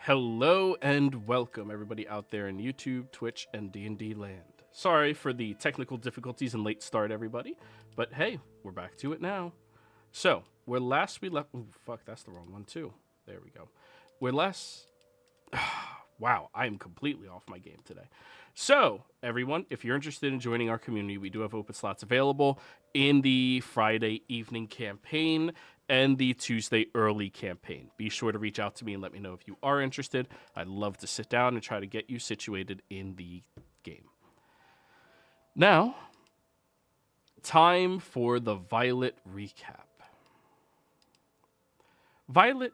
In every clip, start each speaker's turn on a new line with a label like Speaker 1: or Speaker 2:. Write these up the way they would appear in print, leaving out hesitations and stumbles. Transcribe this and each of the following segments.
Speaker 1: Hello and welcome everybody out there in YouTube, Twitch, and D&D land. Sorry for the technical difficulties and late start, everybody, but hey, we're back to it now. So, where last we left... Ooh, fuck, that's the wrong one too. There we go. Where last... Wow, I am completely off my game today. So, everyone, if you're interested in joining our community, we do have open slots available in the Friday evening campaign and the Tuesday early campaign. Be sure to reach out to me and let me know if you are interested. I'd love to sit down and try to get you situated in the game. Now, time for the Violet recap. Violet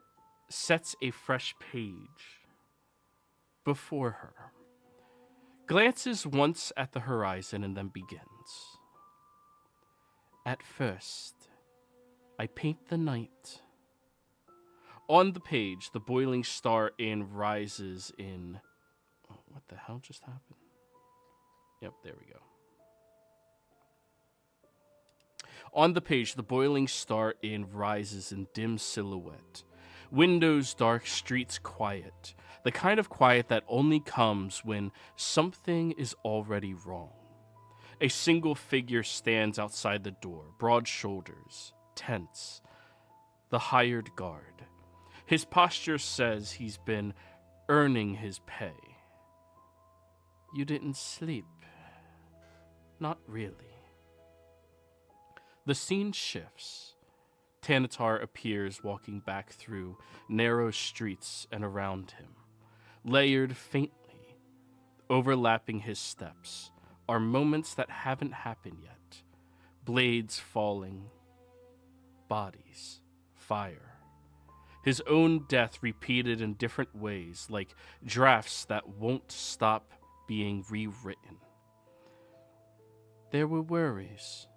Speaker 1: sets a fresh page before her, glances once at the horizon, and then begins. At first, I paint the night. On the page, the boiling star inn rises in... Oh, what the hell just happened? Yep, there we go. On the page, the boiling star inn rises in dim silhouette. Windows dark, streets quiet. The kind of quiet that only comes when something is already wrong. A single figure stands outside the door, broad shoulders, tense, the hired guard. His posture says he's been earning his pay. You didn't sleep. Not really. The scene shifts. Tanatar appears walking back through narrow streets and around him. Layered faintly, overlapping his steps, are moments that haven't happened yet. Blades falling, bodies, fire. His own death repeated in different ways, like drafts that won't stop being rewritten. There were worries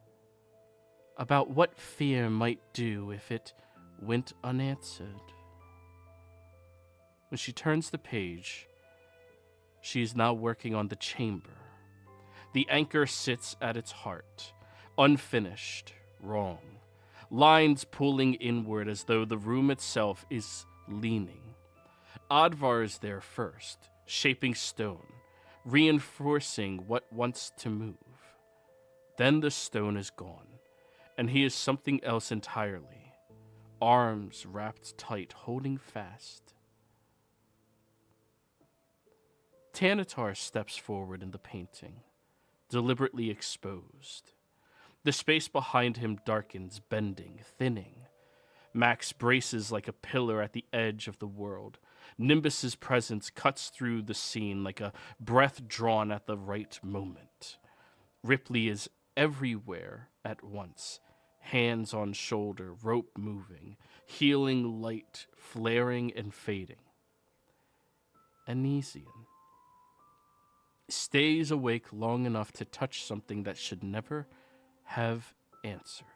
Speaker 1: about what fear might do if it went unanswered. When she turns the page, she is now working on the chamber. The anchor sits at its heart, unfinished, wrong. Lines pulling inward as though the room itself is leaning. Advar is there first, shaping stone, reinforcing what wants to move. Then the stone is gone, and he is something else entirely. Arms wrapped tight, holding fast. Tanatar steps forward in the painting, deliberately exposed. The space behind him darkens, bending, thinning. Max braces like a pillar at the edge of the world. Nimbus's presence cuts through the scene like a breath drawn at the right moment. Ripley is everywhere at once, hands on shoulder, rope moving, healing light flaring and fading. Anesian stays awake long enough to touch something that should never have answered.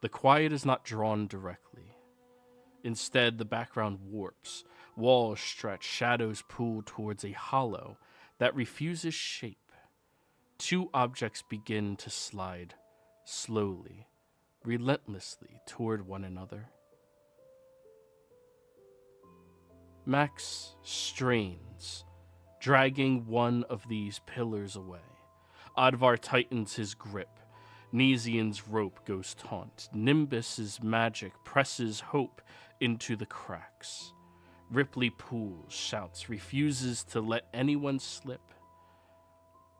Speaker 1: The quiet is not drawn directly. Instead, the background warps, walls stretch, shadows pull towards a hollow that refuses shape. Two objects begin to slide slowly, relentlessly toward one another. Max strains, dragging one of these pillars away. Advar tightens his grip. Nesian's rope goes taut. Nimbus's magic presses hope into the cracks. Ripley pulls, shouts, refuses to let anyone slip.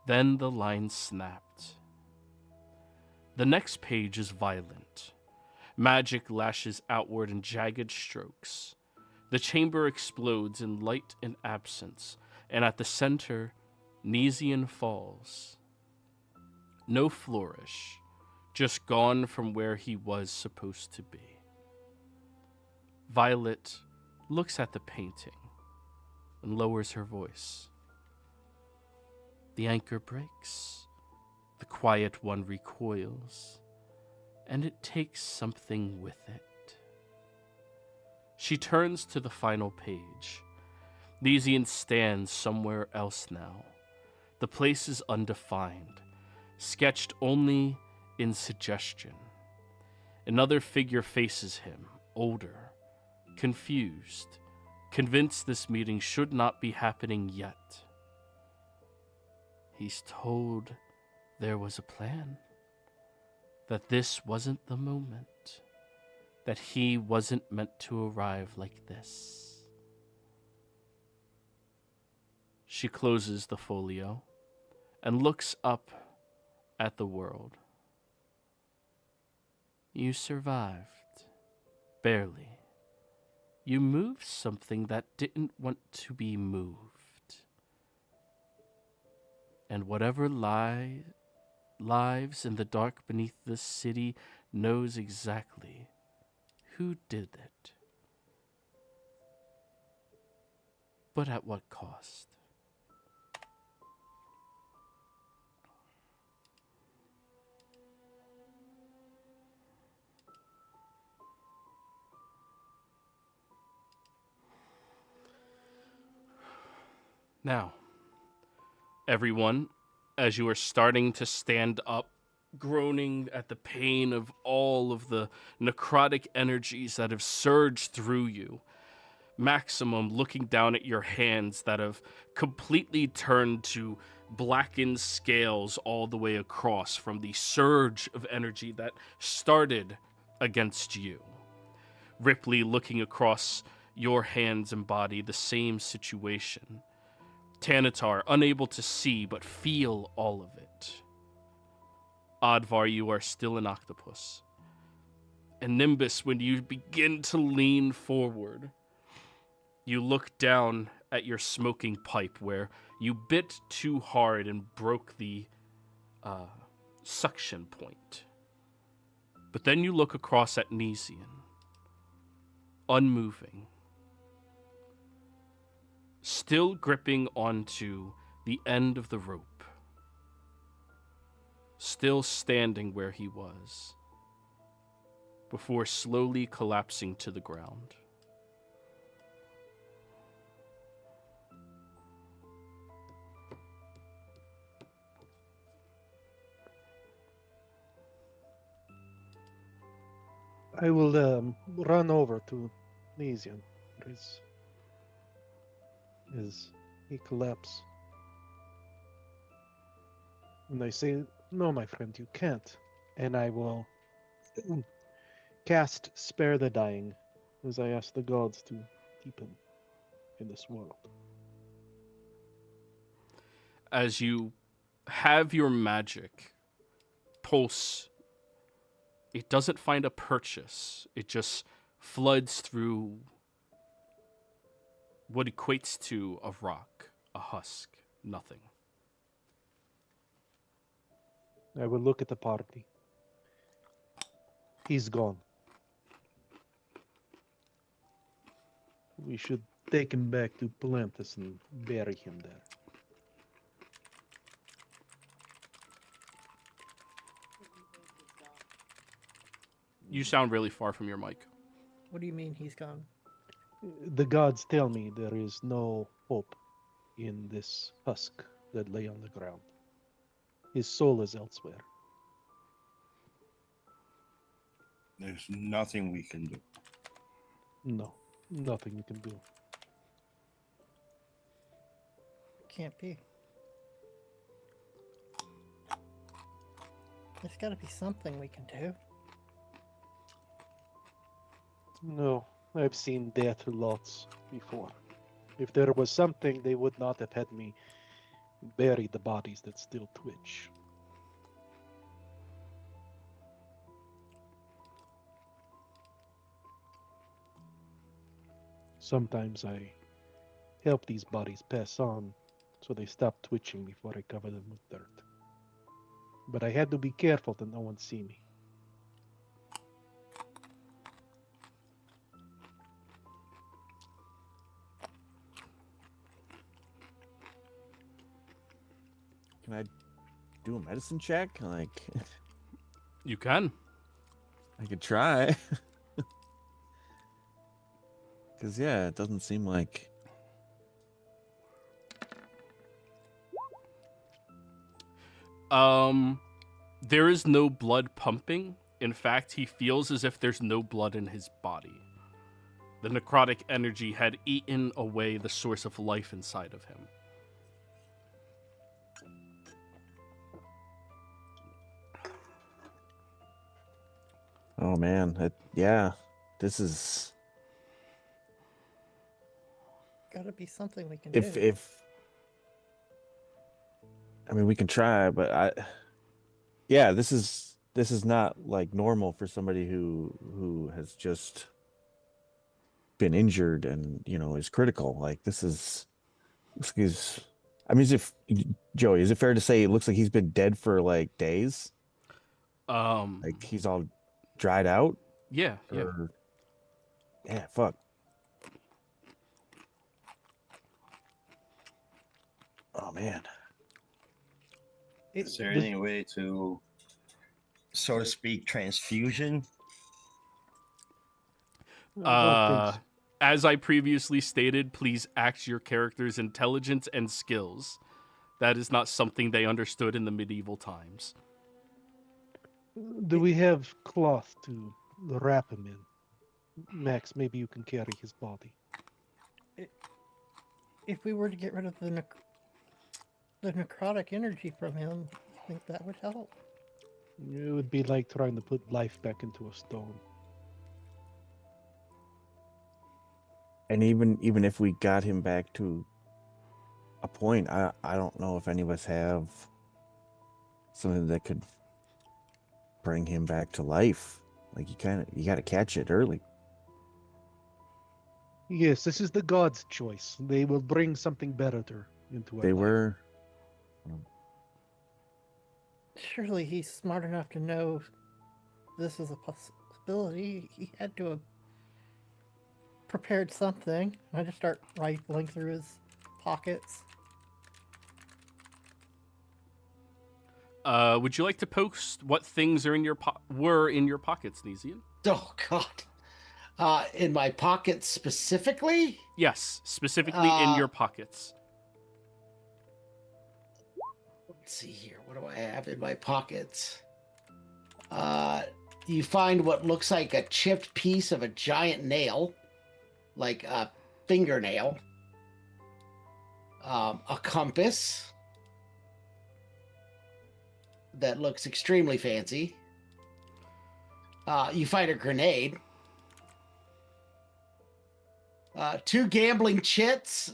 Speaker 1: Then the line snapped. The next page is violent. Magic lashes outward in jagged strokes. The chamber explodes in light and absence, and at the center, Nesian falls. No flourish, just gone from where he was supposed to be. Violet looks at the painting and lowers her voice. The anchor breaks, the quiet one recoils, and it takes something with it. She turns to the final page. Nesian stands somewhere else now. The place is undefined, sketched only in suggestion. Another figure faces him, older, confused, convinced this meeting should not be happening yet. He's told there was a plan, that this wasn't the moment, that he wasn't meant to arrive like this. She closes the folio and looks up at the world. You survived, barely. You moved something that didn't want to be moved. And whatever lives in the dark beneath this city knows exactly who did it. But at what cost? Now, everyone, as you are starting to stand up, groaning at the pain of all of the necrotic energies that have surged through you, Maximum looking down at your hands that have completely turned to blackened scales all the way across from the surge of energy that started against you. Ripley looking across your hands and body, the same situation. Tanatar, unable to see but feel all of it. Advar, you are still an octopus. And Nimbus, when you begin to lean forward, you look down at your smoking pipe where you bit too hard and broke the suction point. But then you look across at Nesian, unmoving, still gripping onto the end of the rope, still standing where he was, before slowly collapsing to the ground.
Speaker 2: I will run over to Nesian as he collapses. And I say, no, my friend, you can't. And I will cast Spare the Dying as I ask the gods to keep him in this world.
Speaker 1: As you have your magic pulse, it doesn't find a purchase. It just floods through what equates to a rock, a husk, nothing.
Speaker 2: I will look at the party. He's gone. We should take him back to Palantis and bury him there.
Speaker 1: You sound really far from your mic.
Speaker 3: What do you mean he's gone?
Speaker 2: The gods tell me there is no hope in this husk that lay on the ground. His soul is elsewhere.
Speaker 4: There's nothing we can do.
Speaker 2: No, nothing you can do.
Speaker 3: Can't be. There's gotta be something we can do.
Speaker 2: No, I've seen death lots before. If there was something, they would not have had me bury the bodies that still twitch. Sometimes I help these bodies pass on so they stop twitching before I cover them with dirt. But I had to be careful that no one see me.
Speaker 5: Can I do a medicine check? Like,
Speaker 1: You can.
Speaker 5: I could try. Because, yeah, it doesn't seem like...
Speaker 1: There is no blood pumping. In fact, he feels as if there's no blood in his body. The necrotic energy had eaten away the source of life inside of him.
Speaker 5: Oh man, yeah, this is
Speaker 3: Gotta be something we can
Speaker 5: if
Speaker 3: do.
Speaker 5: I mean we can try, but yeah, this is not like normal for somebody who has just been injured and is critical. Like this is I mean, Joey, is it fair to say it looks like he's been dead for like days? Like he's all dried out?
Speaker 1: Yeah.
Speaker 5: Yeah, fuck. Oh man.
Speaker 4: Is there any way to, so to speak, transfusion?
Speaker 2: I don't think so.
Speaker 1: As I previously stated, please act your character's intelligence and skills. That is not something they understood in the medieval times.
Speaker 2: Do we have cloth to wrap him in? Max, maybe you can carry his body.
Speaker 3: If we were to get rid of the necrotic energy from him, I think that would help.
Speaker 2: It would be like trying to put life back into a stone.
Speaker 5: And even if we got him back to a point, I don't know if any of us have something that could bring him back to life. Like you got to catch it early.
Speaker 2: Yes, this is the gods' choice. They will bring something better into our
Speaker 5: They
Speaker 2: life.
Speaker 5: were.
Speaker 3: Surely he's smart enough to know this is a possibility. He had to have prepared something. I just start rifling through his pockets.
Speaker 1: Would you like to post what things are in your were in your pockets, Nesian?
Speaker 6: Oh God. In my pockets specifically?
Speaker 1: Yes, specifically in your pockets.
Speaker 6: Let's see here. What do I have in my pockets? You find what looks like a chipped piece of a giant nail, like a fingernail, a compass that looks extremely fancy. You find a grenade, 2 gambling chits,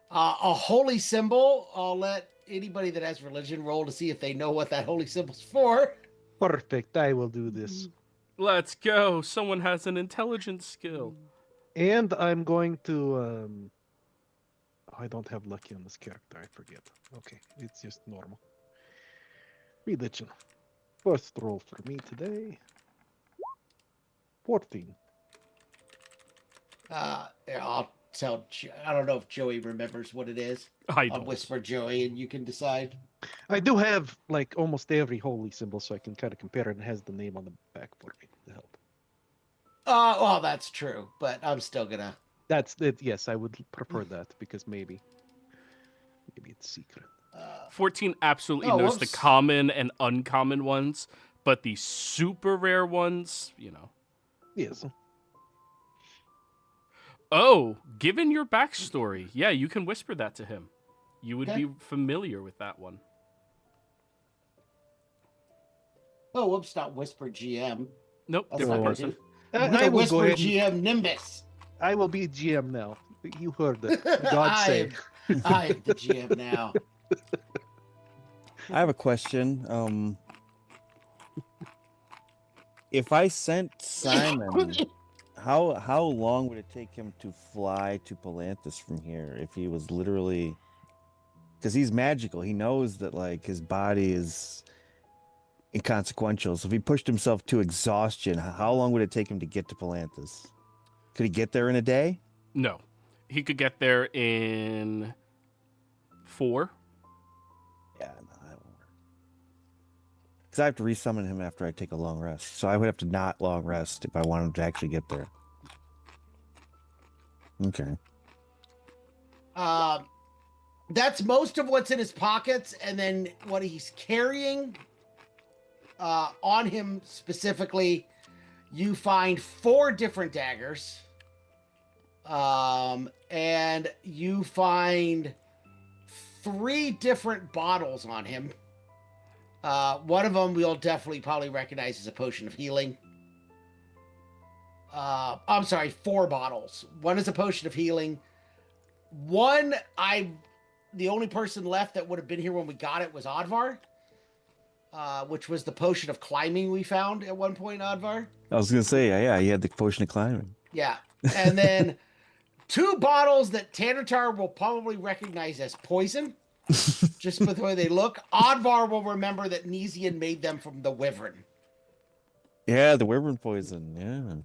Speaker 6: a holy symbol. I'll let anybody that has religion roll to see if they know what that holy symbol's for.
Speaker 2: Perfect, I will do this.
Speaker 1: Let's go. Someone has an intelligence skill.
Speaker 2: And I'm going to... I don't have lucky on this character, I forget. Okay, it's just normal. Religion. First roll for me today. 14.
Speaker 6: I'll tell. I don't know if Joey remembers what it is.
Speaker 1: I
Speaker 6: I'll
Speaker 1: don't.
Speaker 6: whisper Joey, and you can decide.
Speaker 2: I do have like almost every holy symbol, so I can kind of compare it, and it has the name on the back for me to help.
Speaker 6: Well, that's true, but I'm still gonna.
Speaker 2: That's it. Yes, I would prefer that because maybe it's secret.
Speaker 1: 14 absolutely
Speaker 6: Oh,
Speaker 1: knows
Speaker 6: whoops.
Speaker 1: the common and uncommon ones, but the super rare ones,
Speaker 2: Yes.
Speaker 1: Oh, given your backstory, yeah, you can whisper that to him. You would
Speaker 6: Okay.
Speaker 1: be familiar with that one.
Speaker 6: Oh, whoops! Not whisper GM.
Speaker 1: Nope,
Speaker 6: That's
Speaker 1: different
Speaker 6: not
Speaker 1: person.
Speaker 6: good. I'm
Speaker 2: I
Speaker 6: gonna
Speaker 2: will
Speaker 6: whisper
Speaker 2: go ahead.
Speaker 6: GM Nimbus.
Speaker 2: I will be GM now. You heard it. God say.
Speaker 6: I am the GM now.
Speaker 5: I have a question. If I sent Simon, how long would it take him to fly to Palanthas from here if he was literally, because he's magical, he knows that like his body is inconsequential. So if he pushed himself to exhaustion, how long would it take him to get to Palanthas? Could he get there in a day?
Speaker 1: No. He could get there in 4.
Speaker 5: Yeah, no, that won't work. Because I have to resummon him after I take a long rest. So I would have to not long rest if I wanted to actually get there. Okay.
Speaker 6: That's most of what's in his pockets, and then what he's carrying on him specifically. You find 4 different daggers. And you find 3 different bottles on him. One of them we'll definitely probably recognize as a potion of healing. I'm sorry, 4 bottles. One is a potion of healing. One, the only person left that would have been here when we got it was Advar, which was the potion of climbing we found at one point, Advar.
Speaker 5: I was gonna say, yeah, he had the potion of climbing.
Speaker 6: Yeah. And then 2 bottles that Tanatar will probably recognize as poison, just by the way they look. Advar will remember that Nesian made them from the wyvern.
Speaker 5: Yeah, the wyvern poison. Yeah.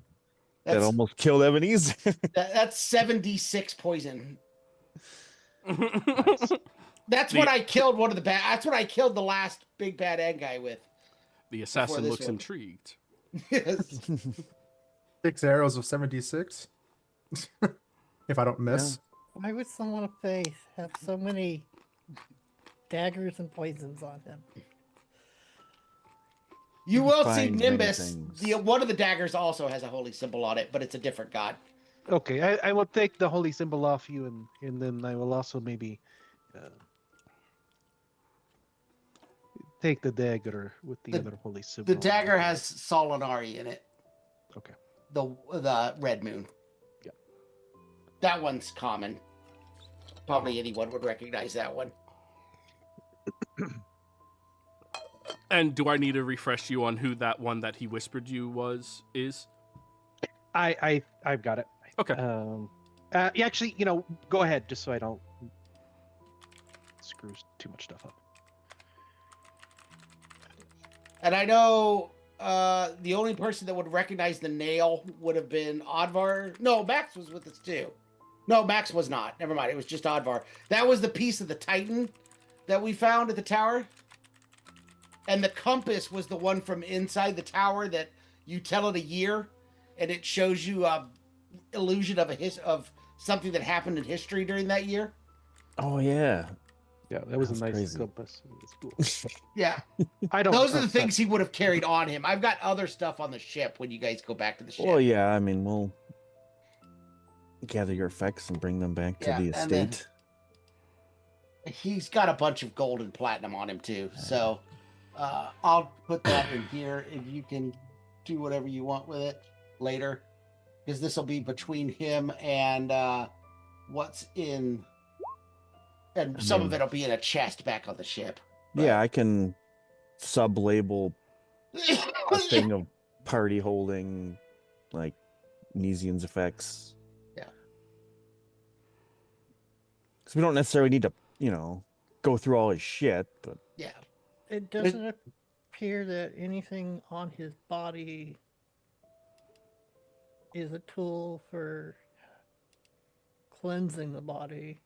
Speaker 5: That almost killed Ebenezer.
Speaker 6: That's 76 poison.
Speaker 2: Nice.
Speaker 6: That's what I killed one of the bad. That's what I killed the last big bad egg guy with.
Speaker 1: The assassin
Speaker 6: this
Speaker 1: looks
Speaker 6: one.
Speaker 1: intrigued.
Speaker 6: Yes.
Speaker 7: 6 arrows of 76. If I don't miss.
Speaker 3: Why would someone of faith have so many daggers and poisons on him?
Speaker 6: You will see
Speaker 5: Find many
Speaker 6: Nimbus.
Speaker 5: things.
Speaker 6: One of the daggers also has a holy symbol on it, but it's a different god.
Speaker 2: Okay, I will take the holy symbol off you, and then I will also maybe take the dagger with the other holy symbol.
Speaker 6: The dagger has Solinari in it.
Speaker 2: Okay.
Speaker 6: The red moon.
Speaker 2: Yeah.
Speaker 6: That one's common. Probably anyone would recognize that one.
Speaker 1: And do I need to refresh you on who that one that he whispered you is?
Speaker 2: I've got it.
Speaker 1: Okay.
Speaker 2: Yeah, actually, go ahead, just so I don't screw too much stuff up.
Speaker 6: And I know the only person that would recognize the nail would have been Advar. No, Max was with us too. No, Max was not. Never mind. It was just Advar. That was the piece of the Titan that we found at the tower. And the compass was the one from inside the tower that you tell it a year, and it shows you a illusion of something that happened in history during that year.
Speaker 5: Oh yeah.
Speaker 2: Yeah, that was a
Speaker 5: That's
Speaker 2: nice
Speaker 5: crazy.
Speaker 2: compass. It's cool.
Speaker 6: Yeah.
Speaker 2: I don't.
Speaker 6: Those are the things he would have carried on him. I've got other stuff on the ship when you guys go back to the ship.
Speaker 5: Well, yeah. I mean, we'll gather your effects and bring them back to
Speaker 6: Yeah,
Speaker 5: the
Speaker 6: and then-
Speaker 5: estate.
Speaker 6: He's got a bunch of gold and platinum on him too. So I'll put that in here, and you can do whatever you want with it later, because this will be between him and what's in, and some of it'll be in a chest back on the ship.
Speaker 5: Yeah, I can sub-label a thing of party holding, like Nesian's effects.
Speaker 6: Yeah.
Speaker 5: Because we don't necessarily need to, go through all his shit, but
Speaker 6: Yeah.
Speaker 3: It doesn't appear that anything on his body is a tool for cleansing the body.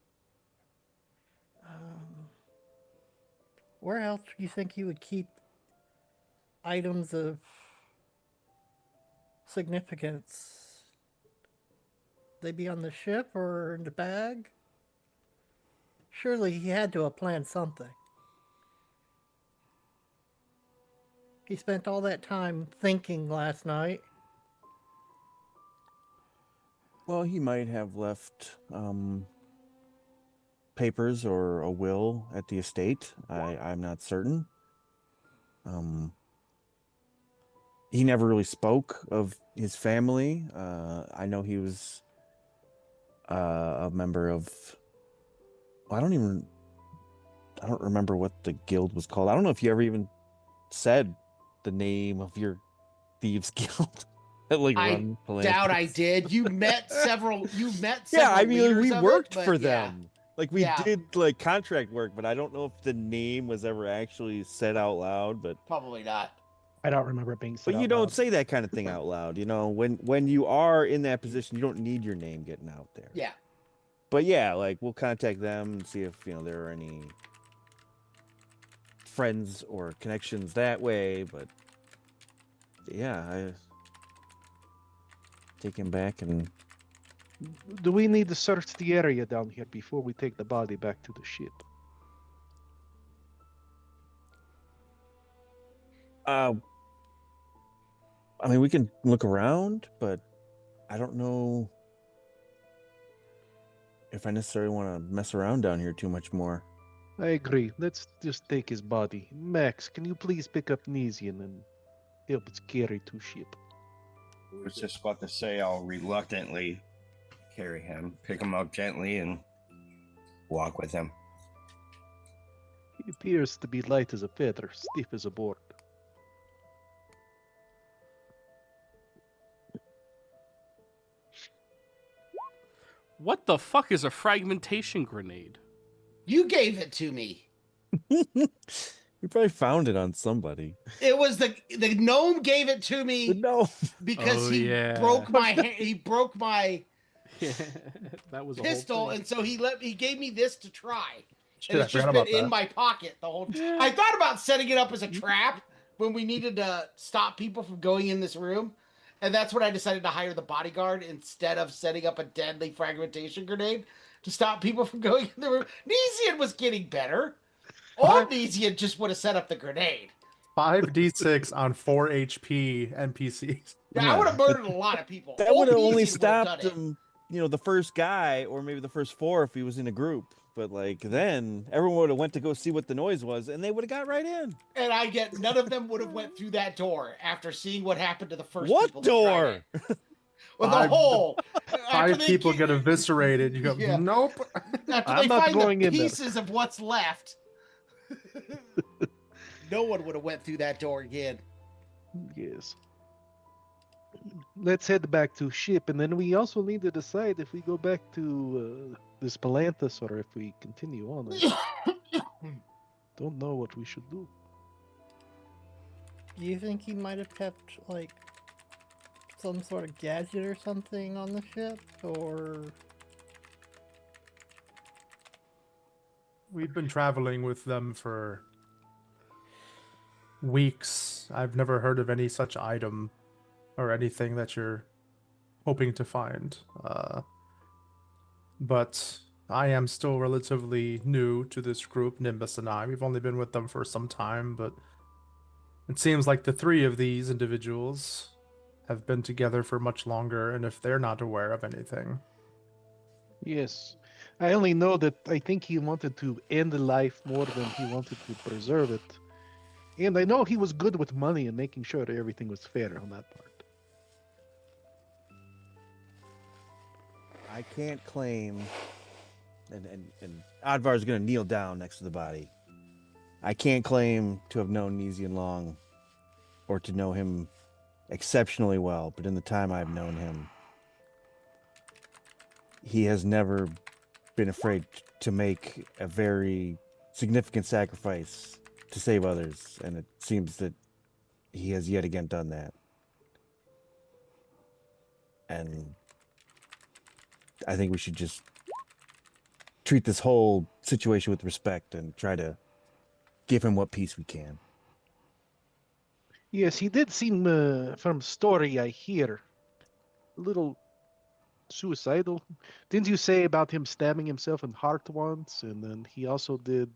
Speaker 3: Where else do you think you would keep items of significance? They be on the ship or in the bag? Surely he had to have planned something. He spent all that time thinking last night.
Speaker 5: well, he might have left papers or a will at the estate. I'm not certain. He never really spoke of his family. I know he was a member of. I don't remember what the guild was called. I don't know if you ever even said the name of your thieves guild.
Speaker 6: I doubt I did. You met several.
Speaker 5: Yeah, I mean,
Speaker 6: leaders
Speaker 5: we
Speaker 6: of
Speaker 5: worked
Speaker 6: it, but
Speaker 5: for
Speaker 6: yeah.
Speaker 5: them. Like we
Speaker 6: Yeah.
Speaker 5: did like contract work, but I don't know if the name was ever actually said out loud. But
Speaker 6: Probably not.
Speaker 2: I don't remember it being said.
Speaker 5: you
Speaker 2: out
Speaker 5: don't
Speaker 2: loud.
Speaker 5: say that kind of thing out loud. When you are in that position, you don't need your name getting out there.
Speaker 6: Yeah.
Speaker 5: But yeah, like we'll contact them and see if there are any friends or connections that way. But yeah, I take him back and
Speaker 2: Do we need to search the area down here before we take the body back to the ship?
Speaker 5: I mean, we can look around, but I don't know if I necessarily want to mess around down here too much more.
Speaker 2: I agree. Let's just take his body. Max, can you please pick up Nesian and help us carry to ship?
Speaker 4: I was just about to say I'll reluctantly carry him, pick him up gently, and walk with him.
Speaker 2: He appears to be light as a feather, stiff as a board.
Speaker 1: What the fuck is a fragmentation grenade?
Speaker 6: You gave it to me.
Speaker 5: We probably found it on somebody.
Speaker 6: It was the gnome gave it to me
Speaker 5: No.
Speaker 6: because
Speaker 1: Oh,
Speaker 6: he
Speaker 1: yeah.
Speaker 6: broke my he broke my
Speaker 1: Yeah, that was a
Speaker 6: pistol,
Speaker 1: whole thing.
Speaker 6: and so he gave me this to try.
Speaker 7: Shit,
Speaker 6: And
Speaker 7: I
Speaker 6: it's just
Speaker 7: forgot
Speaker 6: been
Speaker 7: about
Speaker 6: in
Speaker 7: that.
Speaker 6: my pocket the whole time. I thought about setting it up as a trap when we needed to stop people from going in this room. And that's when I decided to hire the bodyguard instead of setting up a deadly fragmentation grenade to stop people from going in the room. Nesian was getting better. Old Nesian just would have set up the grenade.
Speaker 7: 5d6 on 4 HP NPCs.
Speaker 6: Yeah, I would have murdered a lot of people.
Speaker 5: That
Speaker 6: Old
Speaker 5: would have only
Speaker 6: Nesian would have
Speaker 5: stopped
Speaker 6: done it.
Speaker 5: him, the first guy, or maybe the first 4 if he was in a group. But like then everyone would have went to go see what the noise was, and they would have got right in.
Speaker 6: And none of them would have went through that door after seeing what happened to the first
Speaker 5: What
Speaker 6: people that tried
Speaker 5: door?
Speaker 6: it. Well, the hole. After
Speaker 7: 5
Speaker 6: they
Speaker 7: people
Speaker 6: ki-
Speaker 7: get eviscerated. You go,
Speaker 6: Yeah.
Speaker 7: nope.
Speaker 6: After
Speaker 2: I'm
Speaker 6: they
Speaker 2: not
Speaker 6: find
Speaker 2: going
Speaker 6: the
Speaker 2: in there.
Speaker 6: pieces of what's left. No one would have went through that door again.
Speaker 2: Yes. Let's head back to ship, and then we also need to decide if we go back to this Palanthas or if we continue on. I don't know what we should do.
Speaker 3: Do you think he might have kept, like, some sort of gadget or something on the ship? Or...
Speaker 7: We've been traveling with them for weeks. I've never heard of any such item or anything that you're hoping to find. But I am still relatively new to this group, Nimbus and I. We've only been with them for some time, but it seems like the 3 of these individuals have been together for much longer, and if they're not aware of anything.
Speaker 2: Yes. I only know that I think he wanted to end life more than he wanted to preserve it. And I know he was good with money and making sure that everything was fair on that part.
Speaker 5: I can't claim, and Advar's going to kneel down next to the body. I can't claim to have known Nesian long or to know him exceptionally well, but in the time I've known him, he has never been afraid to make a very significant sacrifice to save others, and it seems that he has yet again done that. And I think we should just treat this whole situation with respect and try to give him what peace we can.
Speaker 2: Yes, he did seem, from story I hear, a little suicidal. Didn't you say about him stabbing himself in the heart once, and then he also did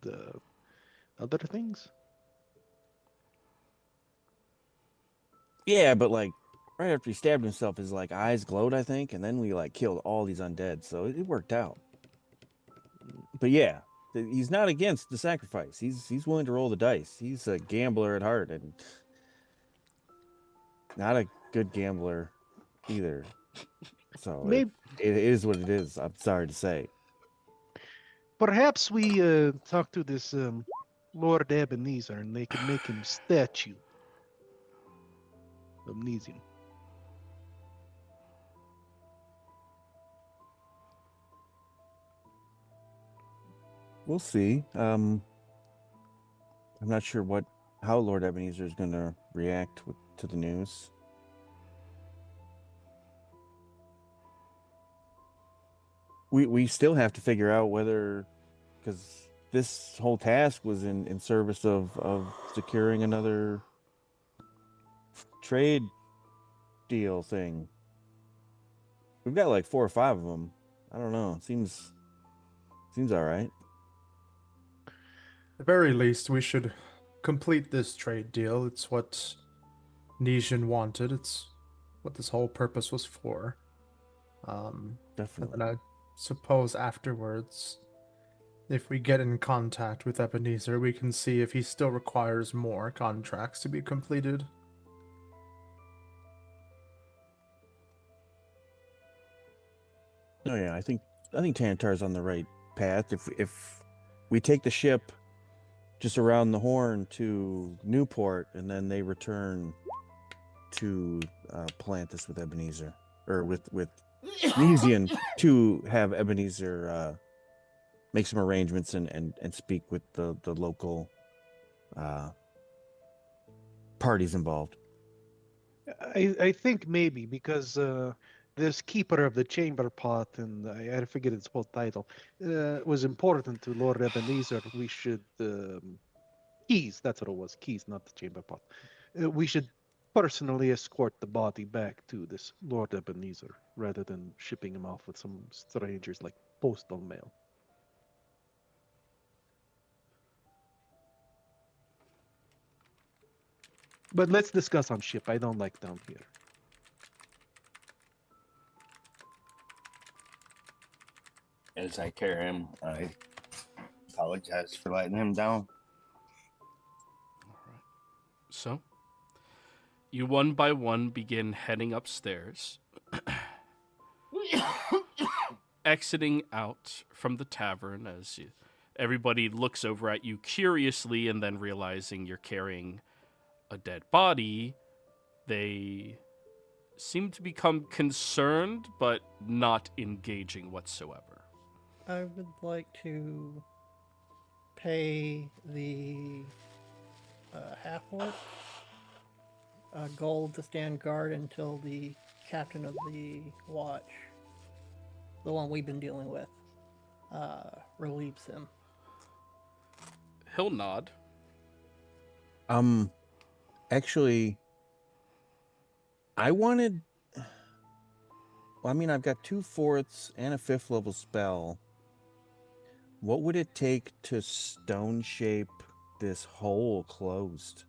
Speaker 2: other things?
Speaker 5: Yeah, but like right after he stabbed himself, his like eyes glowed, I think, and then we like killed all these undead, so it worked out. But yeah, he's not against the sacrifice. He's willing to roll the dice. He's a gambler at heart, and not a good gambler either. So
Speaker 2: Maybe,
Speaker 5: it is what it is. I'm sorry to say.
Speaker 2: perhaps we talk to this Lord Ebenezer, and they can make him statue of Nesian.
Speaker 5: We'll see. I'm not sure how Lord Ebenezer is going to react to the news. We still have to figure out whether, because this whole task was in service of securing another trade deal thing. We've got like 4 or 5 of them. I don't know. Seems all right.
Speaker 7: At the very least, we should complete this trade deal. It's what Nijin wanted. It's what this whole purpose was for. And
Speaker 5: Definitely.
Speaker 7: then I suppose afterwards, if we get in contact with Ebenezer, we can see if he still requires more contracts to be completed.
Speaker 5: Oh yeah, I think Tantar's on the right path. If we take the ship just around the Horn to Newport, and then they return to Palantis with Ebenezer, or with Nesian, to have Ebenezer make some arrangements and speak with the local parties involved.
Speaker 2: I think maybe because this keeper of the chamber pot, and I forget its full title, was important to Lord Ebenezer. We should Keys. That's what it was. Keys, not the chamber pot. We should personally escort the body back to this Lord Ebenezer rather than shipping him off with some strangers like postal mail. But let's discuss on ship. I don't like down here.
Speaker 4: As I carry him, I apologize for letting him down.
Speaker 1: All right. So, you one by one begin heading upstairs, exiting out from the tavern as everybody looks over at you curiously, and then realizing you're carrying a dead body, they seem to become concerned, but not engaging whatsoever.
Speaker 3: I would like to pay the half-orc gold to stand guard until the captain of the watch, the one we've been dealing with, relieves him.
Speaker 1: He'll nod.
Speaker 5: Actually, I wanted. Well, I mean, I've got 2 4ths and a 5th level spell. What would it take to stone shape this hole closed?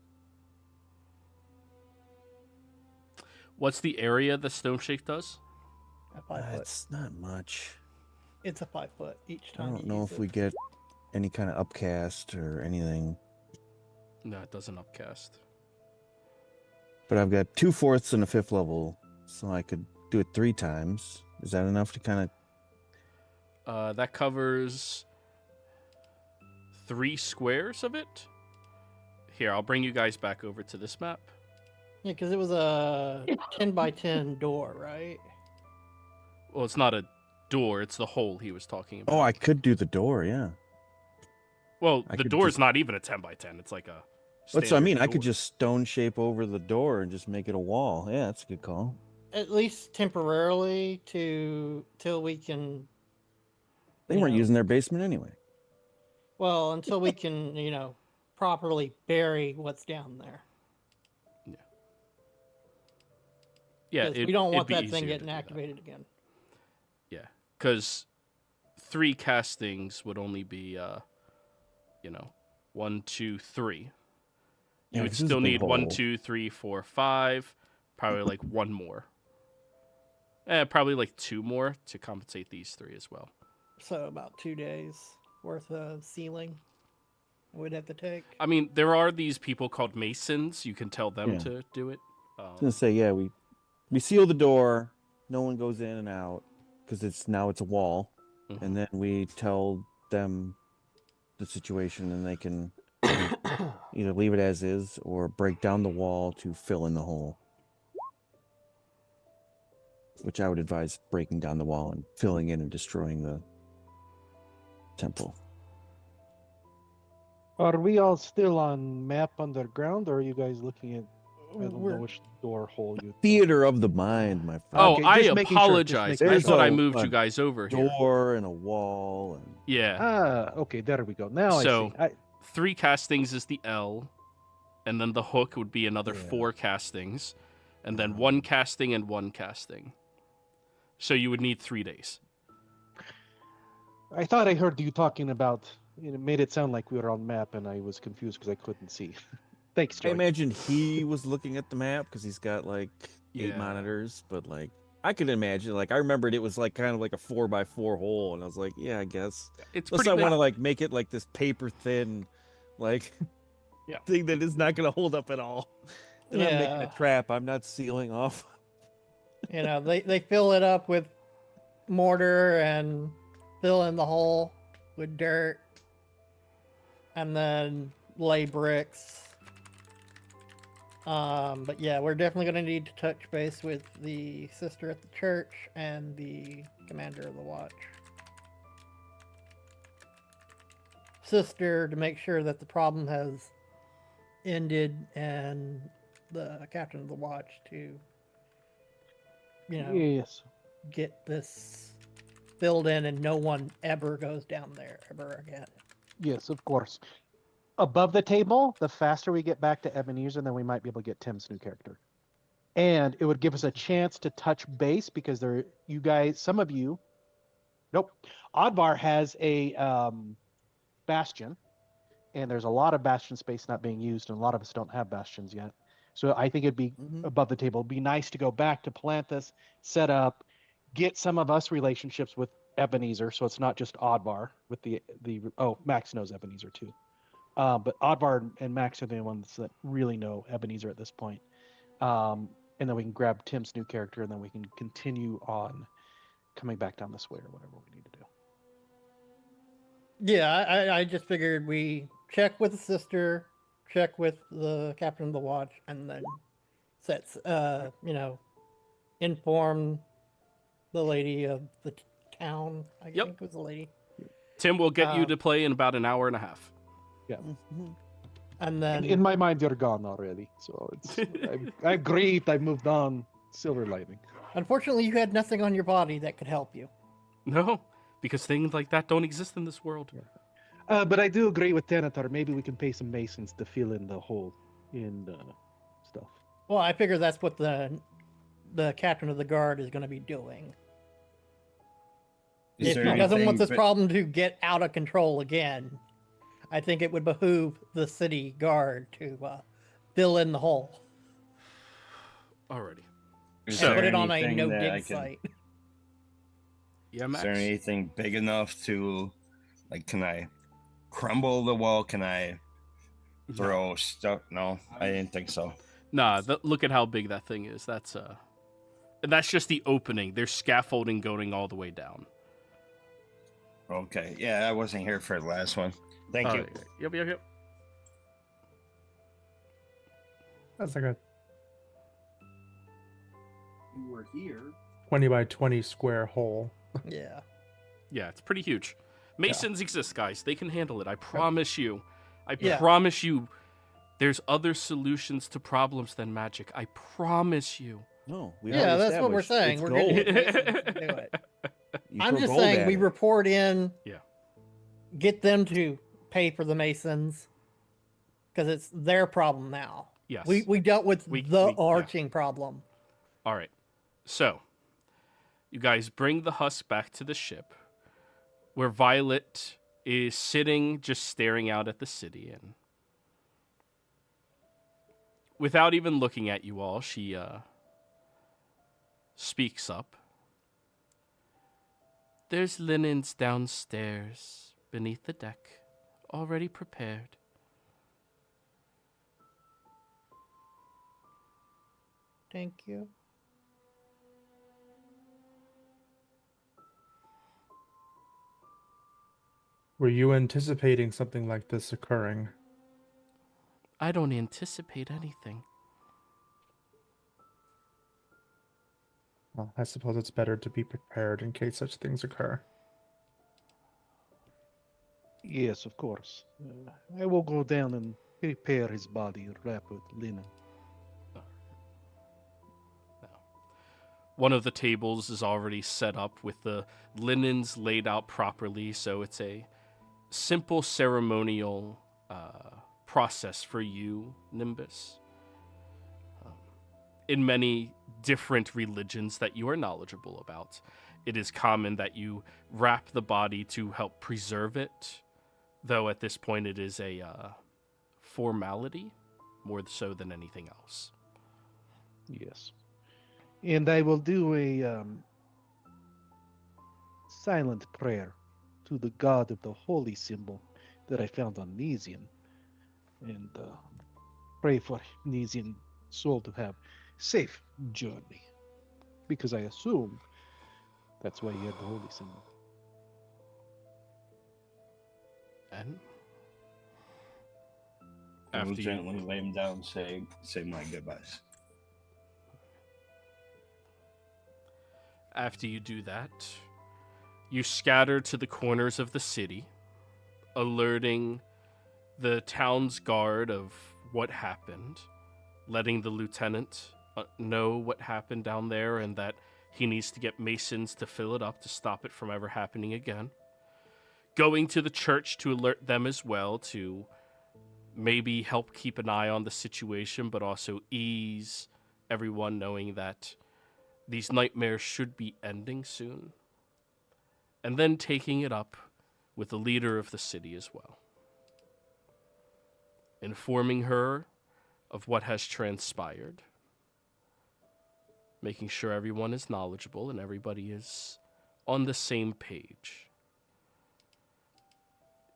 Speaker 1: What's the area the stone shape does?
Speaker 3: A 5 foot.
Speaker 5: It's not much.
Speaker 3: It's a 5 foot each
Speaker 5: I
Speaker 3: time.
Speaker 5: don't know if we get any kind of upcast or anything.
Speaker 1: No, it doesn't upcast.
Speaker 5: But I've got 2 4ths and a 5th level, so I could do it 3 times. Is that enough to kind of...
Speaker 1: That covers 3 squares of it. Here, I'll bring you guys back over to this map.
Speaker 3: Yeah, because it was a 10 by 10 door, right?
Speaker 1: Well, it's not a door, it's the hole he was talking about.
Speaker 5: Oh, I could do the door, yeah.
Speaker 1: Well,
Speaker 5: I
Speaker 1: the
Speaker 5: could
Speaker 1: door's
Speaker 5: just-
Speaker 1: not even a 10 by 10. It's like a
Speaker 5: That's what I mean.
Speaker 1: standard
Speaker 5: I could
Speaker 1: door.
Speaker 5: just stone shape over the door and just make it a wall. Yeah, that's a good call.
Speaker 3: At least temporarily till we can.
Speaker 5: They
Speaker 3: you
Speaker 5: weren't
Speaker 3: know,
Speaker 5: using their basement anyway.
Speaker 3: Well, until we can, properly bury what's down there.
Speaker 1: Yeah,
Speaker 3: 'Cause we don't want
Speaker 1: it'd be
Speaker 3: that thing
Speaker 1: easier to
Speaker 3: getting
Speaker 1: do that.
Speaker 3: activated again.
Speaker 1: Yeah, because 3 castings would only be, 1, 2, 3.
Speaker 5: Yeah,
Speaker 1: You would
Speaker 5: 'cause this is a
Speaker 1: still
Speaker 5: big
Speaker 1: need 1,
Speaker 5: hole.
Speaker 1: 2, 3, 4, 5. Probably like 1 more. Probably like 2 more to compensate these 3 as well.
Speaker 3: So about 2 days worth of sealing we'd have to take.
Speaker 1: I mean, there are these people called masons. You can tell them
Speaker 5: Yeah.
Speaker 1: to do it.
Speaker 5: I was gonna say, yeah, we seal the door. No one goes in and out because it's a wall,
Speaker 1: Mhm.
Speaker 5: and then we tell them the situation, and they can either leave it as is or break down the wall to fill in the hole. Which I would advise breaking down the wall and filling in and destroying the temple.
Speaker 2: Are we all still on map underground, or are you guys looking at? I don't know
Speaker 3: We're-
Speaker 2: which door hole you.
Speaker 5: Theater of the mind, my friend.
Speaker 1: Oh,
Speaker 2: Okay,
Speaker 1: I
Speaker 2: just making sure, just
Speaker 1: apologize.
Speaker 2: making
Speaker 1: I
Speaker 5: sure.
Speaker 1: thought I
Speaker 5: There's
Speaker 1: moved
Speaker 5: a
Speaker 1: you guys over here.
Speaker 5: door and a wall and
Speaker 1: Yeah.
Speaker 2: Okay, there we go. Now
Speaker 1: So-
Speaker 2: I see.
Speaker 1: 3 castings is the L, and then the hook would be another
Speaker 5: Yeah.
Speaker 1: 4 castings, and then 1 casting and 1 casting. So you would need 3 days.
Speaker 2: I thought I heard you talking about. It made it sound like we were on map, and I was confused because I couldn't see. Thanks,
Speaker 5: I
Speaker 2: Joey.
Speaker 5: imagine he was looking at the map because he's got like 8
Speaker 1: Yeah.
Speaker 5: monitors, but like I could imagine, like I remembered it was like kind of like a 4x4 hole, and I was like, yeah, I guess.
Speaker 1: It's
Speaker 5: Unless
Speaker 1: pretty
Speaker 5: I
Speaker 1: big.
Speaker 5: want to like make it like this paper thin, like
Speaker 2: Yeah.
Speaker 5: thing that is not going to hold up at all. Then I'm making
Speaker 3: Yeah.
Speaker 5: a trap. I'm not sealing off.
Speaker 3: You know, they fill it up with mortar and fill in the hole with dirt, and then lay bricks. But yeah, we're definitely going to need to touch base with the sister at the church and the commander of the watch. Sister, to make sure that the problem has ended, and the captain of the watch to, you know,
Speaker 2: Yes.
Speaker 3: get this filled in and no one ever goes down there ever again.
Speaker 2: Yes, of course. Above the table, the faster we get back to Ebenezer, then we might be able to get Tim's new character. And it would give us a chance to touch base because you guys, some of you, nope. Oddvar has a bastion, and there's a lot of bastion space not being used, and a lot of us don't have bastions yet. So I think it'd be above the table. It'd be nice to go back to plant this, set up, get some of us relationships with Ebenezer, so it's not just Oddvar with the Max knows Ebenezer too. But Oddvar and Max are the ones that really know Ebenezer at this point. And then we can grab Tim's new character, and then we can continue on coming back down this way or whatever we need to do.
Speaker 3: Yeah, I just figured we check with the sister, check with the captain of the watch, and then inform the lady of the town. I
Speaker 1: Yep.
Speaker 3: think it was the lady.
Speaker 1: Tim will get you to play in about an hour and a half.
Speaker 3: And then
Speaker 2: In my mind, you're gone already. So it's I've grieved. I've moved on. Silver Lightning.
Speaker 3: unfortunately, you had nothing on your body that could help you.
Speaker 1: No, because things like that don't exist in this world.
Speaker 2: But I do agree with Tenatar. Maybe we can pay some masons to fill in the hole in stuff.
Speaker 3: Well, I figure that's what the captain of the guard is going to be doing.
Speaker 4: Is
Speaker 3: If
Speaker 4: there
Speaker 3: he doesn't want
Speaker 4: anything
Speaker 3: this
Speaker 4: bi-
Speaker 3: problem to get out of control again, I think it would behoove the city guard to fill in the hole
Speaker 1: Alrighty.
Speaker 4: Is
Speaker 3: and
Speaker 4: there
Speaker 3: put it on a
Speaker 4: anything
Speaker 3: no
Speaker 4: that I
Speaker 3: dig
Speaker 4: can-
Speaker 3: site.
Speaker 1: Yeah,
Speaker 4: Is
Speaker 1: Max.
Speaker 4: there anything big enough to, like, can I crumble the wall? Can I throw stuff? No, I didn't think so.
Speaker 1: Nah, look at how big that thing is. That's just the opening. There's scaffolding going all the way down.
Speaker 4: Okay, yeah, I wasn't here for the last one. Thank you.
Speaker 1: Alright, Yep.
Speaker 7: That's like a
Speaker 8: You were here.
Speaker 7: 20 by 20 square hole.
Speaker 3: Yeah.
Speaker 1: Yeah, it's pretty huge. Masons exist, guys. They can handle it. I promise you. I
Speaker 3: Yeah.
Speaker 1: promise you. There's other solutions to problems than magic. I promise you.
Speaker 5: No, we
Speaker 3: Yeah,
Speaker 5: already
Speaker 3: that's what we're
Speaker 5: established
Speaker 3: saying.
Speaker 5: it's
Speaker 3: We're
Speaker 5: gold.
Speaker 3: getting masons to do it.
Speaker 5: You
Speaker 3: I'm
Speaker 5: throw
Speaker 3: just
Speaker 5: gold
Speaker 3: saying
Speaker 5: at
Speaker 3: we
Speaker 5: it.
Speaker 3: report in.
Speaker 1: Yeah.
Speaker 3: Get them to pay for the masons because it's their problem now.
Speaker 1: Yes.
Speaker 3: We dealt with
Speaker 1: We-
Speaker 3: the
Speaker 1: yeah.
Speaker 3: arching problem.
Speaker 1: All right. So, you guys bring the husk back to the ship where Violet is sitting just staring out at the city, and without even looking at you all, she speaks up. There's linens downstairs beneath the deck, already prepared.
Speaker 3: Thank you.
Speaker 7: Were you anticipating something like this occurring?
Speaker 1: I don't anticipate anything.
Speaker 7: Well, I suppose it's better to be prepared in case such things occur.
Speaker 2: Yes, of course. I will go down and prepare his body, wrap with linen.
Speaker 1: One of the tables is already set up with the linens laid out properly, so it's a simple ceremonial process for you, Nimbus. In many different religions that you are knowledgeable about, it is common that you wrap the body to help preserve it, though at this point it is a formality. more so than anything else.
Speaker 2: Yes. And I will do a silent prayer to the god of the holy symbol that I found on Nesian. And pray for Nesian's soul to have safe journey. Because I assume that's why he had the holy symbol.
Speaker 1: And
Speaker 4: I will
Speaker 1: after you,
Speaker 4: gently lay him down, say my goodbyes.
Speaker 1: after you do that, you scatter to the corners of the city, alerting the town's guard of what happened, letting the lieutenant know what happened down there and that he needs to get masons to fill it up to stop it from ever happening again. Going to the church to alert them as well, to maybe help keep an eye on the situation, but also ease everyone, knowing that these nightmares should be ending soon. And then taking it up with the leader of the city as well, informing her of what has transpired, making sure everyone is knowledgeable and everybody is on the same page.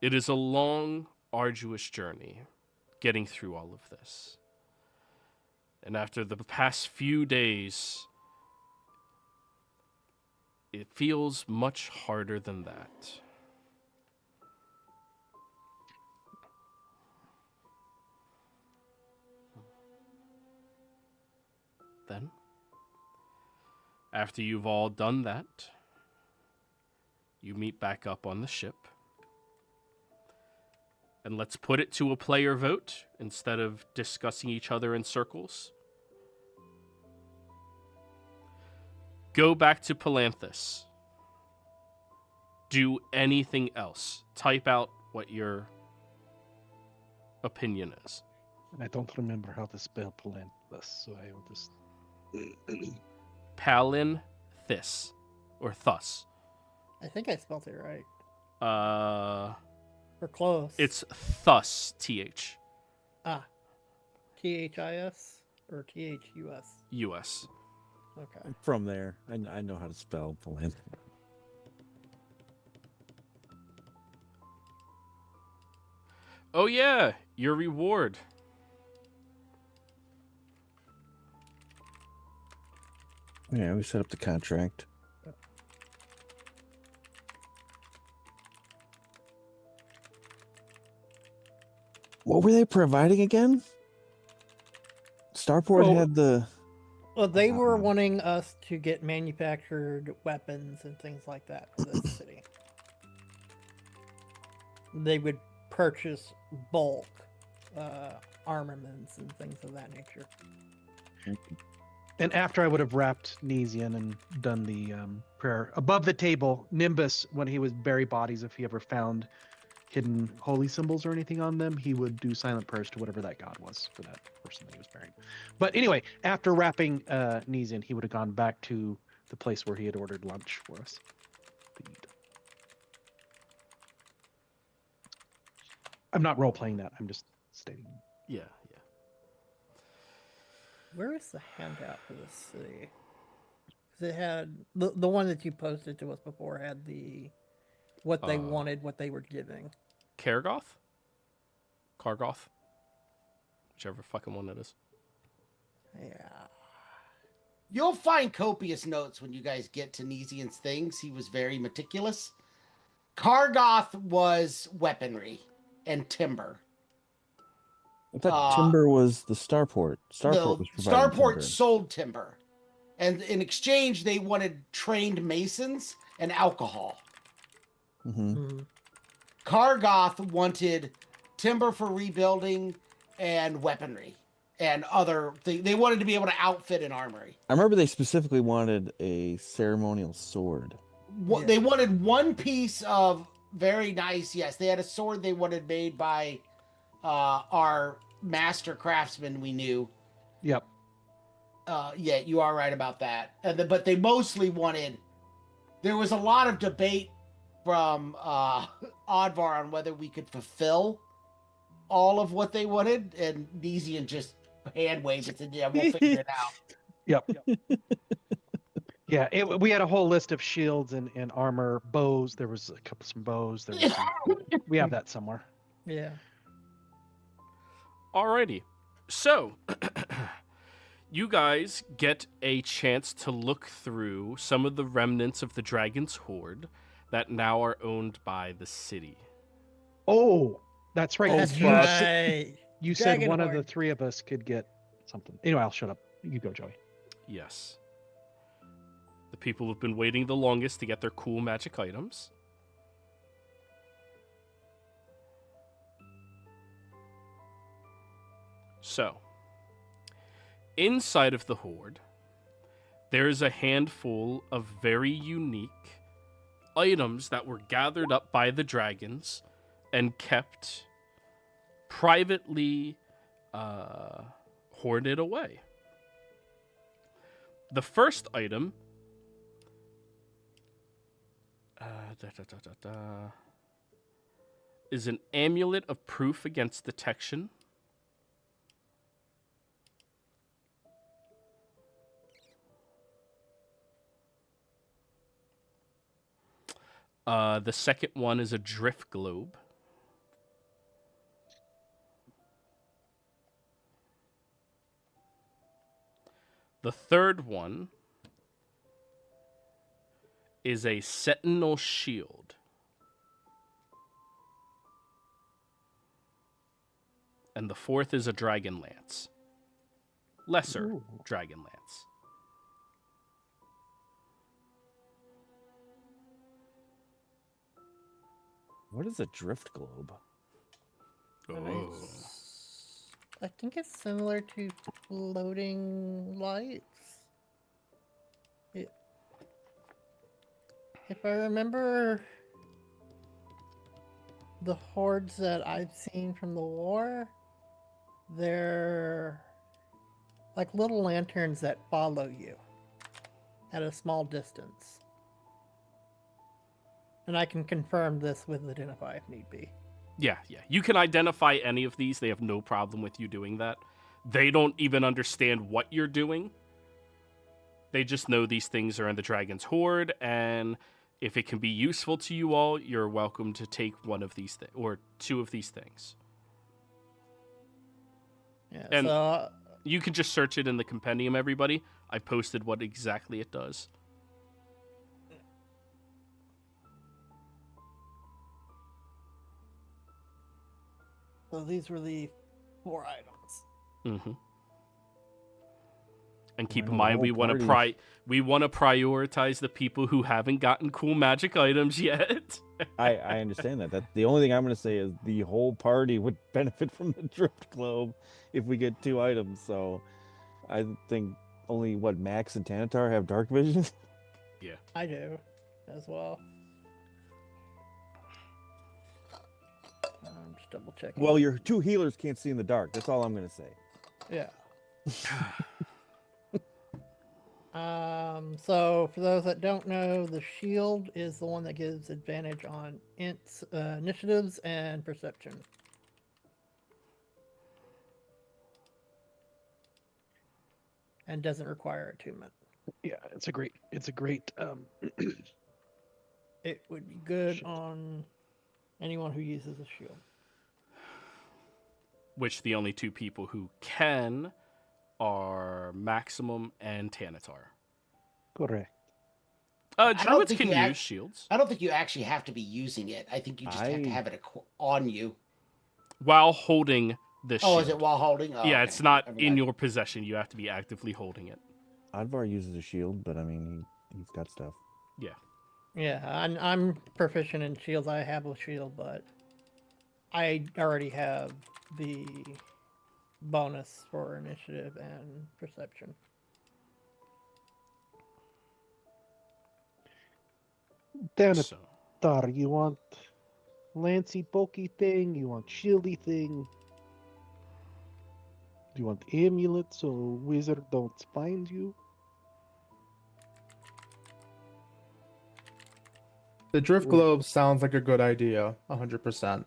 Speaker 1: It is a long, arduous journey getting through all of this. And after the past few days, it feels much harder than that. Then, after you've all done that, you meet back up on the ship. And let's put it to a player vote instead of discussing each other in circles. Go back to Palanthus. Do anything else. Type out what your opinion is.
Speaker 2: I don't remember how to spell Palanthus, so I will just...
Speaker 1: Palanthus. Or thus.
Speaker 3: I think I spelled it right. We're close.
Speaker 1: It's thus, TH.
Speaker 3: THIS or THUS?
Speaker 1: US.
Speaker 3: Okay.
Speaker 5: From there, I know how to spell philanthropy.
Speaker 1: Oh yeah, your reward.
Speaker 5: Yeah, we set up the contract. What were they providing again? Starport
Speaker 3: Well-
Speaker 5: had the...
Speaker 3: Well, they were wanting us to get manufactured weapons and things like that for the city. They would purchase bulk armaments and things of that nature.
Speaker 2: And after I would have wrapped Nesian and done the prayer, above the table, Nimbus, when he would bury bodies, if he ever found hidden holy symbols or anything on them, he would do silent prayers to whatever that god was for that person that he was burying. But anyway, after wrapping Nesian, he would have gone back to the place where he had ordered lunch for us to eat. I'm not role-playing that. I'm just stating.
Speaker 1: Yeah.
Speaker 3: Where is the handout for the city? 'Cause it had the one that you posted to us before had the what they wanted, what they were giving.
Speaker 1: Kargoth? Kargoth? Whichever fucking one that is.
Speaker 3: Yeah.
Speaker 6: You'll find copious notes when you guys get to Nesian's things. He was very meticulous. Kargoth was weaponry and timber.
Speaker 5: I thought timber was the Starport. Starport was providing
Speaker 6: Starport
Speaker 5: timber.
Speaker 6: sold timber. And in exchange, they wanted trained masons and alcohol.
Speaker 5: Mm-hmm.
Speaker 6: Kargoth wanted timber for rebuilding and weaponry and other things. They wanted to be able to outfit an armory.
Speaker 5: I remember they specifically wanted a ceremonial sword.
Speaker 6: What They wanted one piece of very nice. Yes, they had a sword they wanted made by our master craftsman we knew.
Speaker 2: Yep.
Speaker 6: Yeah, you are right about that. But they mostly wanted. There was a lot of debate from Odvar on whether we could fulfill all of what they wanted, and Nezian just hand waved it and yeah, we'll figure it out.
Speaker 2: Yep. Yeah, we had a whole list of shields and armor, bows. There was some bows. There was we have that somewhere.
Speaker 3: Yeah.
Speaker 1: Alrighty. So, you guys get a chance to look through some of the remnants of the dragon's horde that now are owned by the city.
Speaker 2: Oh, that's right.
Speaker 3: That's
Speaker 2: you
Speaker 3: right.
Speaker 2: you said
Speaker 3: Dragon
Speaker 2: one of
Speaker 3: horde.
Speaker 2: the three of us could get something. Anyway, I'll shut up. You go, Joey.
Speaker 1: Yes. The people who've been waiting the longest to get their cool magic items. So, inside of the horde, there's a handful of very unique items that were gathered up by the dragons and kept privately hoarded away. The first item is an amulet of proof against detection. The second one is a drift globe. The third one is a sentinel shield. And the fourth is a Dragonlance. Lesser
Speaker 2: Ooh.
Speaker 1: Dragonlance.
Speaker 5: What is a drift globe?
Speaker 1: Oh.
Speaker 3: I think it's similar to floating lights. If I remember the hordes that I've seen from the war, they're like little lanterns that follow you at a small distance. And I can confirm this with Identify if need be.
Speaker 1: Yeah. You can identify any of these. They have no problem with you doing that. They don't even understand what you're doing. They just know these things are in the dragon's horde, and if it can be useful to you all, you're welcome to take one of these or two of these things.
Speaker 3: Yeah,
Speaker 1: And-
Speaker 3: so
Speaker 1: You can just search it in the compendium, everybody. I posted what exactly it does.
Speaker 3: these were the 4 items.
Speaker 1: Mm-hmm. And keep
Speaker 5: Wow,
Speaker 1: in mind,
Speaker 5: whole
Speaker 1: we want to
Speaker 5: party.
Speaker 1: prioritize the people who haven't gotten cool magic items yet.
Speaker 5: I understand that. The only thing I'm going to say is the whole party would benefit from the drift globe if we get 2 items. So I think only Max and Tanatar have dark vision.
Speaker 3: I do as well. I'm just double checking.
Speaker 5: Well, your 2 healers can't see in the dark. That's all I'm going to say.
Speaker 3: Yeah. So for those that don't know, the shield is the one that gives advantage on initiatives and perception. And doesn't require attunement.
Speaker 2: Yeah, it's a great
Speaker 3: It would be good
Speaker 2: Shit.
Speaker 3: on anyone who uses a shield.
Speaker 1: Which the only 2 people who can are Maximum and Tanatar.
Speaker 2: correct.
Speaker 1: Druids
Speaker 6: think
Speaker 1: can
Speaker 6: you
Speaker 1: use
Speaker 6: act-
Speaker 1: shields
Speaker 6: I don't think you actually have to be using it. I think you just have to have it on you.
Speaker 1: while holding the shield.
Speaker 6: Oh, is it while holding? Oh,
Speaker 1: Yeah,
Speaker 6: okay.
Speaker 1: it's not
Speaker 6: Never
Speaker 1: in
Speaker 6: mind.
Speaker 1: your possession. You have to be actively holding it.
Speaker 5: Advar uses a shield, but I mean, he's got stuff.
Speaker 3: Yeah, I'm proficient in shields. I have a shield, but I already have the bonus for initiative and perception.
Speaker 2: Tanatar,
Speaker 1: So,
Speaker 2: you want lancy pokey thing? You want shieldy thing? Do you want amulet so wizard don't find you?
Speaker 7: The drift globe sounds like a good idea, 100%.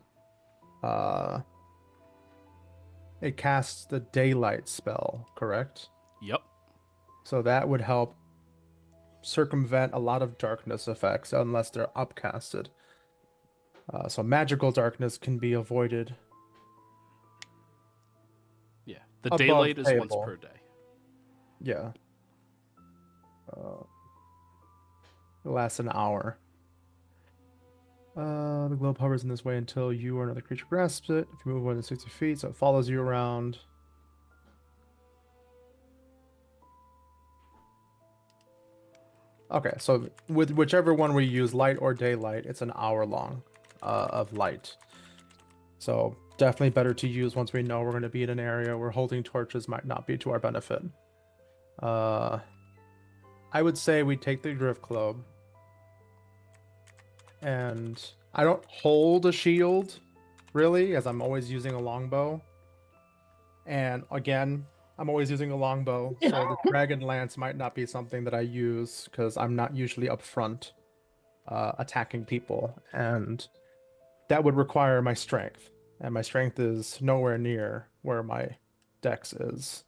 Speaker 7: it casts the daylight spell, correct?
Speaker 1: Yep.
Speaker 7: So that would help circumvent a lot of darkness effects unless they're upcasted. So magical darkness can be avoided.
Speaker 1: Yeah. The
Speaker 7: Above
Speaker 1: daylight is once
Speaker 7: table.
Speaker 1: per day.
Speaker 7: Yeah. It lasts an hour. The globe hovers in this way until you or another creature grasps it. If you move more than 60 feet, so it follows you around. Okay, so with whichever one we use, light or daylight, it's an hour long of light. So definitely better to use once we know we're going to be in an area where holding torches might not be to our benefit. I would say we take the drift club. And I don't hold a shield, really, as I'm always using a longbow. And again, I'm always using a longbow, so the Dragonlance might not be something that I use because I'm not usually up front attacking people, and that would require my strength, and my strength is nowhere near where my dex is.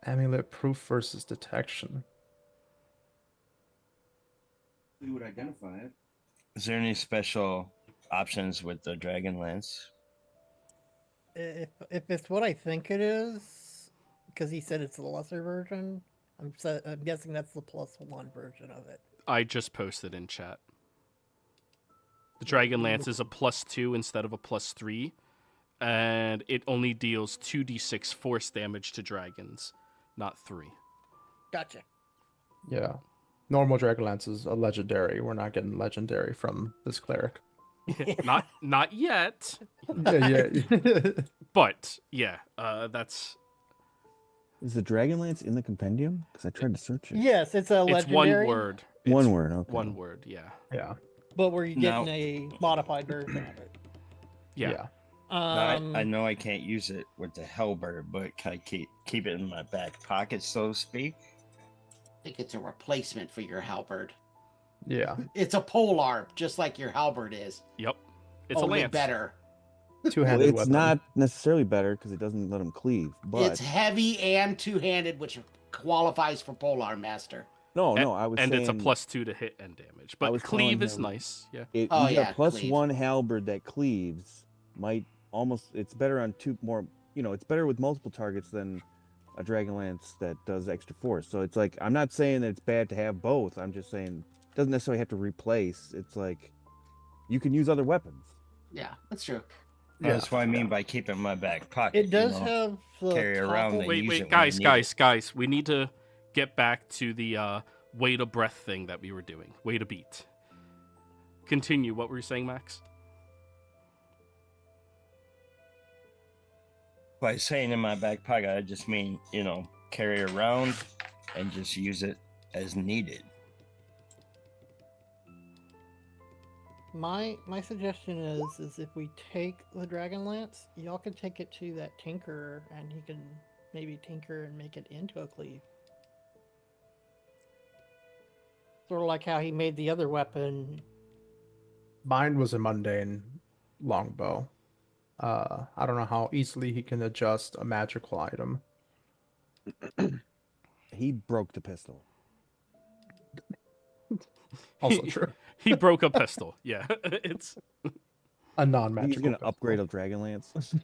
Speaker 7: Amulet proof versus detection.
Speaker 4: We would identify it. Is there any special options with the Dragonlance?
Speaker 3: If it's what I think it is, because he said it's the lesser version, I'm guessing that's the +1 version of it.
Speaker 1: I just posted in chat. The Dragonlance is a +2 instead of a +3, and it only deals 2d6 force damage to dragons, not 3.
Speaker 3: Gotcha.
Speaker 7: Yeah. Normal Dragonlance is a legendary. We're not getting legendary from this cleric.
Speaker 1: Not yet.
Speaker 7: Yeah.
Speaker 1: But yeah, that's
Speaker 5: Is the Dragonlance in the compendium? Because I tried to search it.
Speaker 3: Yes, it's a
Speaker 1: it's one
Speaker 3: legendary.
Speaker 1: word.
Speaker 5: One
Speaker 1: It's
Speaker 5: word, okay.
Speaker 1: One word, yeah.
Speaker 7: Yeah.
Speaker 3: But we're getting
Speaker 4: Now-
Speaker 3: a modified version of it.
Speaker 1: Yeah.
Speaker 4: Now, I know I can't use it with the halberd, but can I keep it in my back pocket, so to speak?
Speaker 6: I think it's a replacement for your halberd.
Speaker 7: Yeah.
Speaker 6: It's a polearm, just like your halberd is.
Speaker 1: Yep. It's
Speaker 6: Only
Speaker 1: a lance.
Speaker 6: better.
Speaker 5: Well,
Speaker 7: Two-handed
Speaker 5: it's
Speaker 7: weapon.
Speaker 5: not necessarily better because it doesn't let him cleave. But
Speaker 6: It's heavy and two-handed, which qualifies for polearm master.
Speaker 5: no, I was
Speaker 1: And
Speaker 5: saying
Speaker 1: it's a +2 to hit and damage. But
Speaker 5: was
Speaker 1: cleave
Speaker 5: telling
Speaker 1: is
Speaker 5: him-
Speaker 1: nice. Yeah.
Speaker 5: It,
Speaker 6: Oh,
Speaker 5: you got
Speaker 6: yeah,
Speaker 5: a plus
Speaker 6: cleave.
Speaker 5: 1 halberd that cleaves might almost. It's better on two more. It's better with multiple targets than a Dragonlance that does extra force. So it's like I'm not saying that it's bad to have both. I'm just saying it doesn't necessarily have to replace. It's like you can use other weapons.
Speaker 6: Yeah, that's true.
Speaker 7: Yeah.
Speaker 4: That's what I mean by keeping my back pocket.
Speaker 3: It does
Speaker 4: you know?
Speaker 3: have the
Speaker 4: carry around
Speaker 3: topple-
Speaker 4: the-
Speaker 1: Wait,
Speaker 4: use it when
Speaker 1: guys,
Speaker 4: you need
Speaker 1: guys. We need to get back to the way to breath thing that we were doing. Way to beat. Continue. What were you saying, Max?
Speaker 4: By saying in my back pocket, I just mean, carry around and just use it as needed.
Speaker 3: My suggestion is if we take the Dragonlance, y'all can take it to that tinkerer, and he can maybe tinker and make it into a cleave. Sort of like how he made the other weapon.
Speaker 7: Mine was a mundane longbow. I don't know how easily he can adjust a magical item.
Speaker 5: He broke the pistol.
Speaker 7: Also true.
Speaker 1: He broke a pistol. Yeah, it's
Speaker 7: A non-magical.
Speaker 5: He's gonna
Speaker 7: pistol.
Speaker 5: upgrade a Dragonlance.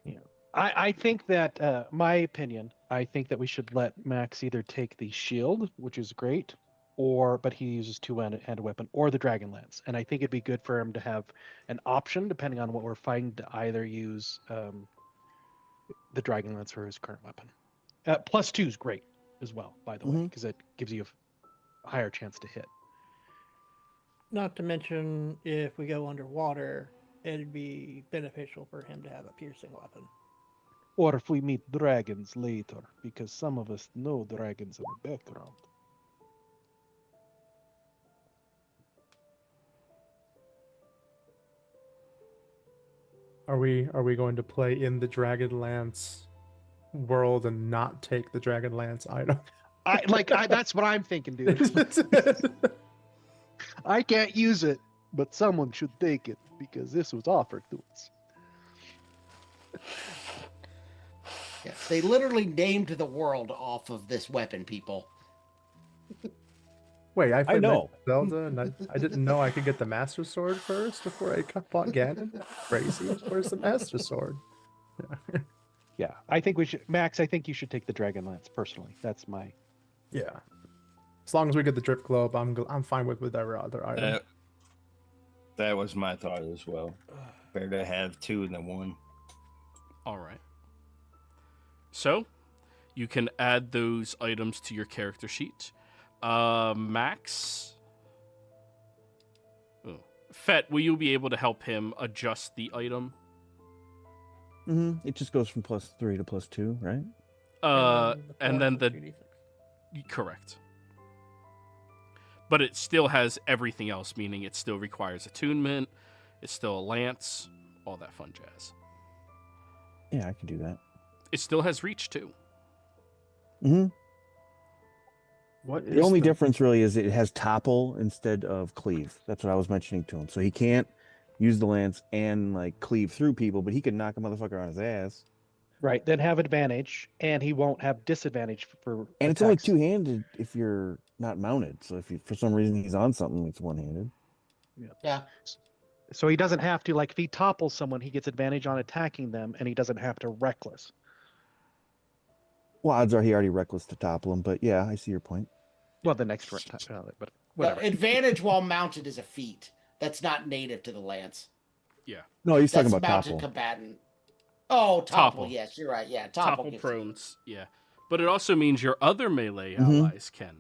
Speaker 2: I think that, my opinion, I think that we should let Max either take the shield, which is great, but he uses two-handed weapon, or the Dragonlance. And I think it'd be good for him to have an option, depending on what we're fighting, to either use the Dragonlance for his current weapon. +2 is great as well, by the way, because it gives you a higher chance to hit.
Speaker 3: Not to mention, if we go underwater, it'd be beneficial for him to have a piercing weapon.
Speaker 2: Or if we meet dragons later, because some of us know dragons in the background.
Speaker 7: Are we going to play in the Dragonlance world and not take the Dragonlance item?
Speaker 2: That's what I'm thinking, dude. I can't use it. but someone should take it because this was offered to us.
Speaker 6: Yes, they literally named the world off of this weapon, people.
Speaker 7: Wait, I played
Speaker 5: know.
Speaker 7: Zelda, and I didn't know I could get the Master Sword first before I bought Ganon. Crazy. Where's the Master Sword? Yeah.
Speaker 2: Yeah, I think we should, Max. I think you should take the Dragonlance personally. That's my.
Speaker 7: Yeah. As long as we get the Drift Globe, I'm fine with whatever other item.
Speaker 4: That was my thought as well. Better to have two than one.
Speaker 1: All right. So, you can add those items to your character sheet. Max? Oh. Fett, will you be able to help him adjust the item?
Speaker 5: It just goes from +3 to +2, right?
Speaker 1: And then the...
Speaker 3: 2d6.
Speaker 1: Correct. But it still has everything else, meaning it still requires attunement, it's still a lance, all that fun jazz.
Speaker 5: Yeah, I can do that.
Speaker 1: It still has reach, too.
Speaker 7: What
Speaker 5: The only difference really is it has topple instead of cleave. That's what I was mentioning to him. So he can't use the lance and like cleave through people, but he can knock a motherfucker on his ass.
Speaker 2: Right, then have advantage, and he won't have disadvantage for.
Speaker 5: And it's only
Speaker 2: attacks.
Speaker 5: two-handed if you're not mounted. So if for some reason he's on something, it's one-handed.
Speaker 6: Yeah.
Speaker 2: So he doesn't have to, like, if he topples someone, he gets advantage on attacking them, and he doesn't have to reckless.
Speaker 5: Well, odds are he already reckless to topple him, but yeah, I see your point.
Speaker 2: Well, the next but whatever.
Speaker 6: Advantage while mounted is a feat. That's not native to the lance.
Speaker 5: No, he's
Speaker 6: That's
Speaker 5: talking about
Speaker 6: mounted
Speaker 5: topple.
Speaker 6: combatant. Oh, topple.
Speaker 1: Topple.
Speaker 6: Yes, you're right. Yeah, topple.
Speaker 1: Topple
Speaker 6: gives-
Speaker 1: prones, yeah. But it also means your other melee
Speaker 5: Mhm.
Speaker 1: allies can.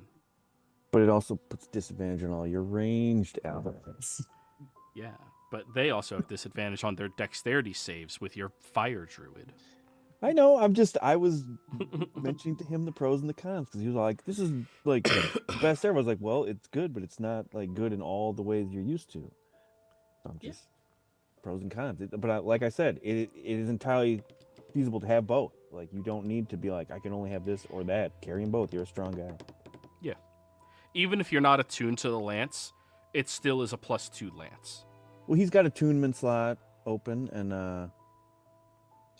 Speaker 5: But it also puts disadvantage on all your ranged allies.
Speaker 1: Yeah. But they also have disadvantage on their dexterity saves with your fire druid.
Speaker 5: I know. I was mentioning to him the pros and the cons because he was like, "This is like the best ever." I was like, "Well, it's good, but it's not like good in all the ways you're used to." So I'm just pros and cons. Like I said, it is entirely feasible to have both. Like you don't need to be like, "I can only have this or that." Carrying both, you're a strong guy.
Speaker 1: Yeah. Even if you're not attuned to the lance, it still is a +2 lance.
Speaker 5: Well, he's got a attunement slot open, and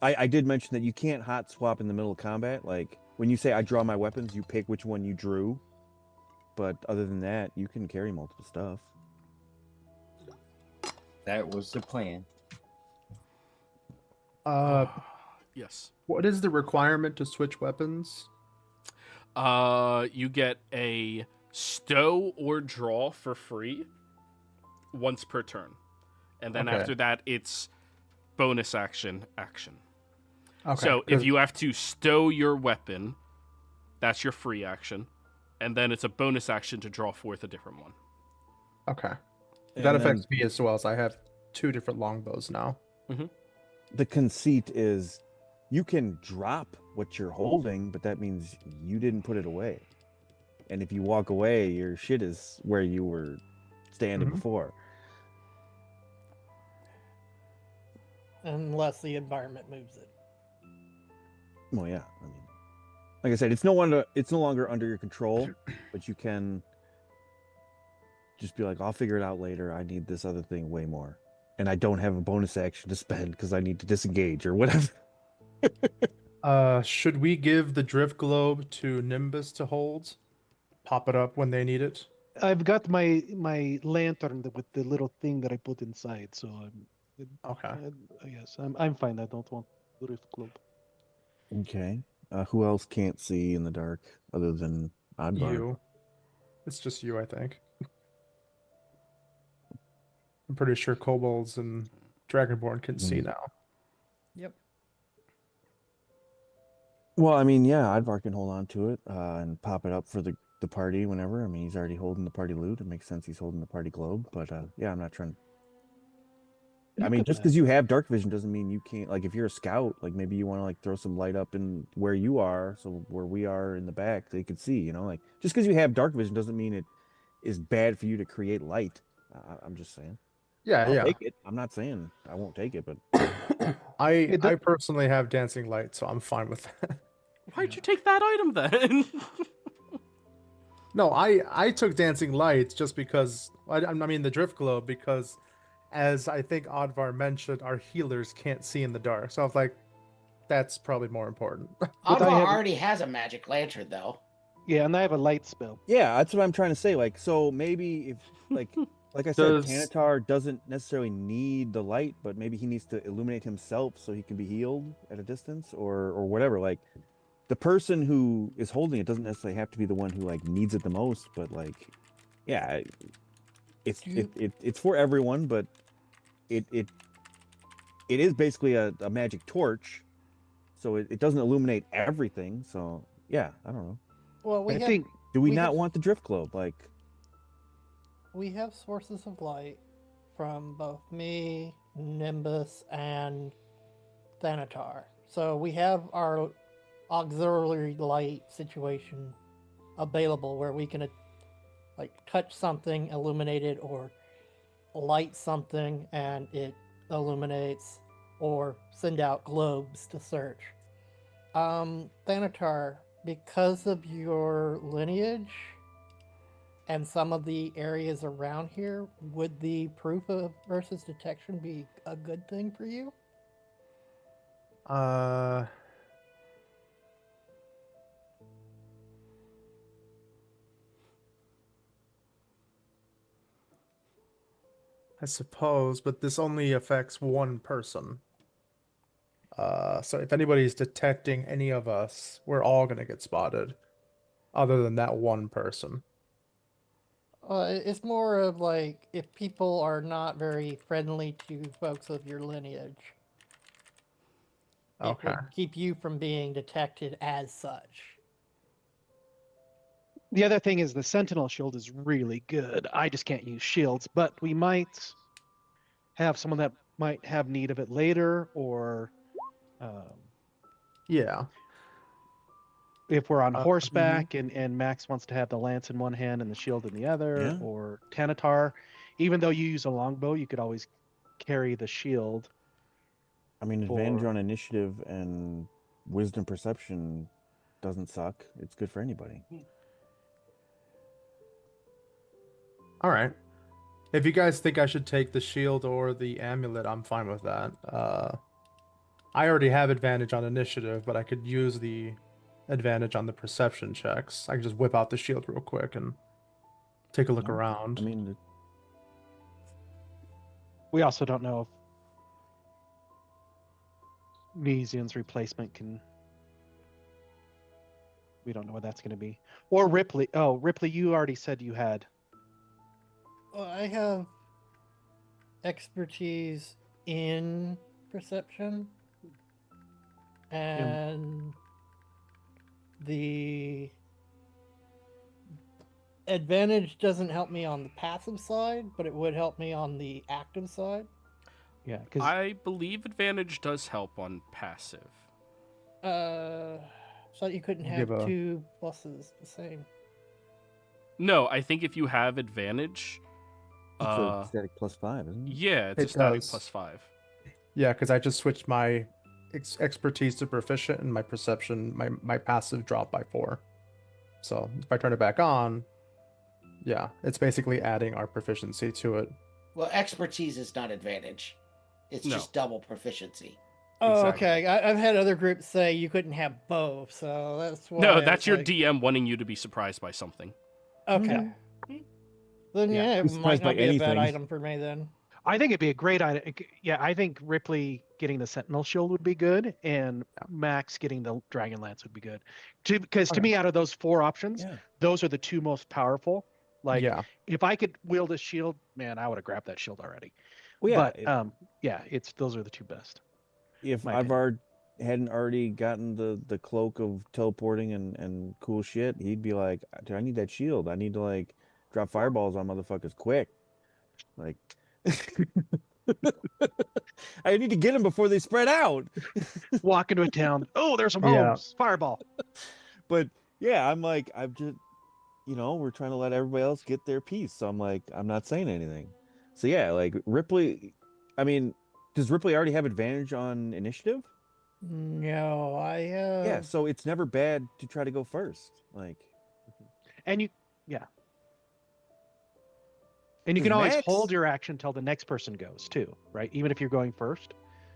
Speaker 5: I did mention that you can't hot swap in the middle of combat. Like when you say I draw my weapons, you pick which one you drew. But other than that, you can carry multiple stuff.
Speaker 4: That was the plan.
Speaker 1: Yes.
Speaker 7: What is the requirement to switch weapons?
Speaker 1: You get a stow or draw for free once per turn. And then
Speaker 7: Okay.
Speaker 1: after that, it's bonus action.
Speaker 7: Okay.
Speaker 1: So if you have to stow your weapon, that's your free action. And then it's a bonus action to draw forth a different one.
Speaker 7: Okay.
Speaker 5: And
Speaker 7: That
Speaker 5: then
Speaker 7: affects me as well, as I have 2 different longbows now.
Speaker 5: the conceit is you can drop what you're holding, but that means you didn't put it away. And if you walk away, your shit is where you were standing
Speaker 7: Mhm.
Speaker 5: before.
Speaker 3: Unless the environment moves it.
Speaker 5: Well, yeah. I mean, like I said, it's no longer under your control, but you can just be like, I'll figure it out later. I need this other thing way more. And I don't have a bonus action to spend because I need to disengage or whatever.
Speaker 7: Should we give the drift globe to Nimbus to hold? Pop it up when they need it?
Speaker 2: I've got my lantern with the little thing that I put inside, so
Speaker 7: Okay.
Speaker 2: yes, I'm fine. I don't want the rift globe.
Speaker 5: Okay. Who else can't see in the dark other than Oddvar?
Speaker 7: You. It's just you, I think. I'm pretty sure kobolds and dragonborn can see now.
Speaker 3: Yep.
Speaker 5: Well, I mean, yeah, Oddvar can hold on to it and pop it up for the party whenever. I mean, he's already holding the party loot. It makes sense he's holding the party globe. But yeah, I'm not trying. I mean, just because you have dark vision doesn't mean you can't. Like, if you're a scout, like maybe you want to like throw some light up in where you are, so where we are in the back, they could see. You know, like just because you have dark vision doesn't mean it is bad for you to create light. I'm just saying.
Speaker 7: Yeah,
Speaker 5: I'll
Speaker 7: yeah.
Speaker 5: take it. I'm not saying I won't take it, but
Speaker 7: I personally have dancing light, so I'm fine with that.
Speaker 1: Why'd you take that item then?
Speaker 7: No, I took dancing lights just because I mean the drift globe because, as I think Oddvar mentioned, our healers can't see in the dark. So I was like, that's probably more important.
Speaker 2: But I
Speaker 6: Oddvar
Speaker 2: have-
Speaker 6: already has a magic lantern, though.
Speaker 2: Yeah, and I have a light spell.
Speaker 5: Yeah, that's what I'm trying to say. Like, so maybe if like I said,
Speaker 7: Does-
Speaker 5: Tanatar doesn't necessarily need the light, but maybe he needs to illuminate himself so he can be healed at a distance or whatever. Like, the person who is holding it doesn't necessarily have to be the one who like needs it the most, but like, yeah, it's for everyone, but it is basically a magic torch, so it doesn't illuminate everything. So yeah, I don't know.
Speaker 3: Well,
Speaker 2: I think
Speaker 5: Do we
Speaker 3: We
Speaker 5: not
Speaker 3: have-
Speaker 5: want the drift globe? Like,
Speaker 3: we have sources of light from both me, Nimbus, and Thanatar. So we have our auxiliary light situation available where we can like touch something, illuminate it, or light something and it illuminates, or send out globes to search. Thanatar, because of your lineage and some of the areas around here, would the proof of versus detection be a good thing for you?
Speaker 7: I suppose, but this only affects one person. So if anybody's detecting any of us, we're all gonna get spotted, other than that one person.
Speaker 3: It's more of like if people are not very friendly to folks of your lineage, it
Speaker 7: Okay.
Speaker 3: would keep you from being detected as such.
Speaker 2: the other thing is the Sentinel shield is really good. I just can't use shields, but we might have someone that might have need of it later, or
Speaker 7: Yeah.
Speaker 2: if we're on
Speaker 7: mhm.
Speaker 2: horseback and Max wants to have the lance in one hand and the shield in the other,
Speaker 5: Yeah.
Speaker 2: or Tanatar, even though you use a longbow, you could always carry the shield.
Speaker 5: I mean, advantage
Speaker 2: Or-
Speaker 5: on initiative and wisdom perception doesn't suck. It's good for anybody.
Speaker 7: All right. If you guys think I should take the shield or the amulet, I'm fine with that. I already have advantage on initiative, but I could use the advantage on the perception checks. I can just whip out the shield real quick and take a look
Speaker 5: Yeah.
Speaker 7: around.
Speaker 5: I mean,
Speaker 2: We also don't know if Nesian's replacement can. We don't know what that's going to be. Or Ripley. Oh, Ripley, you already said you had.
Speaker 3: Well, I have expertise in perception, and the advantage doesn't help me on the passive side, but it would help me on the active side.
Speaker 2: Yeah, because
Speaker 1: I believe advantage does help on passive.
Speaker 3: So you couldn't
Speaker 7: Give
Speaker 3: have
Speaker 7: a-
Speaker 3: two pluses the same.
Speaker 1: No, I think if you have advantage,
Speaker 5: it's a static +5, isn't it?
Speaker 1: yeah, it's
Speaker 7: It
Speaker 1: a static
Speaker 7: does.
Speaker 1: +5.
Speaker 7: Yeah, because I just switched my expertise to proficient and my perception, my passive dropped by 4. So if I turn it back on, yeah, it's basically adding our proficiency to it.
Speaker 6: Well, expertise is not advantage. It's
Speaker 1: No.
Speaker 6: just double proficiency.
Speaker 3: Oh,
Speaker 7: Exactly.
Speaker 3: okay. I've had other groups say you couldn't have both, so that's why.
Speaker 1: No,
Speaker 3: I
Speaker 1: that's
Speaker 3: was
Speaker 1: your
Speaker 3: like,
Speaker 1: DM wanting you to be surprised by something.
Speaker 3: Okay. Then
Speaker 2: Yeah,
Speaker 3: yeah,
Speaker 5: be
Speaker 3: it might
Speaker 5: surprised by
Speaker 3: not be a bad
Speaker 5: anything.
Speaker 3: item for me then.
Speaker 2: I think it'd be a great item. Yeah, I think Ripley getting the Sentinel shield would be good, and Max getting the Dragonlance would be good. Because to
Speaker 7: Okay.
Speaker 2: me, out of those 4 options,
Speaker 5: Yeah.
Speaker 2: those are the 2 most powerful. Like,
Speaker 7: Yeah.
Speaker 2: if I could wield a shield, man, I would have grabbed that shield already.
Speaker 5: Well, yeah.
Speaker 2: But yeah, those are the 2 best.
Speaker 5: If
Speaker 2: my
Speaker 5: Ivar hadn't already gotten the cloak of teleporting and cool shit, he'd be like, "Dude, I need that shield. I need to like drop fireballs on motherfuckers quick. Like, I need to get them before they spread out."
Speaker 2: Walk into a town. Oh, there's some
Speaker 7: Yeah.
Speaker 2: homes. Fireball.
Speaker 5: But yeah, I'm like, I'm just, we're trying to let everybody else get their piece. So I'm like, I'm not saying anything. So yeah, like Ripley, I mean, does Ripley already have advantage on initiative?
Speaker 3: No, I
Speaker 5: Yeah, so it's never bad to try to go first. Like,
Speaker 2: And Yeah. And you
Speaker 5: Does
Speaker 2: can always
Speaker 5: Max-
Speaker 2: hold your action until the next person goes too, right? Even if you're going first.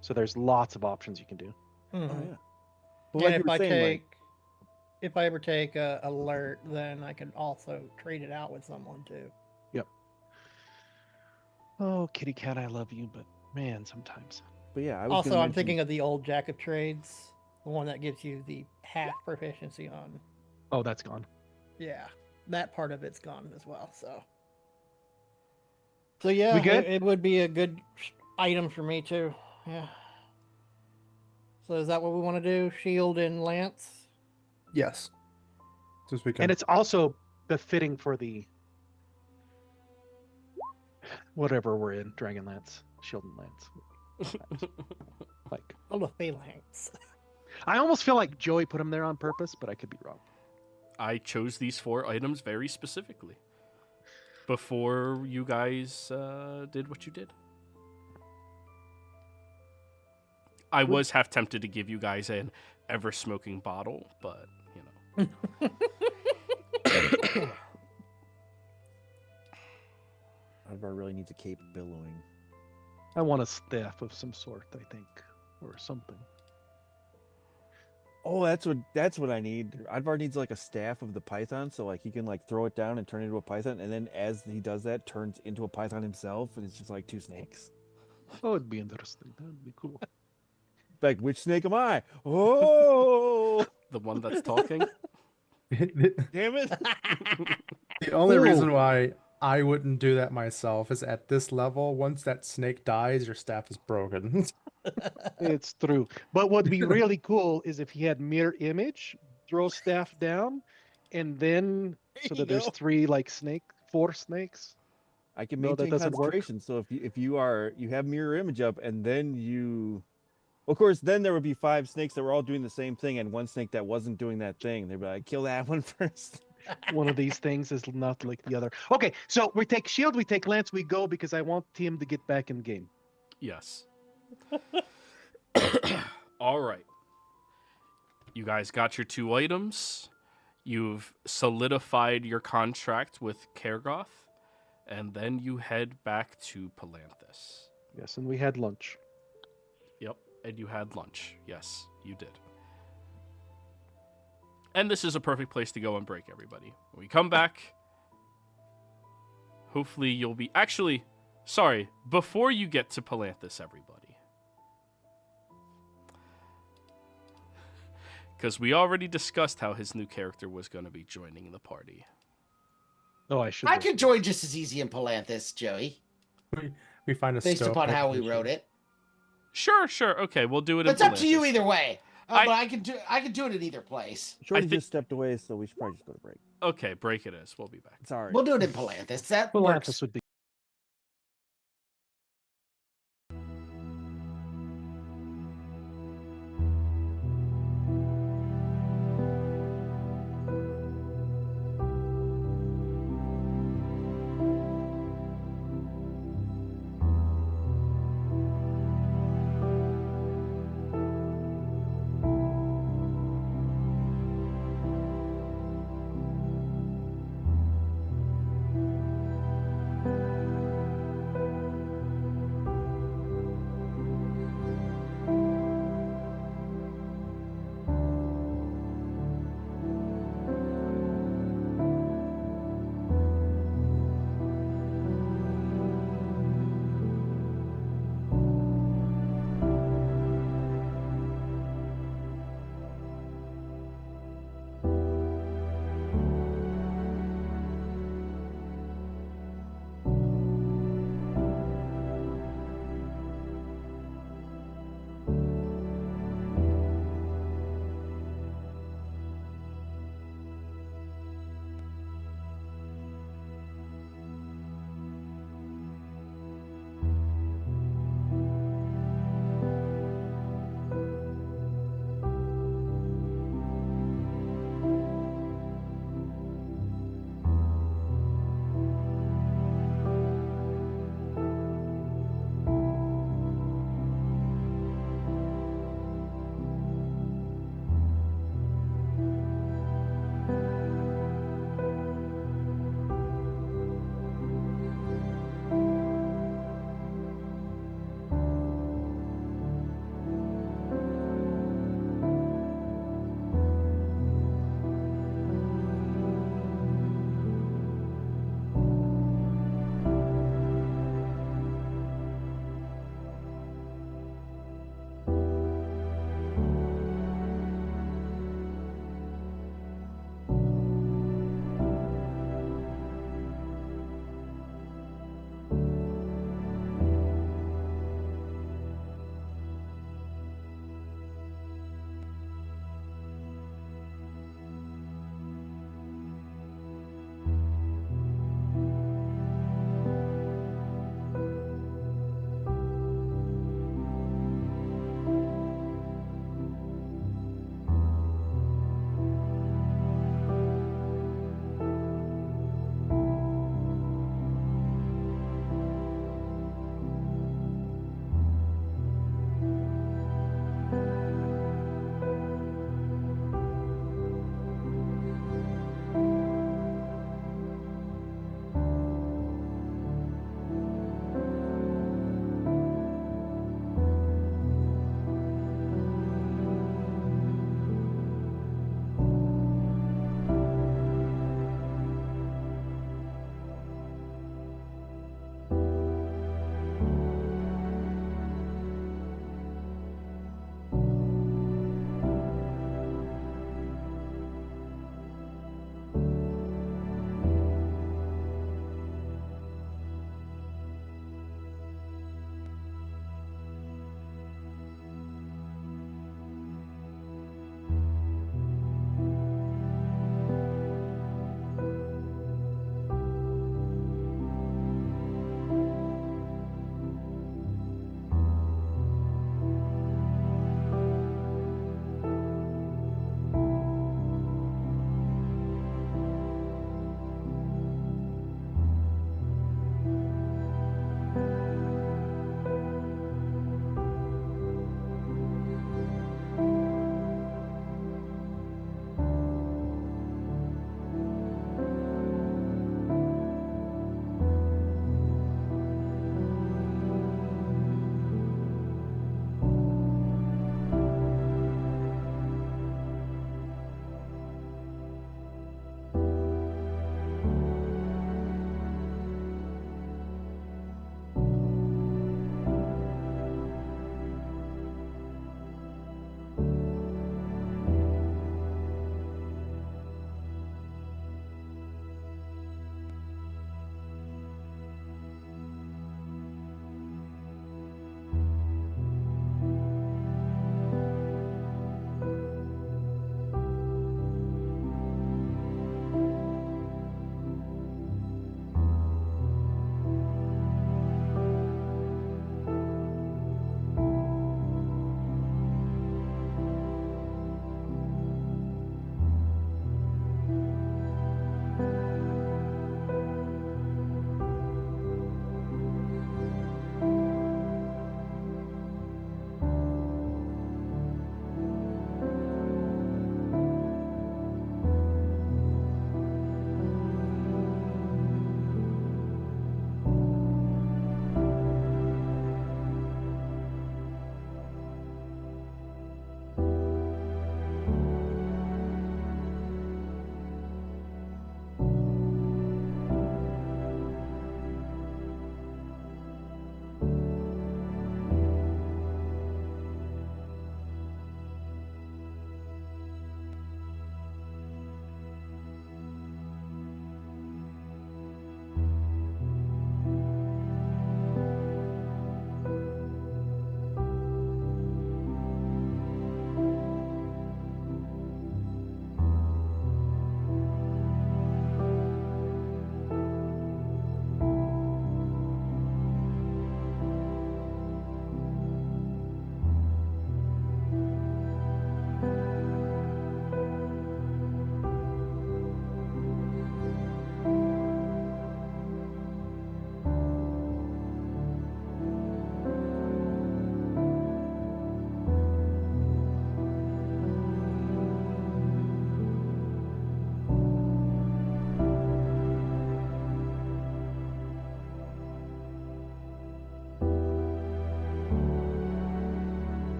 Speaker 2: So there's lots of options you can do.
Speaker 3: Mhm.
Speaker 5: Oh yeah. Well,
Speaker 3: And
Speaker 5: like you
Speaker 3: if
Speaker 5: were
Speaker 3: I
Speaker 5: saying,
Speaker 3: take,
Speaker 5: like,
Speaker 3: if I ever take a alert, then I can also trade it out with someone too.
Speaker 2: Oh, kitty cat, I love you, but man, sometimes.
Speaker 5: but yeah, I was
Speaker 3: Also,
Speaker 5: gonna
Speaker 3: I'm
Speaker 5: mention,
Speaker 3: thinking of the old Jack of Trades, the one that gives you the half proficiency on.
Speaker 2: Oh, that's gone.
Speaker 3: Yeah, that part of it's gone as well. So yeah,
Speaker 2: We good?
Speaker 3: it would be a good item for me too. Yeah. So is that what we want to do? Shield and lance.
Speaker 7: Yes. Just we can.
Speaker 2: And it's also befitting for the whatever we're in, Dragonlance, Shield and Lance. Like,
Speaker 3: Oh, the phalanx.
Speaker 2: I almost feel like Joey put him there on purpose, but I could be wrong.
Speaker 1: I chose these 4 items very specifically before you guys did what you did. I was half tempted to give you guys an ever-smoking bottle, but, you know.
Speaker 5: Advar really needs a cape billowing.
Speaker 2: I want a staff of some sort, I think, or something.
Speaker 5: Oh, that's what I need. Advar needs like a staff of the python, so like he can like throw it down and turn it into a python, and then as he does that, turns into a python himself, and it's just like 2 snakes.
Speaker 2: Oh, it'd be interesting. That'd be cool.
Speaker 5: Like, which snake am I? Oh,
Speaker 1: The one that's talking?
Speaker 5: damn it!
Speaker 7: The only
Speaker 2: Ooh.
Speaker 7: reason why I wouldn't do that myself is at this level, once that snake dies, your staff is broken.
Speaker 2: It's true. But what'd be really cool is if he had mirror image, throw staff down, and then so that there's 4 snakes.
Speaker 5: I can
Speaker 2: No, that
Speaker 5: maintain
Speaker 2: doesn't work.
Speaker 5: concentration. So if you have mirror image up, and then you, of course, then there would be 5 snakes that were all doing the same thing, and 1 snake that wasn't doing that thing. They'd be like, kill that one first.
Speaker 2: One of these things is not like the other. Okay, so we take shield, we take lance, we go because I want Tim to get back in the game.
Speaker 1: Yes. All right. You guys got your 2 items. You've solidified your contract with Kergoth, and then you head back to Palanthas.
Speaker 2: Yes, and we had lunch.
Speaker 1: Yep, and you had lunch. Yes, you did. And this is a perfect place to go and break, everybody. When we come back, hopefully you'll be... Actually, sorry, before you get to Palanthas, everybody. Because we already discussed how his new character was going to be joining the party.
Speaker 2: Oh, I should.
Speaker 6: I could join just as easy in Palanthas, Joey,
Speaker 7: we find a
Speaker 6: based
Speaker 7: stove
Speaker 6: upon how we
Speaker 7: location.
Speaker 6: wrote it.
Speaker 1: Sure. Okay, we'll do it in
Speaker 6: It's up to you
Speaker 1: Palanthas.
Speaker 6: either way.
Speaker 1: I-
Speaker 6: But I can do it in either place.
Speaker 5: Shorty
Speaker 1: thi-
Speaker 5: just stepped away, so we should probably just go to break.
Speaker 1: Okay, break it is. We'll be back.
Speaker 5: Sorry.
Speaker 6: We'll do it in Palanthas. That works.
Speaker 2: Palanthas would be.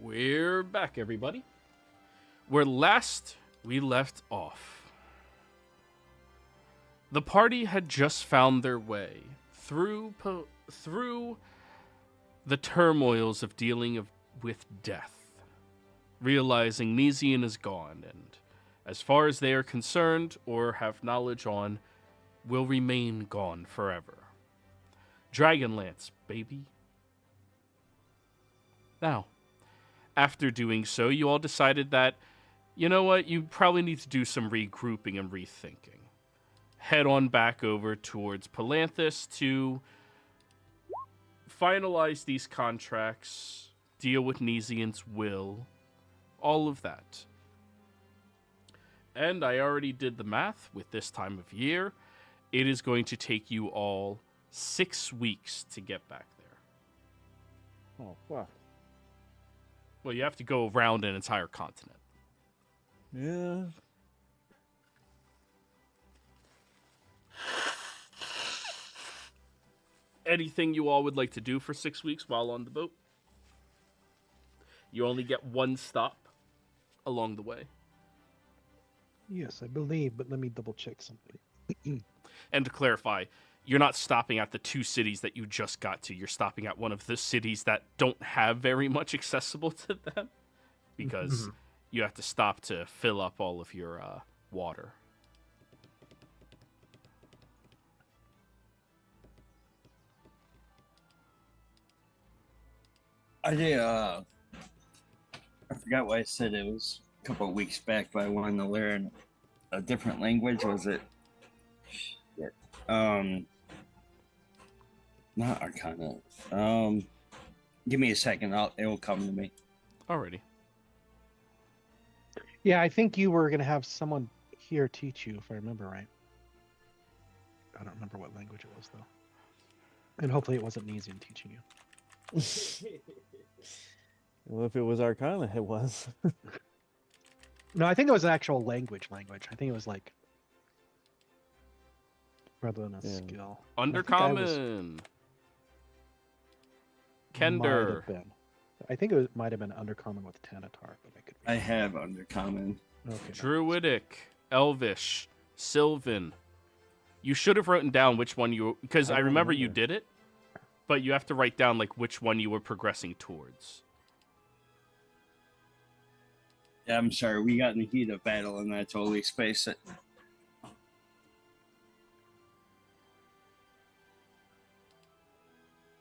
Speaker 1: We're back, everybody. Where last we left off, the party had just found their way through the turmoils of dealing with death, realizing Nesian is gone, and as far as they are concerned or have knowledge on, will remain gone forever. Dragonlance, baby. Now, after doing so, you all decided that, you know what, you probably need to do some regrouping and rethinking. Head on back over towards Palanthus to finalize these contracts, deal with Nesian's will, all of that. And I already did the math with this time of year. It is going to take you all 6 weeks to get back there.
Speaker 5: Oh, wow.
Speaker 1: Well, you have to go around an entire continent.
Speaker 5: Yeah.
Speaker 1: Anything you all would like to do for 6 weeks while on the boat? You only get one stop along the way.
Speaker 2: Yes, I believe, but let me double check something.
Speaker 1: And to clarify, you're not stopping at the 2 cities that you just got to. You're stopping at one of the cities that don't have very much accessible to them, because you have to stop to fill up all of your water.
Speaker 4: I forgot why I said it was a couple of weeks back, but I wanted to learn a different language. Was it? Shit. Not Arcana. Give me a second. It will come to me.
Speaker 1: Alrighty.
Speaker 2: Yeah, I think you were going to have someone here teach you, if I remember right. I don't remember what language it was, though. And hopefully it wasn't Nesian teaching you.
Speaker 5: Well, if it was Arcana, it was.
Speaker 2: No, I think it was an actual language. I think it was like, rather than a skill.
Speaker 1: Undercommon. Kender.
Speaker 2: I think it might have been Undercommon with Tanatar, but I could.
Speaker 4: I have Undercommon.
Speaker 2: Okay.
Speaker 1: Druidic, Elvish, Sylvan. You should have written down which one you, because I remember you did it, but you have to write down like which one you were progressing towards.
Speaker 4: Yeah, I'm sorry. We got in the heat of battle, and I totally spaced it.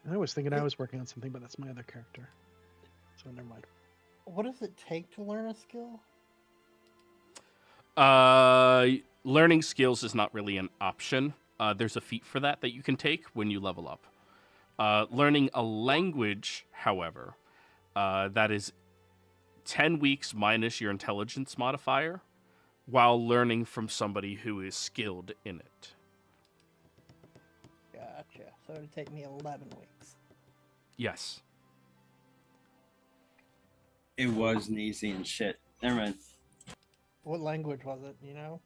Speaker 2: I was thinking I was working on something, but that's my other character. So never mind.
Speaker 3: What does it take to learn a skill?
Speaker 1: Learning skills is not really an option. There's a feat for that you can take when you level up. Learning a language, however, that is 10 weeks minus your intelligence modifier, while learning from somebody who is skilled in it.
Speaker 3: Gotcha. So it'd take me 11 weeks.
Speaker 1: Yes.
Speaker 4: It was an easy and shit. Never mind.
Speaker 3: What language was it, you know?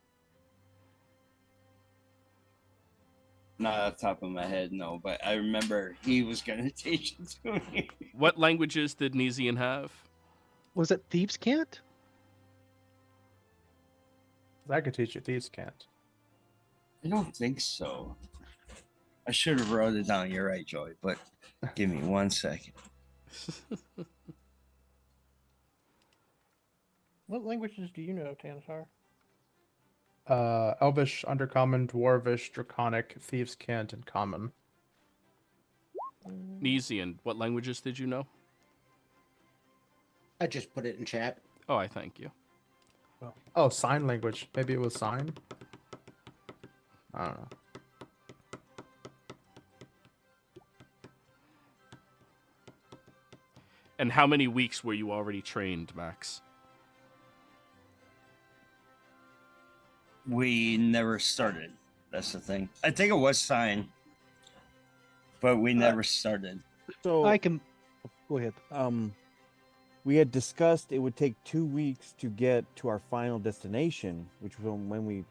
Speaker 4: Not off the top of my head, no, but I remember he was going to teach it to me.
Speaker 1: What languages did Nesian have?
Speaker 2: Was it Thieves' Cant?
Speaker 7: I could teach you thieves can't.
Speaker 4: I don't think so. I should have wrote it down. You're right, Joey, but give me 1 second.
Speaker 3: What languages do you know, Tanatar?
Speaker 7: Elvish, Undercommon, Dwarvish, Draconic, Thieves' Cant, and Common.
Speaker 1: Nesian, what languages did you know?
Speaker 6: I just put it in chat.
Speaker 1: Oh, I thank you.
Speaker 7: Oh, sign language. Maybe it was sign? I don't know.
Speaker 1: And how many weeks were you already trained, Max?
Speaker 4: We never started. That's the thing. I think it was sign, but we never started.
Speaker 5: So
Speaker 2: I can. Go ahead.
Speaker 5: we had discussed it would take 2 weeks to get to our final destination, which was when we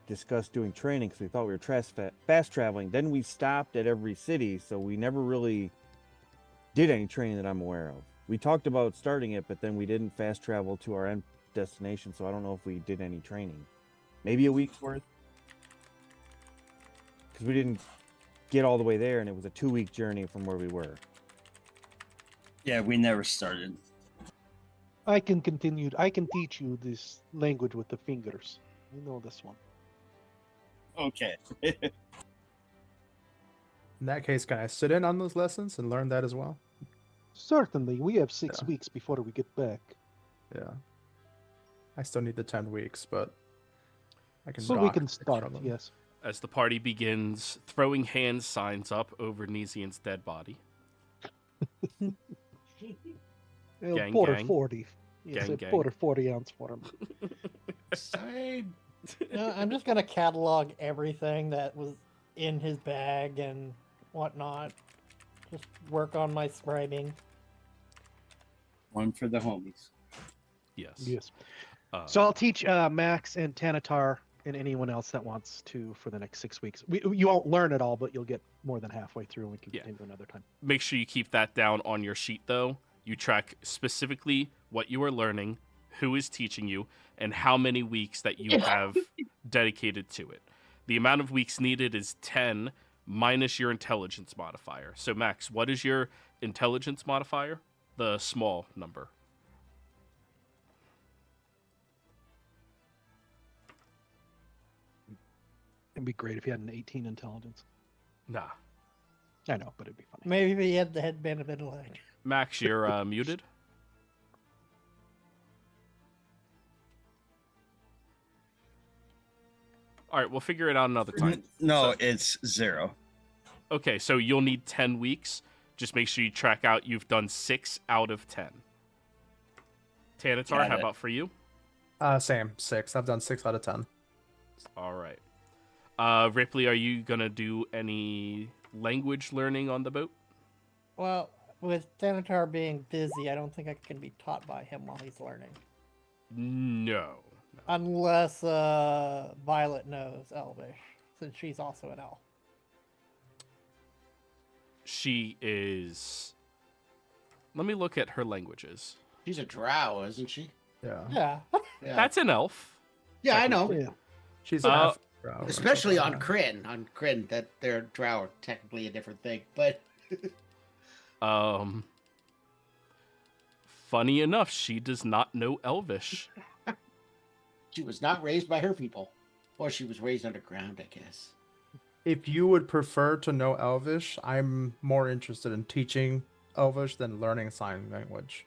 Speaker 5: discussed doing training because we thought we were fast traveling. Then we stopped at every city, so we never really did any training that I'm aware of. We talked about starting it, but then we didn't fast travel to our end destination, so I don't know if we did any training. Maybe a week's worth? Because we didn't get all the way there, and it was a 2-week journey from where we were.
Speaker 4: Yeah, we never started.
Speaker 2: I can continue. I can teach you this language with the fingers. You know this one.
Speaker 4: Okay.
Speaker 7: In that case, can I sit in on those lessons and learn that as well?
Speaker 2: Certainly, we have 6
Speaker 7: Yeah.
Speaker 2: weeks before we get back.
Speaker 7: Yeah. I still need the 10 weeks, but I can.
Speaker 2: So we
Speaker 7: rock
Speaker 2: can
Speaker 7: 6
Speaker 2: start,
Speaker 7: from them.
Speaker 2: yes.
Speaker 1: As the party begins throwing hand signs up over Nesian's dead body. Gang,
Speaker 2: Porter
Speaker 1: gang.
Speaker 2: 40. Yes,
Speaker 1: Gang,
Speaker 2: a
Speaker 1: gang.
Speaker 2: Porter 40 ounce for him.
Speaker 6: Side.
Speaker 3: I'm just gonna catalog everything that was in his bag and whatnot. Just work on my scribing.
Speaker 4: One for the homies.
Speaker 1: Yes.
Speaker 2: Yes.
Speaker 1: Uh,
Speaker 2: So I'll teach Max and Tanatar and anyone else that wants to for the next 6 weeks. You won't learn it all, but you'll get more than halfway through, and we can
Speaker 1: Yeah.
Speaker 2: continue another time.
Speaker 1: make sure you keep that down on your sheet, though. You track specifically what you are learning, who is teaching you, and how many weeks that you have dedicated to it. The amount of weeks needed is 10 minus your intelligence modifier. So, Max, what is your intelligence modifier? The small number.
Speaker 2: It'd be great if you had an 18 intelligence.
Speaker 1: Nah.
Speaker 2: I know, but it'd be funny.
Speaker 3: Maybe if he had the headband a bit like.
Speaker 1: Max, you're muted. All right, we'll figure it out another time.
Speaker 4: No, it's 0.
Speaker 1: Okay, so you'll need 10 weeks. Just make sure you track out you've done 6 out of 10. Tanatar,
Speaker 4: Got
Speaker 1: how
Speaker 4: it.
Speaker 1: about for you?
Speaker 7: Same 6. I've done 6 out of 10.
Speaker 1: All right. Ripley, are you going to do any language learning on the boat?
Speaker 3: Well, with Thanatar being busy, I don't think I can be taught by him while he's learning.
Speaker 1: No.
Speaker 3: Unless Violet knows Elvish, since she's also an elf.
Speaker 1: She is... Let me look at her languages.
Speaker 6: She's a drow, isn't she?
Speaker 7: Yeah.
Speaker 3: Yeah.
Speaker 6: Yeah.
Speaker 1: That's an elf.
Speaker 6: Yeah, I know.
Speaker 2: Yeah.
Speaker 7: She's
Speaker 1: Uh,
Speaker 7: an elf drow or
Speaker 6: Especially
Speaker 7: something
Speaker 6: on
Speaker 7: like
Speaker 6: Kryn. On Kryn, that their drow are technically a different thing. But
Speaker 1: Funny enough, she does not know Elvish.
Speaker 6: she was not raised by her people. Or she was raised underground, I guess.
Speaker 7: If you would prefer to know Elvish, I'm more interested in teaching Elvish than learning sign language.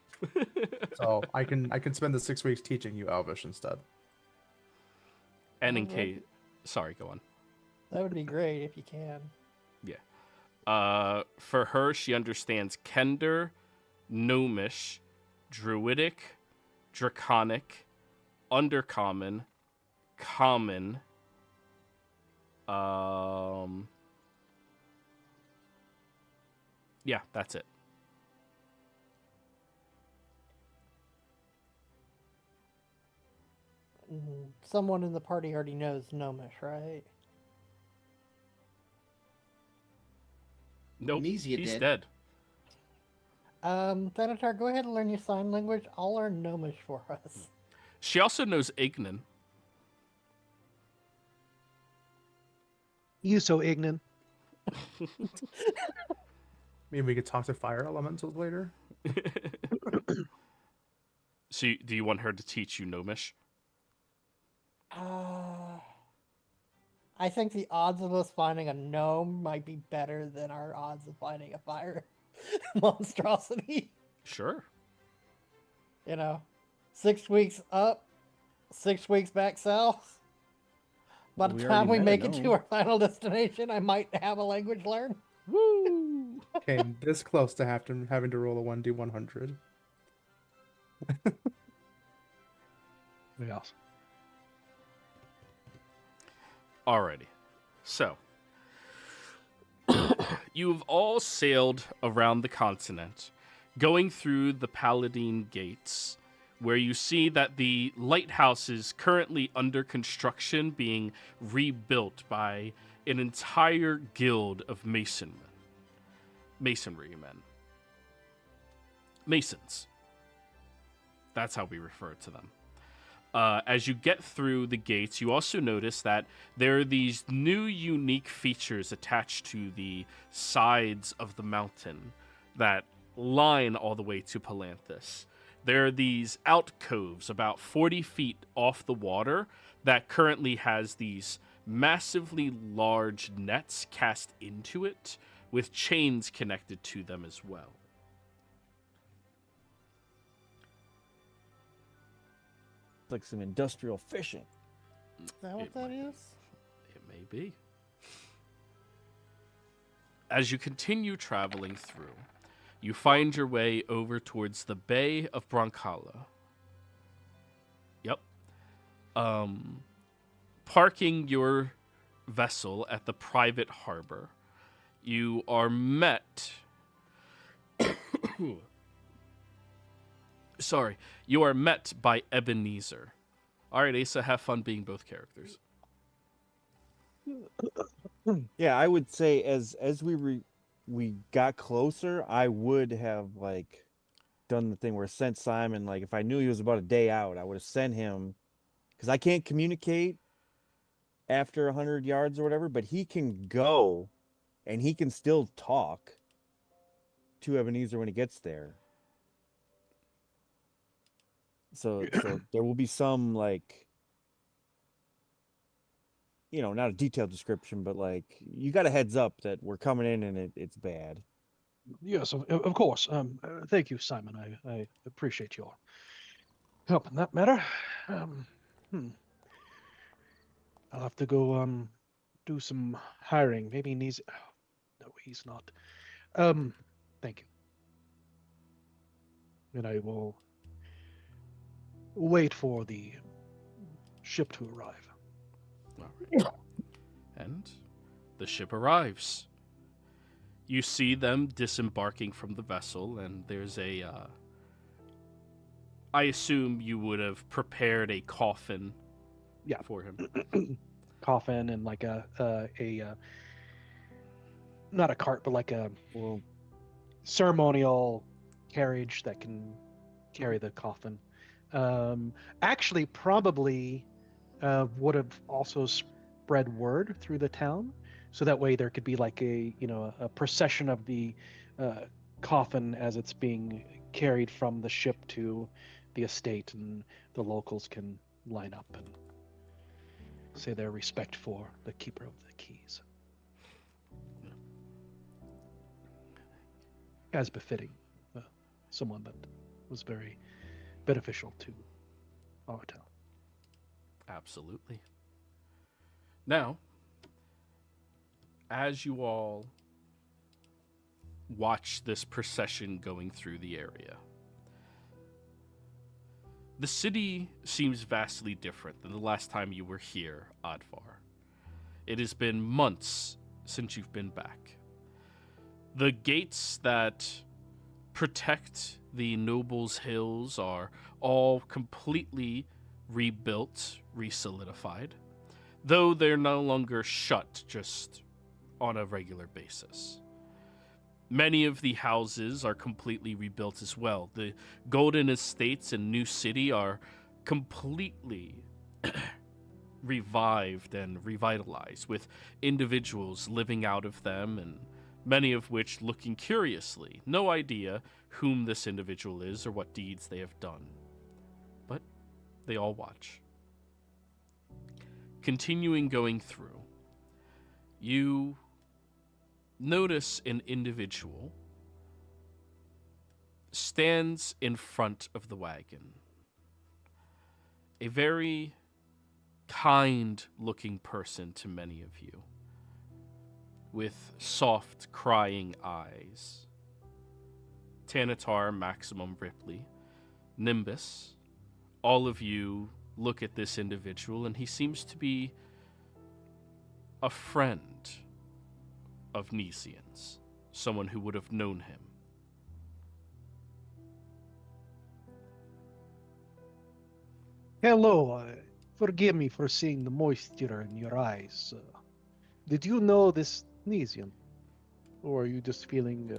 Speaker 7: So I can spend the 6 weeks teaching you Elvish instead.
Speaker 1: And in
Speaker 3: Oh,
Speaker 1: case... Sorry, go on.
Speaker 3: That would be great if you can.
Speaker 1: For her, she understands Kender, Gnomish, Druidic, Draconic, Undercommon, Common, yeah, that's it.
Speaker 3: Someone in the party already knows Gnomish, right?
Speaker 1: Nope,
Speaker 6: Nesia
Speaker 1: he's
Speaker 6: did.
Speaker 1: dead.
Speaker 3: Thanatar, go ahead and learn your sign language. I'll learn Gnomish for us.
Speaker 1: She also knows Ignan.
Speaker 2: You so ignorant.
Speaker 7: Maybe we could talk to fire elementals later.
Speaker 1: So, do you want her to teach you Gnomish?
Speaker 3: I think the odds of us finding a gnome might be better than our odds of finding a fire monstrosity.
Speaker 1: Sure.
Speaker 3: You know, 6 weeks up, 6 weeks back south. By
Speaker 5: Well,
Speaker 3: the
Speaker 5: we
Speaker 3: time
Speaker 5: already
Speaker 3: we
Speaker 5: met a
Speaker 3: make it to
Speaker 5: gnome.
Speaker 3: our final destination, I might have a language learn.
Speaker 1: Woo!
Speaker 7: Came this close to having to roll a 1d100.
Speaker 2: Yes.
Speaker 1: Alrighty. So, you've all sailed around the continent, going through the Paladine Gates, where you see that the lighthouse is currently under construction, being rebuilt by an entire guild of masonry men. masons. That's how we refer to them. As you get through the gates, you also notice that there are these new unique features attached to the sides of the mountain that line all the way to Palanthus. There are these alcoves about 40 feet off the water that currently has these massively large nets cast into it with chains connected to them as well.
Speaker 5: It's like some industrial fishing.
Speaker 3: Is that what that is?
Speaker 1: It may be. As you continue traveling through, you find your way over towards the Bay of Broncala. Yep. Parking your vessel at the private harbor, you are met... you are met by Ebenezer. All right, Asa, have fun being both characters.
Speaker 5: Yeah, I would say as we got closer, I would have like done the thing where I sent Simon, like if I knew he was about a day out, I would have sent him, because I can't communicate after 100 yards or whatever, but he can go and he can still talk to Ebenezer when he gets there. So there will be some, like, you know, not a detailed description, but like you got a heads up that we're coming in and it's bad.
Speaker 2: Yes, of course. Thank you, Simon. I appreciate your help in that matter. I'll have to go do some hiring. Maybe he needs. No, he's not. Thank you. And I will wait for the ship to arrive.
Speaker 1: All right. And the ship arrives. You see them disembarking from the vessel, and there's a... I assume you would have prepared a coffin for him.
Speaker 2: Coffin and like a not a cart, but like a ceremonial carriage that can carry the coffin. Actually, probably would have also spread word through the town, so that way there could be like a procession of the coffin as it's being carried from the ship to the estate, and the locals can line up and say their respect for the keeper of the keys, as befitting someone that was very beneficial to our town.
Speaker 1: Absolutely. Now, as you all watch this procession going through the area, the city seems vastly different than the last time you were here, Advar. It has been months since you've been back. The gates that protect the Nobles' Hills are all completely rebuilt, resolidified, though they're no longer shut just on a regular basis. Many of the houses are completely rebuilt as well. The Golden Estates in New City are completely revived and revitalized, with individuals living out of them, and many of which looking curiously, no idea whom this individual is or what deeds they have done. But they all watch. Continuing going through, you notice an individual stands in front of the wagon. A very kind-looking person to many of you, with soft, crying eyes. Tanatar, Maximum Ripley, Nimbus, all of you look at this individual, and he seems to be a friend of Nesian's, someone who would have known him.
Speaker 2: Hello, forgive me for seeing the moisture in your eyes. Did you know this Nesian? Or are you just feeling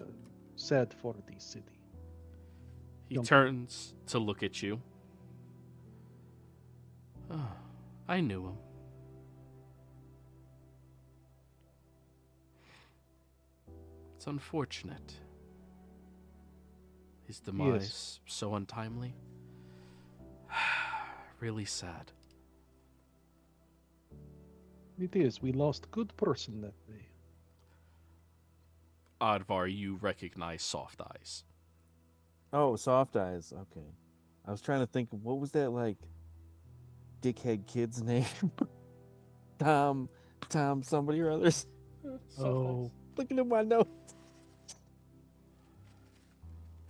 Speaker 2: sad for the city?
Speaker 1: He
Speaker 2: Jump.
Speaker 1: turns to look at you. Oh, I knew him. It's unfortunate. His demise so untimely. Really sad.
Speaker 2: It is. We lost a good person that day.
Speaker 1: Advar, you recognize Soft Eyes.
Speaker 5: Oh, Soft Eyes. Okay. I was trying to think of what was that like dickhead kid's name? Tom somebody or others.
Speaker 2: Oh,
Speaker 5: Looking at my notes.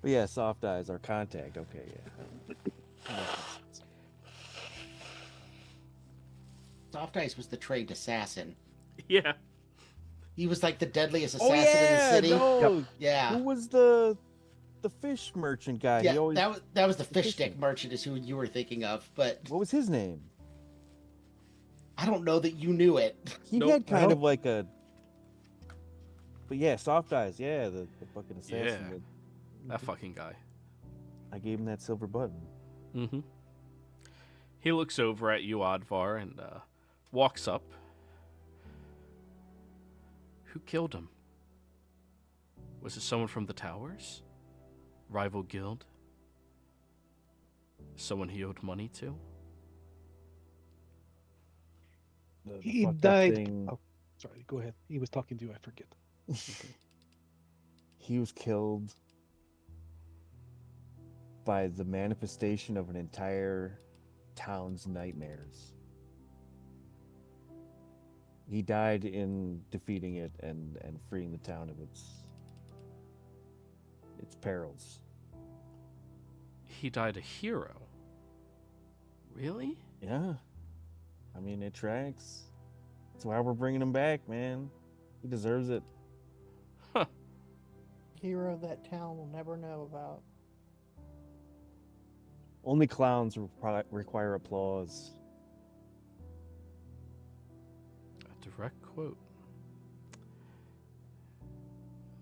Speaker 5: But yeah, Soft Eyes, our contact. Okay, yeah.
Speaker 6: Soft Ice was the trained assassin.
Speaker 1: Yeah.
Speaker 6: He was like the deadliest
Speaker 5: Oh
Speaker 6: assassin in the
Speaker 5: yeah,
Speaker 6: city.
Speaker 5: no.
Speaker 6: Yeah.
Speaker 5: Who was the fish merchant guy?
Speaker 6: Yeah,
Speaker 5: He always,
Speaker 6: that was the fish
Speaker 5: fishing.
Speaker 6: stick merchant is who you were thinking of, but
Speaker 5: what was his name?
Speaker 6: I don't know that you knew it.
Speaker 5: He
Speaker 1: Nope.
Speaker 5: had kind
Speaker 2: I
Speaker 5: of like a. But yeah, Soft Eyes. Yeah, the fucking assassin.
Speaker 1: Yeah. That fucking guy.
Speaker 5: I gave him that silver button.
Speaker 1: Mm-hmm. He looks over at you, Advar, and walks up. Who killed him? Was it someone from the towers? Rival guild? Someone he owed money to?
Speaker 5: The
Speaker 2: he
Speaker 5: fucked up
Speaker 2: died.
Speaker 5: thing,
Speaker 2: Oh, sorry. Go ahead. He was talking to you. I forget.
Speaker 5: he was killed by the manifestation of an entire town's nightmares. He died in defeating it and freeing the town of its perils.
Speaker 1: He died a hero. Really?
Speaker 5: Yeah. I mean, it tracks. That's why we're bringing him back, man. He deserves it.
Speaker 3: Hero that town will never know about.
Speaker 5: Only clowns require applause.
Speaker 1: A direct quote.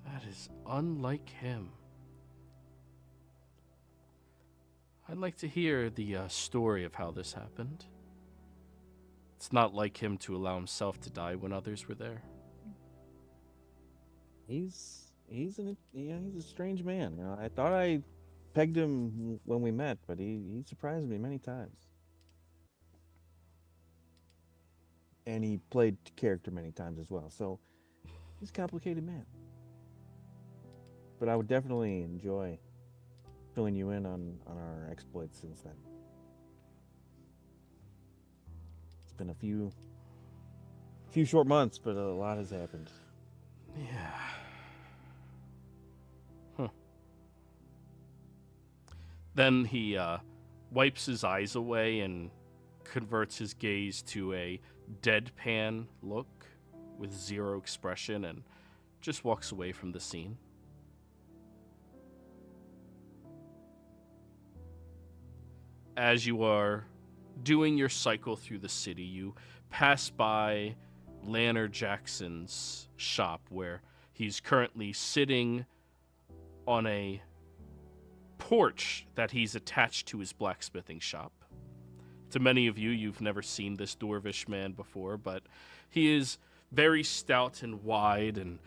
Speaker 1: That is unlike him. I'd like to hear the story of how this happened. It's not like him to allow himself to die when others were there.
Speaker 5: He's a strange man. You know, I thought I pegged him when we met, but he surprised me many times. And he played character many times as well. So he's a complicated man. But I would definitely enjoy filling you in on our exploits since then. It's been a few short months, but a lot has happened.
Speaker 1: Yeah. Huh. Then he wipes his eyes away and converts his gaze to a deadpan look with zero expression and just walks away from the scene. As you are doing your cycle through the city, you pass by Lanner Jackson's shop where he's currently sitting on a porch that he's attached to his blacksmithing shop. To many of you, you've never seen this dwarvish man before, but he is very stout and wide, and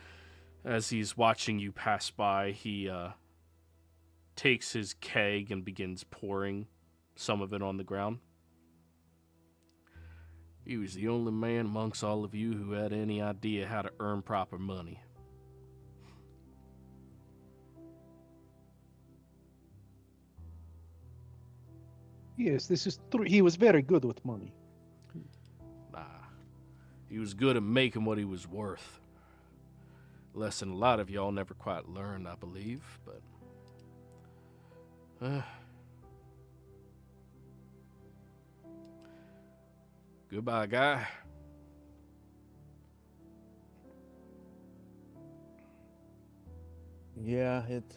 Speaker 1: as he's watching you pass by, he takes his keg and begins pouring some of it on the ground. He was the only man amongst all of you who had any idea how to earn proper money.
Speaker 2: Yes, this is true. He was very good with money.
Speaker 1: Nah, he was good at making what he was worth. Lesson a lot of y'all never quite learned, I believe, but... Goodbye, guy.
Speaker 5: Yeah, it's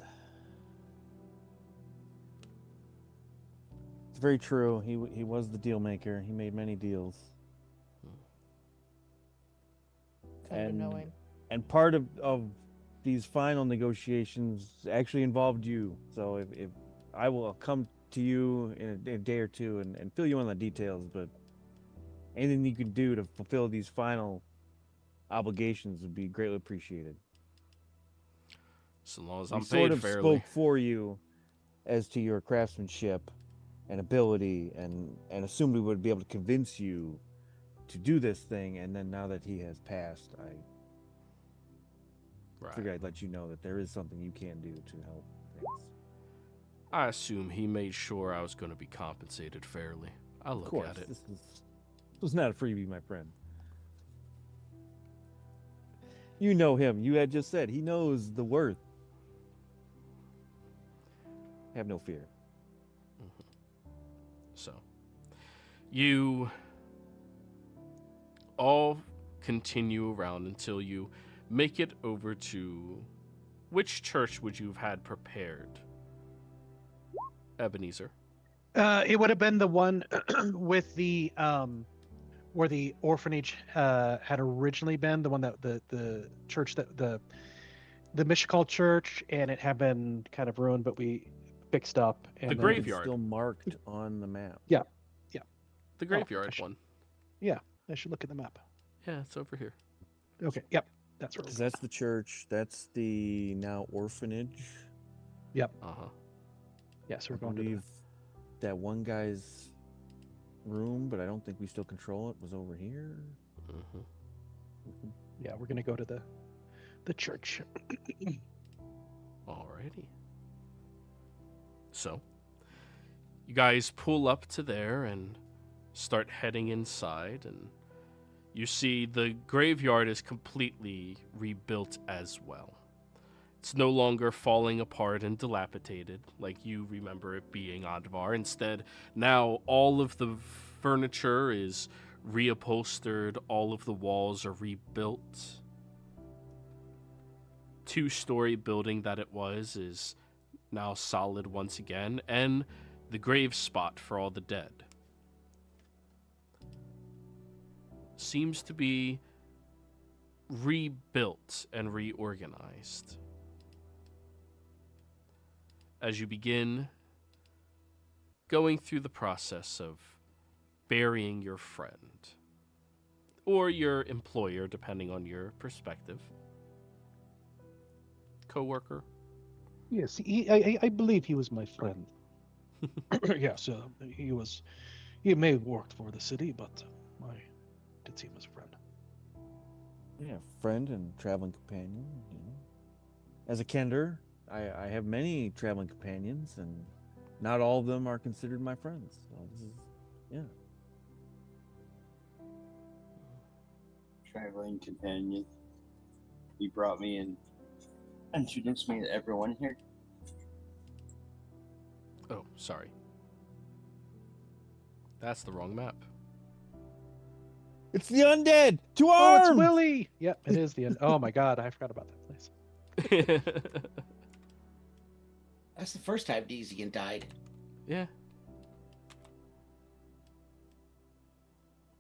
Speaker 5: very true. He was the deal maker. He made many deals.
Speaker 3: Come to know him.
Speaker 5: And part of these final negotiations actually involved you. So if I will come to you in a day or two and fill you in on the details, but anything you can do to fulfill these final obligations would be greatly appreciated.
Speaker 1: So long as
Speaker 5: We
Speaker 1: I'm
Speaker 5: sort
Speaker 1: paid
Speaker 5: of
Speaker 1: fairly.
Speaker 5: spoke for you as to your craftsmanship and ability, and assumed we would be able to convince you to do this thing. And then now that he has passed, I figured I'd let you know that there is something you can do to help things.
Speaker 1: I assume he made sure I was going to be compensated fairly. I'll
Speaker 5: Of
Speaker 1: look
Speaker 5: course,
Speaker 1: at it.
Speaker 5: this was not a freebie, my friend. You know him. You had just said he knows the worth. Have no fear.
Speaker 1: So, you all continue around until you make it over to... Which church would you have had prepared, Ebenezer?
Speaker 2: It would have been the one with the where the orphanage had originally been, the one that the church that the Mishkal church, and it had been kind of ruined, but we fixed up. And
Speaker 1: The
Speaker 2: then-
Speaker 1: graveyard.
Speaker 5: Still marked on the map.
Speaker 1: The graveyard
Speaker 2: I
Speaker 1: one.
Speaker 2: I should look at the map.
Speaker 1: Yeah, it's over here.
Speaker 2: Okay, yep, that's right.
Speaker 5: Because that's the church. That's the now orphanage.
Speaker 1: Uh-huh.
Speaker 2: Yes,
Speaker 5: I
Speaker 2: we're going to.
Speaker 5: believe that one guy's room, but I don't think we still control it, was over here.
Speaker 2: Yeah, we're gonna go to the church.
Speaker 1: Alrighty. So, you guys pull up to there and start heading inside, and you see the graveyard is completely rebuilt as well. It's no longer falling apart and dilapidated like you remember it being, Advar. Instead, now all of the furniture is reupholstered, all of the walls are rebuilt. Two-story building that it was is now solid once again, and the grave spot for all the dead seems to be rebuilt and reorganized. As you begin going through the process of burying your friend, or your employer, depending on your perspective, co-worker.
Speaker 2: Yes, I believe he was my friend. Yes, he may have worked for the city, but I did see him as a friend.
Speaker 5: Yeah, friend and traveling companion. You know. As a Kender, I have many traveling companions, and not all of them are considered my friends. So this is, yeah.
Speaker 4: Traveling companion. He brought me and introduced me to everyone here.
Speaker 1: Oh, sorry. That's the wrong map.
Speaker 5: It's the undead! To
Speaker 2: Oh,
Speaker 5: arms!
Speaker 2: it's Willie! Yep, it is the end. Oh my god, I forgot about that place.
Speaker 6: That's the first time Deezian died.
Speaker 1: Yeah.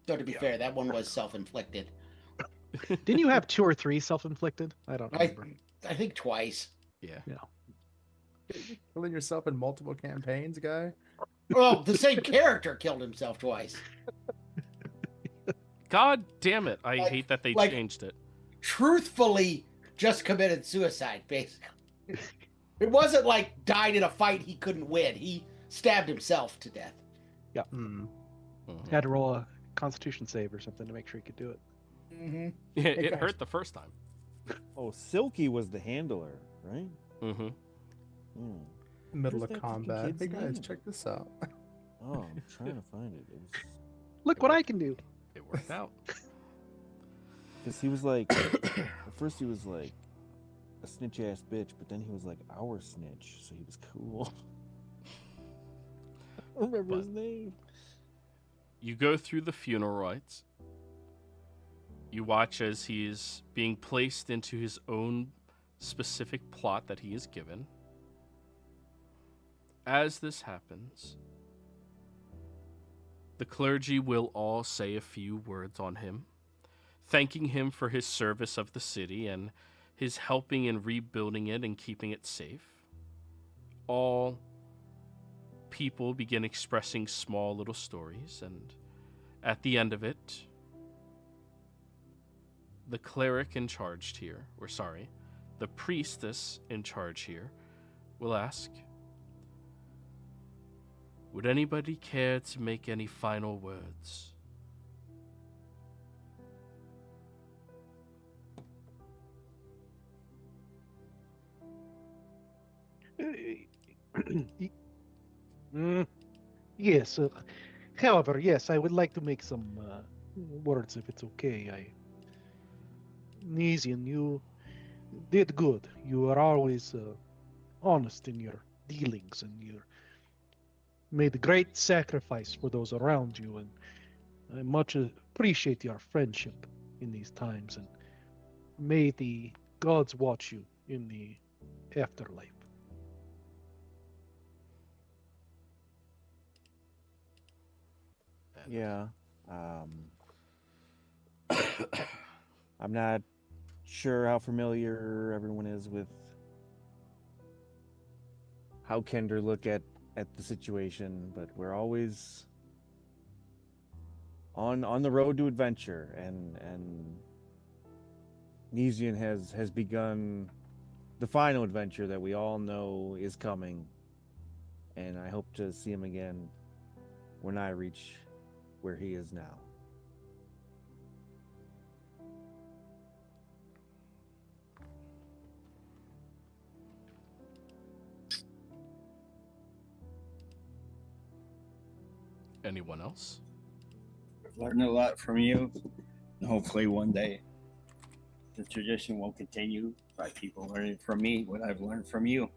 Speaker 6: So to be fair, that one was self-inflicted.
Speaker 2: Didn't you have 2 or 3 self-inflicted? I don't remember.
Speaker 6: I think twice.
Speaker 1: Yeah.
Speaker 7: Killing yourself in multiple campaigns, guy.
Speaker 6: Well, the same character killed himself twice.
Speaker 1: God damn it. I
Speaker 6: Like-
Speaker 1: hate that they
Speaker 6: like-
Speaker 1: changed it.
Speaker 6: Truthfully, just committed suicide, basically. It wasn't like died in a fight he couldn't win. He stabbed himself to death.
Speaker 7: Hmm.
Speaker 1: Mhm.
Speaker 2: Had to roll a Constitution save or something to make sure he could do it.
Speaker 6: Mm-hmm.
Speaker 1: Yeah,
Speaker 7: Hey,
Speaker 1: it
Speaker 7: guys.
Speaker 1: hurt the first time.
Speaker 5: Oh, Silky was the handler, right?
Speaker 1: Mm-hmm.
Speaker 5: Hmm.
Speaker 7: Middle
Speaker 5: Where's
Speaker 7: of
Speaker 5: that fucking
Speaker 7: combat.
Speaker 5: kid's
Speaker 7: Hey guys,
Speaker 5: name?
Speaker 7: check this out.
Speaker 5: Oh, I'm trying to find it. It was
Speaker 2: Look what I can do.
Speaker 1: It worked out.
Speaker 5: because he was like, at first he was like a snitch ass bitch, but then he was like our snitch, so he was cool. I don't remember his
Speaker 1: But-
Speaker 5: name.
Speaker 1: You go through the funeral rites. You watch as he is being placed into his own specific plot that he is given. As this happens, the clergy will all say a few words on him, thanking him for his service of the city and his helping in rebuilding it and keeping it safe. All people begin expressing small little stories, and at the end of it, the cleric in charge here, the priestess in charge here, will ask, would anybody care to make any final words?
Speaker 2: Yes. However, yes, I would like to make some words if it's okay. Nisian, you did good. You are always honest in your dealings, and you made a great sacrifice for those around you, and I much appreciate your friendship in these times, and may the gods watch you in the afterlife.
Speaker 5: Yeah. I'm not sure how familiar everyone is with how Kender look at the situation, but we're always on the road to adventure, and Nisian has begun the final adventure that we all know is coming, and I hope to see him again when I reach where he is now.
Speaker 1: Anyone else?
Speaker 4: I've learned a lot from you, and hopefully one day the tradition will continue by people learning from me what I've learned from you.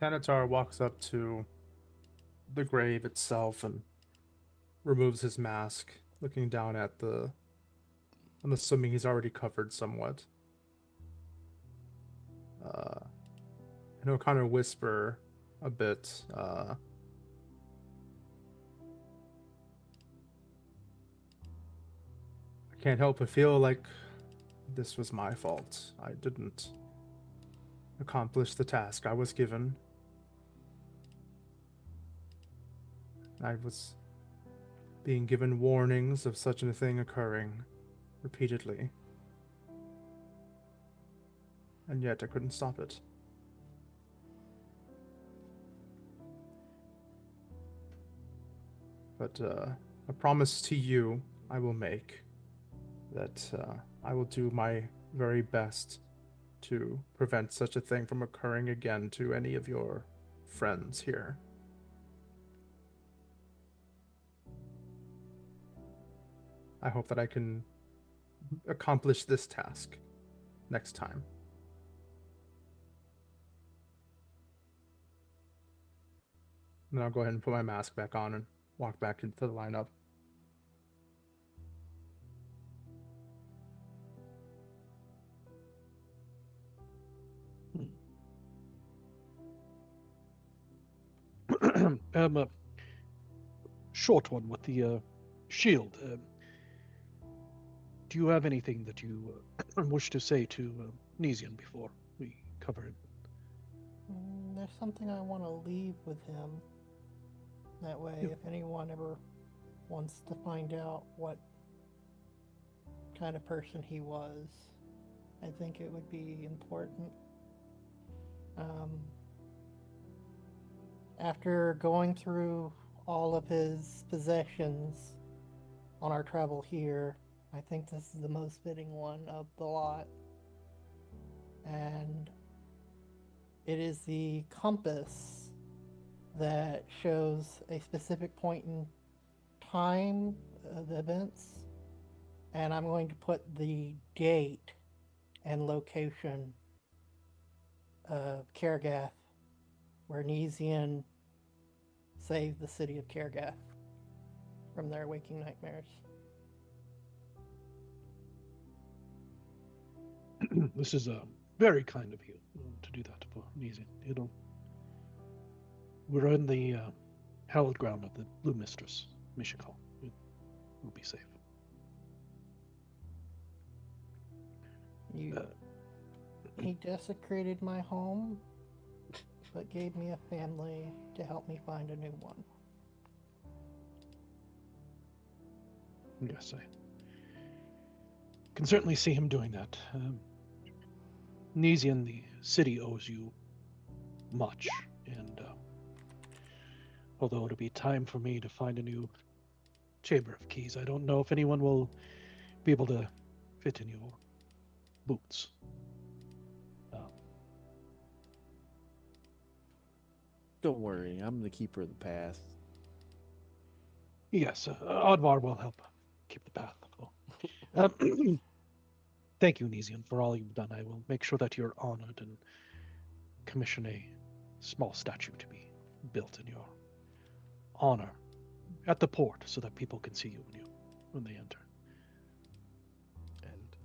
Speaker 7: Thanatar walks up to the grave itself and removes his mask, looking down at the... I'm assuming he's already covered somewhat. And he'll kind of whisper a bit. I can't help but feel like this was my fault. I didn't accomplish the task I was given. I was being given warnings of such a thing occurring repeatedly. And yet I couldn't stop it. But a promise to you I will make that I will do my very best to prevent such a thing from occurring again to any of your friends here. I hope that I can accomplish this task next time. And then I'll go ahead and put my mask back on and walk back into the lineup.
Speaker 2: A short one with the shield. Do you have anything that you wish to say to Nisian before we cover it?
Speaker 3: There's something I want to leave with him. That way,
Speaker 2: Yeah.
Speaker 3: if anyone ever wants to find out what kind of person he was, I think it would be important. After going through all of his possessions on our travel here, I think this is the most fitting one of the lot. And it is the compass that shows a specific point in time of the events. And I'm going to put the date and location of Kargath, where Nisian saved the city of Kargath from their waking nightmares.
Speaker 2: This is very kind of you to do that for Nisian. We're in the hallowed ground of the Blue Mistress, Mishikal. We'll be safe.
Speaker 3: He desecrated my home, but gave me a family to help me find a new one.
Speaker 2: Yes, I can certainly see him doing that. Nesian, the city owes you much, and although it'll be time for me to find a new chamber of keys, I don't know if anyone will be able to fit in your boots.
Speaker 5: Don't worry, I'm the keeper of the path.
Speaker 2: Yes, Odvar will help keep the path. Thank you, Nesian, for all you've done. I will make sure that you're honored and commission a small statue to be built in your honor at the port so that people can see you when they enter.
Speaker 1: And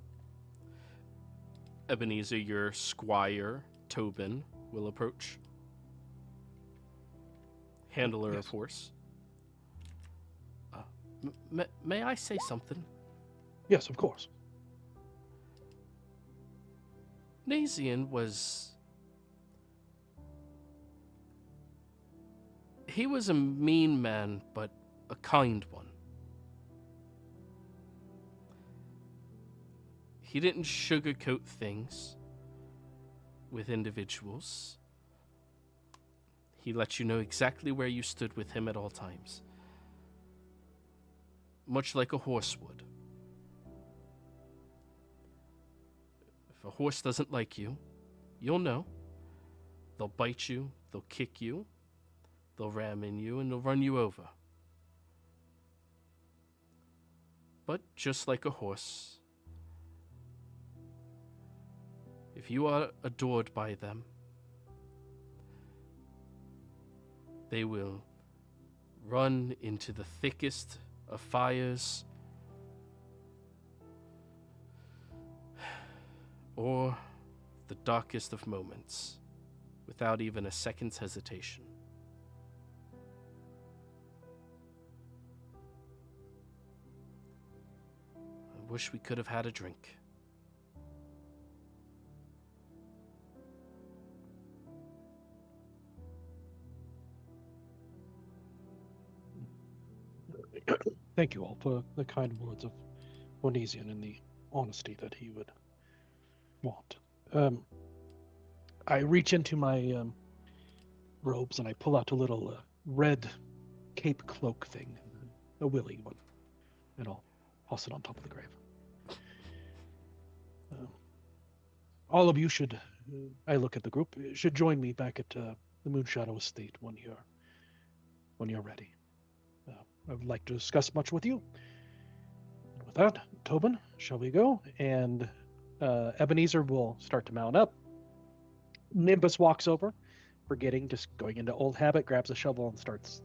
Speaker 1: Ebenezer, your squire, Tobin, will approach. Handler
Speaker 2: Yes.
Speaker 1: of horse. May I say something?
Speaker 2: Yes, of course.
Speaker 1: Nesian was... He was a mean man, but a kind one. He didn't sugarcoat things with individuals. He let you know exactly where you stood with him at all times. Much like a horse would. If a horse doesn't like you, you'll know. They'll bite you, they'll kick you, they'll ram in you, and they'll run you over. But just like a horse, if you are adored by them, they will run into the thickest of fires or the darkest of moments without even a second's hesitation. I wish we could have had a drink.
Speaker 2: Thank you all for the kind words of Onesian and the honesty that he would want. I reach into my robes and I pull out a little red cape cloak thing, a willy one, and I'll toss it on top of the grave. All of you should, I look at the group, should join me back at the Moonshadow Estate when you're ready. I would like to discuss much with you. With that, Tobin, shall we go? And Ebenezer will start to mount up. Nimbus walks over, forgetting, just going into old habit, grabs a shovel and starts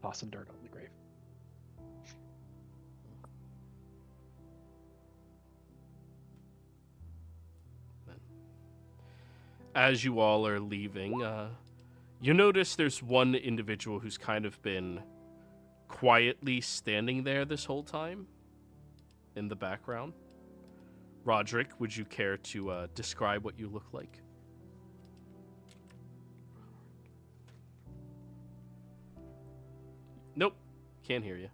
Speaker 2: tossing dirt on the grave.
Speaker 1: As you all are leaving, you notice there's one individual who's kind of been quietly standing there this whole time in the background. Roderick, would you care to describe what you look like? Nope, can't hear you.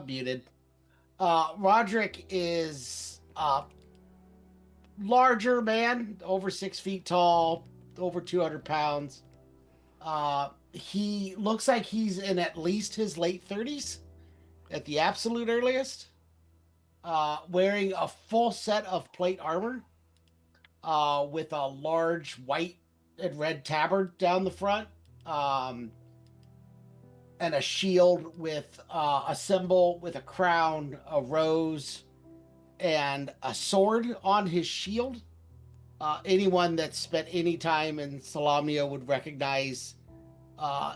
Speaker 6: Muted. Roderick is a larger man, over 6 feet tall, over 200 pounds. He looks like he's in at least his late 30s, at the absolute earliest. Wearing a full set of plate armor, with a large white and red tabard down the front, and a shield with a symbol with a crown, a rose, and a sword on his shield. Anyone that's spent any time in Salamia would recognize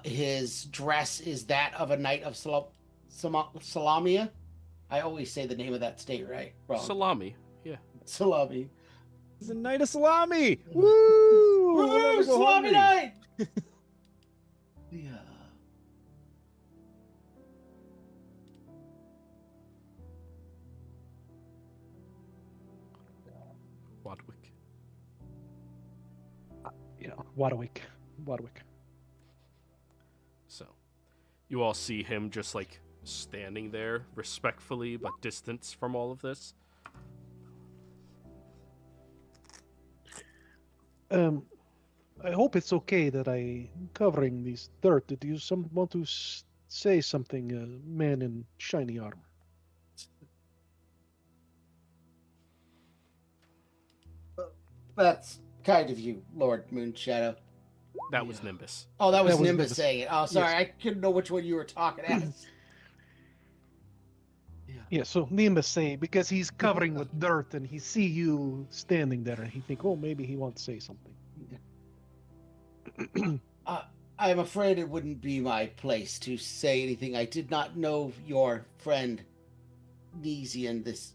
Speaker 6: his dress is that of a knight of Salamia. I always say the name of that state right. Wrong.
Speaker 1: Salami, yeah.
Speaker 6: Salami.
Speaker 5: It's a night of salami! Woo! We'll never
Speaker 6: Woo!
Speaker 5: go
Speaker 6: Salami
Speaker 5: hungry.
Speaker 6: night! Yeah.
Speaker 1: Wadwick.
Speaker 2: Yeah, Warwick. Warwick.
Speaker 1: So, you all see him just like standing there, respectfully but distance from all of this.
Speaker 2: I hope it's okay that I'm covering this dirt. Do you want to say something, man in shiny armor?
Speaker 6: That's kind of you, Lord Moonshadow.
Speaker 1: That was Nimbus.
Speaker 6: Oh, that was
Speaker 2: That was
Speaker 6: Nimbus
Speaker 2: Nimbus.
Speaker 6: saying it. Oh, sorry,
Speaker 2: Yes.
Speaker 6: I couldn't know which one you were talking at.
Speaker 2: Yeah, so Nimbus saying, because he's covering with dirt and he see you standing there and he think, oh, maybe he wants to say something.
Speaker 6: I'm afraid it wouldn't be my place to say anything. I did not know your friend Nesian, this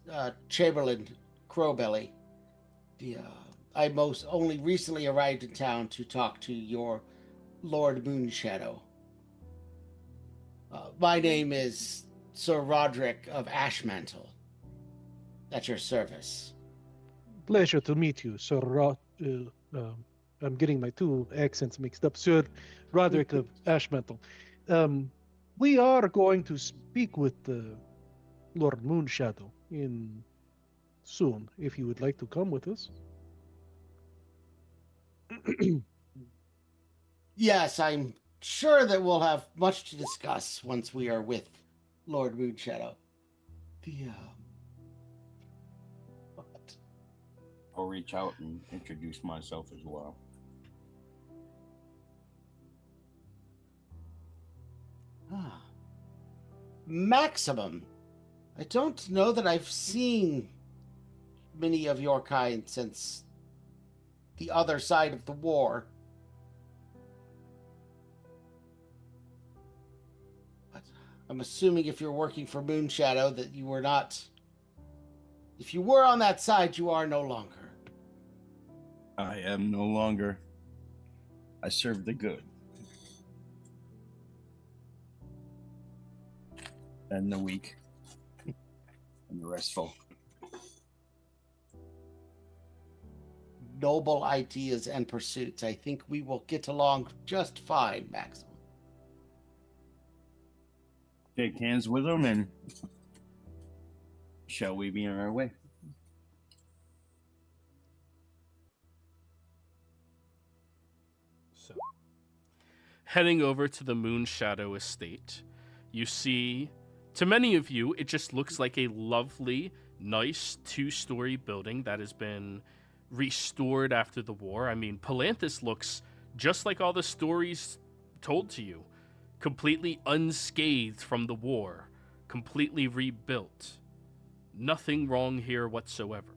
Speaker 6: Chamberlain Crowbelly. I most only recently arrived in town to talk to your Lord Moonshadow. My name is Sir Roderick of Ashmantle. At your service.
Speaker 2: Pleasure to meet you, Sir I'm getting my two accents mixed up. Sir Roderick of Ashmantle. We are going to speak with Lord Moonshadow soon, if you would like to come with us.
Speaker 6: Yes, I'm sure that we'll have much to discuss once we are with Lord Moonshadow.
Speaker 4: I'll reach out and introduce myself as well.
Speaker 6: Maximum. I don't know that I've seen many of your kind since the other side of the war. But I'm assuming if you're working for Moonshadow that you were not... If you were on that side, you are no longer.
Speaker 4: I am no longer. I serve the good. And the weak. And the restful.
Speaker 6: Noble ideas and pursuits. I think we will get along just fine, Maxim.
Speaker 4: Shake hands with them and shall we be on our way?
Speaker 1: So, heading over to the Moonshadow estate, you see, to many of you, it just looks like a lovely, nice 2-story building that has been restored after the war. I mean, Palanthus looks just like all the stories told to you, completely unscathed from the war, completely rebuilt. Nothing wrong here whatsoever.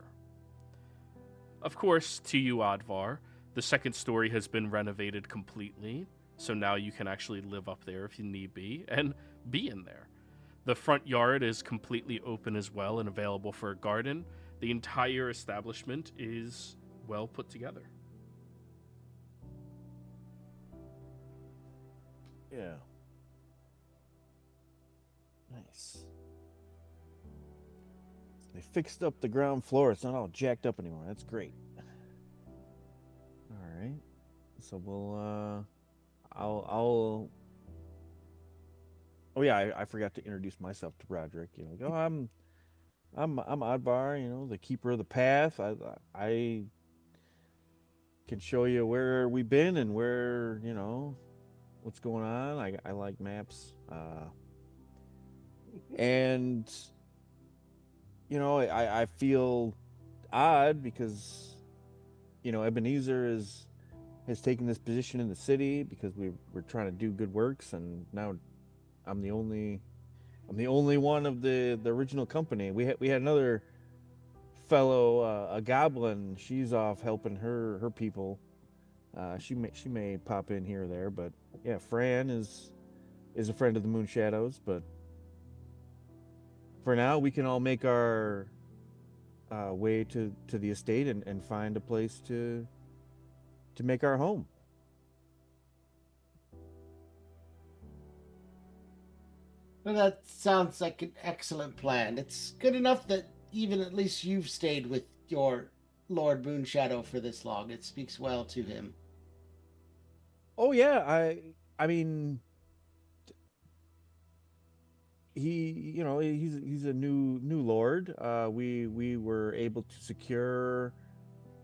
Speaker 1: Of course, to you, Advar, the second story has been renovated completely, so now you can actually live up there if you need be, and be in there. The front yard is completely open as well and available for a garden. The entire establishment is well put together.
Speaker 5: Yeah. Nice. They fixed up the ground floor. It's not all jacked up anymore. That's great. All right. So we'll I'll Oh yeah, I forgot to introduce myself to Roderick. You know, go. I'm Advar. You know, the keeper of the path. I can show you where we've been and where what's going on. I like maps. And I feel odd because Ebenezer has taken this position in the city because we're trying to do good works, and now I'm the only one of the original company. We had another fellow, a goblin. She's off helping her people. She may pop in here or there, but yeah, Fran is a friend of the Moonshadows. But for now, we can all make our way to the estate and find a place to make our home.
Speaker 6: Well, that sounds like an excellent plan. It's good enough that even at least you've stayed with your Lord Moonshadow for this long. It speaks well to him.
Speaker 5: Oh yeah, I mean, he's a new lord. We were able to secure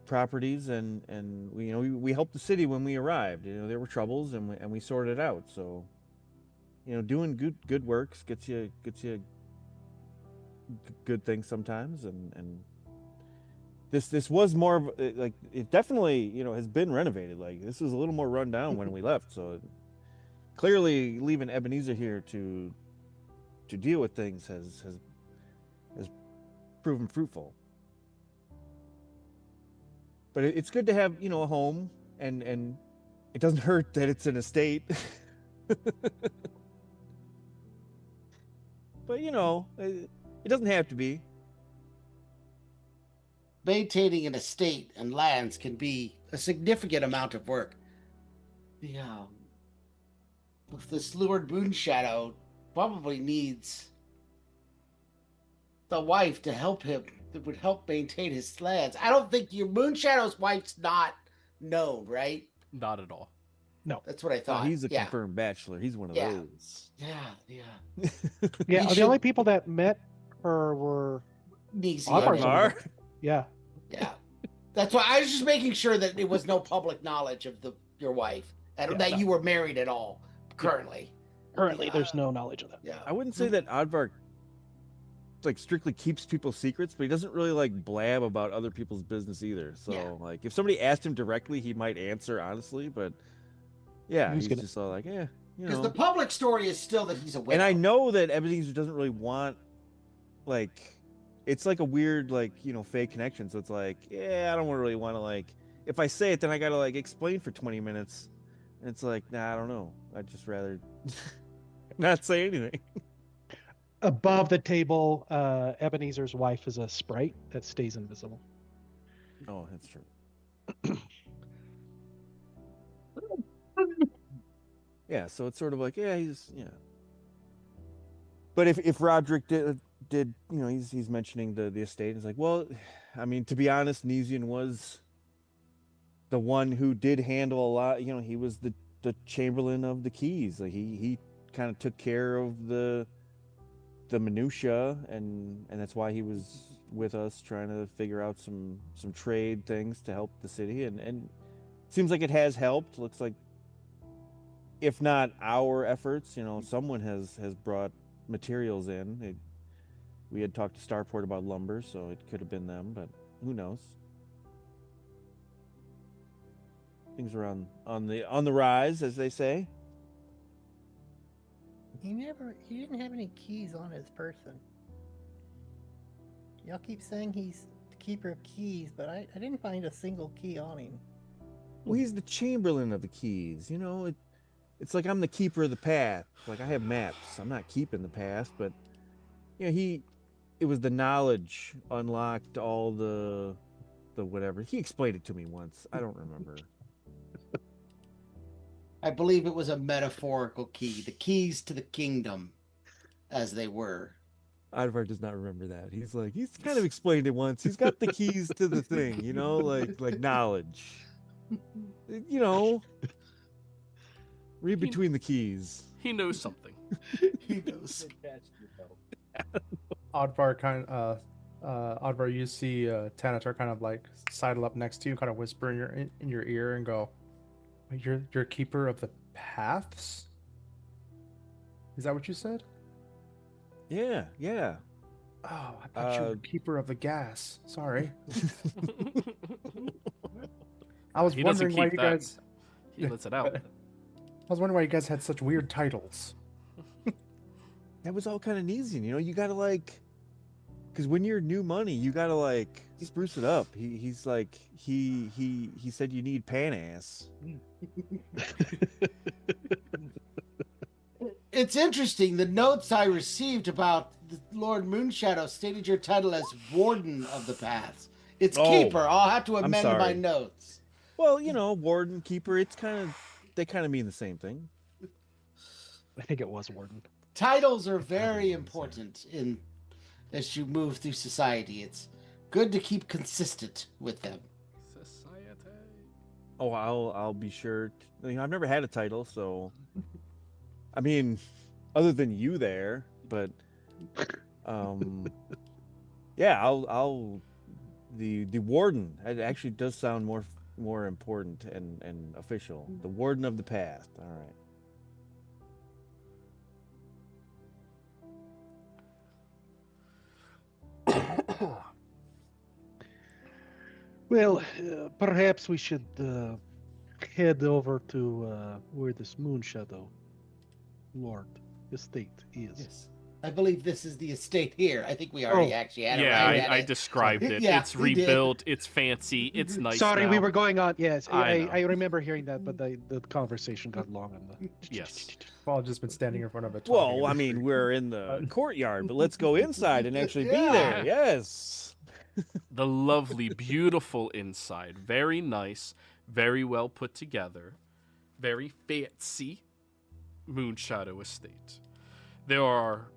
Speaker 5: properties and we helped the city when we arrived. There were troubles and we sorted it out. So doing good works gets you good things sometimes, and this was more of like, it definitely has been renovated. Like, this was a little more run down when we left, so clearly leaving Ebenezer here to deal with things has proven fruitful. But it's good to have a home, and it doesn't hurt that it's an estate. But it doesn't have to be.
Speaker 6: Maintaining an estate and lands can be a significant amount of work. If this Lord Moonshadow probably needs the wife to help him, that would help maintain his lands. I don't think your Moonshadow's wife's not known, right?
Speaker 1: Not at all.
Speaker 2: No.
Speaker 6: That's what I thought.
Speaker 5: He's a confirmed bachelor. He's one of those.
Speaker 6: Yeah.
Speaker 2: Yeah,
Speaker 6: He
Speaker 2: the
Speaker 6: should-
Speaker 2: only people that met her were
Speaker 6: Neezy.
Speaker 2: Audvar. Yeah.
Speaker 6: Yeah. That's why I was just making sure that it was no public knowledge of your wife, and
Speaker 2: Yeah,
Speaker 6: that
Speaker 2: no.
Speaker 6: you were married at all currently.
Speaker 2: Currently, there's no knowledge of that.
Speaker 6: Yeah.
Speaker 5: I wouldn't say that Audvar like strictly keeps people's secrets, but he doesn't really like blab about other people's business either. So
Speaker 6: Yeah.
Speaker 5: like, if somebody asked him directly, he might answer honestly, but yeah,
Speaker 2: He's
Speaker 5: he's
Speaker 2: gonna-
Speaker 5: just all like,
Speaker 6: Because the public story is still that he's a widow.
Speaker 5: And I know that Ebenezer doesn't really want, like, it's like a weird, like, fake connection. So it's like, I don't really want to, like, if I say it, then I got to, like, explain for 20 minutes. And it's like, nah, I don't know. I'd just rather not say anything.
Speaker 2: Above the table, Ebenezer's wife is a sprite that stays invisible.
Speaker 5: Oh, that's true. Yeah, so it's sort of like, he's. But if Roderick did he's mentioning the estate. He's like, well, I mean, to be honest, Nezian was the one who did handle a lot. He was the Chamberlain of the Keys. Like, he kind of took care of the minutia, and that's why he was with us trying to figure out some trade things to help the city, and it seems like it has helped. Looks like, if not our efforts, someone has brought materials in. We had talked to Starport about lumber, so it could have been them, but who knows? Things are on the rise, as they say.
Speaker 3: He didn't have any keys on his person. Y'all keep saying he's the keeper of keys, but I didn't find a single key on him.
Speaker 5: Well, he's the Chamberlain of the Keys. It's like I'm the keeper of the path. Like, I have maps. I'm not keeping the path, but it was the knowledge unlocked all the whatever. He explained it to me once. I don't remember.
Speaker 6: I believe it was a metaphorical key. The keys to the kingdom, as they were.
Speaker 5: Ivar does not remember that. He's kind of explained it once. He's got the keys to the thing, like knowledge. Read between the keys.
Speaker 1: He knows something.
Speaker 6: He knows.
Speaker 7: Audvar Audvar, you see Tanatar kind of like sidle up next to you, kind of whisper in your ear and go, "You're keeper of the paths? Is that what you said?"
Speaker 5: Yeah.
Speaker 7: Oh, I thought you were keeper of the gas. Sorry. I was
Speaker 1: He doesn't
Speaker 7: wondering why
Speaker 1: keep
Speaker 7: you
Speaker 1: that.
Speaker 7: guys.
Speaker 1: He lets it out.
Speaker 7: I was wondering why you guys had such weird titles.
Speaker 5: That was all kind of easy. You gotta because when you're new money, you gotta spruce it up. He's like he said you need pan ass.
Speaker 6: It's interesting. The notes I received about the Lord Moonshadow stated your title as Warden of the Paths. It's
Speaker 5: Oh,
Speaker 6: Keeper. I'll have to
Speaker 5: I'm
Speaker 6: amend my
Speaker 5: sorry.
Speaker 6: notes.
Speaker 5: Well, warden, keeper, they kind of mean the same thing.
Speaker 2: I think it was Warden.
Speaker 6: Titles are very important as you move through society. It's good to keep consistent with them.
Speaker 1: Society.
Speaker 5: Oh, I'll be sure. I've never had a title, so I mean, other than you there, but yeah, I'll the warden. It actually does sound more important and official. The warden of the past. All right.
Speaker 2: Well, perhaps we should head over to where this Moon Shadow Lord estate is.
Speaker 6: Yes. I believe this is the estate here. I think we already actually had
Speaker 1: Yeah,
Speaker 6: arrived at
Speaker 1: I
Speaker 6: it.
Speaker 1: described it.
Speaker 6: Yeah,
Speaker 1: it's
Speaker 6: we did.
Speaker 1: rebuilt. It's fancy. It's nice.
Speaker 2: Sorry,
Speaker 1: now.
Speaker 2: we were going on. Yes,
Speaker 1: I know.
Speaker 2: I remember hearing that, but the conversation got long on the.
Speaker 1: Yes.
Speaker 7: Well, I've just been standing in front of it.
Speaker 5: Well, I mean, we're in the courtyard, but let's go inside and actually be there. Yes.
Speaker 1: The lovely, beautiful inside. Very nice. Very well put together. Very fancy Moon Shadow estate. There are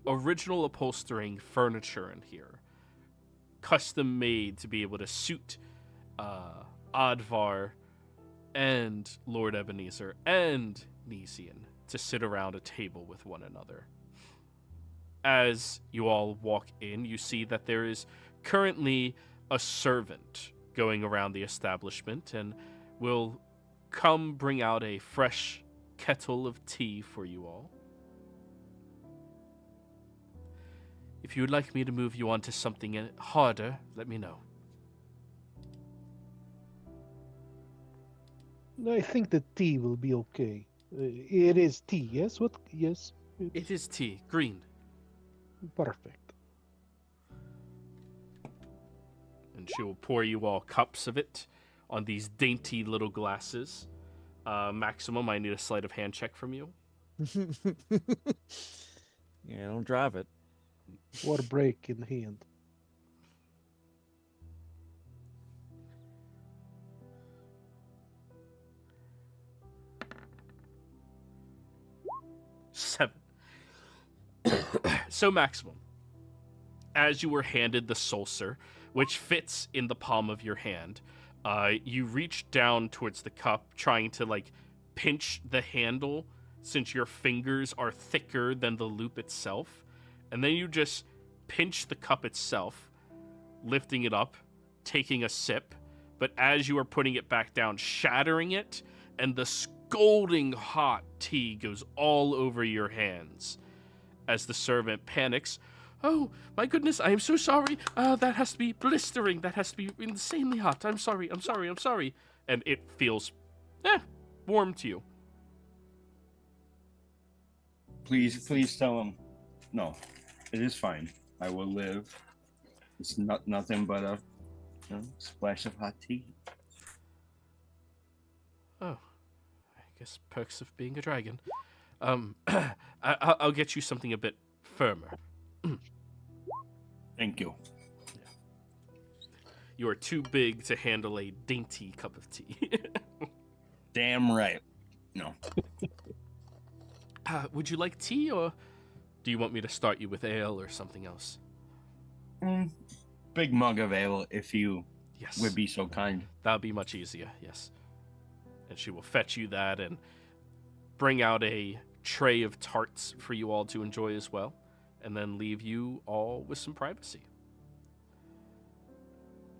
Speaker 1: original upholstering furniture in here. Custom made to be able to suit Advar and Lord Ebenezer and Nesian to sit around a table with one another. As you all walk in, you see that there is currently a servant going around the establishment and will come bring out a fresh kettle of tea for you all. If you would like me to move you on to something harder, let me know.
Speaker 2: I think the tea will be okay. It is tea, yes? What? Yes.
Speaker 1: It is tea, green.
Speaker 2: Perfect.
Speaker 1: And she will pour you all cups of it on these dainty little glasses. Maximum, I need a sleight of hand check from you.
Speaker 5: Yeah, don't drive it.
Speaker 2: Or break in hand.
Speaker 1: Seven. So, Maximum, as you were handed the saucer, which fits in the palm of your hand, you reach down towards the cup, trying to, pinch the handle since your fingers are thicker than the loop itself. And then you just pinch the cup itself, lifting it up, taking a sip. But as you are putting it back down, shattering it, and the scalding hot tea goes all over your hands. As the servant panics, "Oh, my goodness, I am so sorry. That has to be blistering. That has to be insanely hot. I'm sorry. And it feels, warm to you.
Speaker 4: Please tell him. No, it is fine. I will live. It's nothing but a splash of hot tea.
Speaker 1: Oh, I guess perks of being a dragon. I'll get you something a bit firmer.
Speaker 4: Thank you.
Speaker 1: You are too big to handle a dainty cup of tea.
Speaker 4: Damn right. No.
Speaker 1: Would you like tea, or do you want me to start you with ale or something else?
Speaker 4: Big mug of ale, if you
Speaker 1: Yes.
Speaker 4: would be so kind.
Speaker 1: That would be much easier, yes. And she will fetch you that and bring out a tray of tarts for you all to enjoy as well, and then leave you all with some privacy.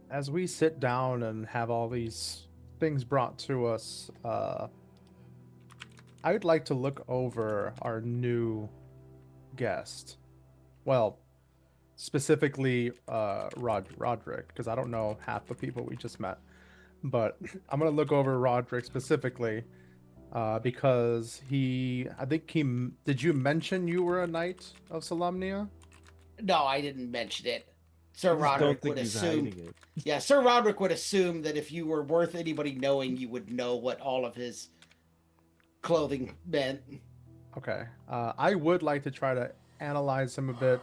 Speaker 7: As we sit down and have all these things brought to us, I would like to look over our new guest. Well, specifically Roderick, because I don't know half the people we just met. But I'm going to look over Roderick specifically because did you mention you were a knight of Solamnia?
Speaker 6: No, I didn't mention it. Sir
Speaker 5: I just don't
Speaker 6: Roderick
Speaker 5: think
Speaker 6: would
Speaker 5: he's
Speaker 6: assume.
Speaker 5: hiding it.
Speaker 6: Yeah, Sir Roderick would assume that if you were worth anybody knowing, you would know what all of his clothing meant.
Speaker 7: Okay. I would like to try to analyze him a bit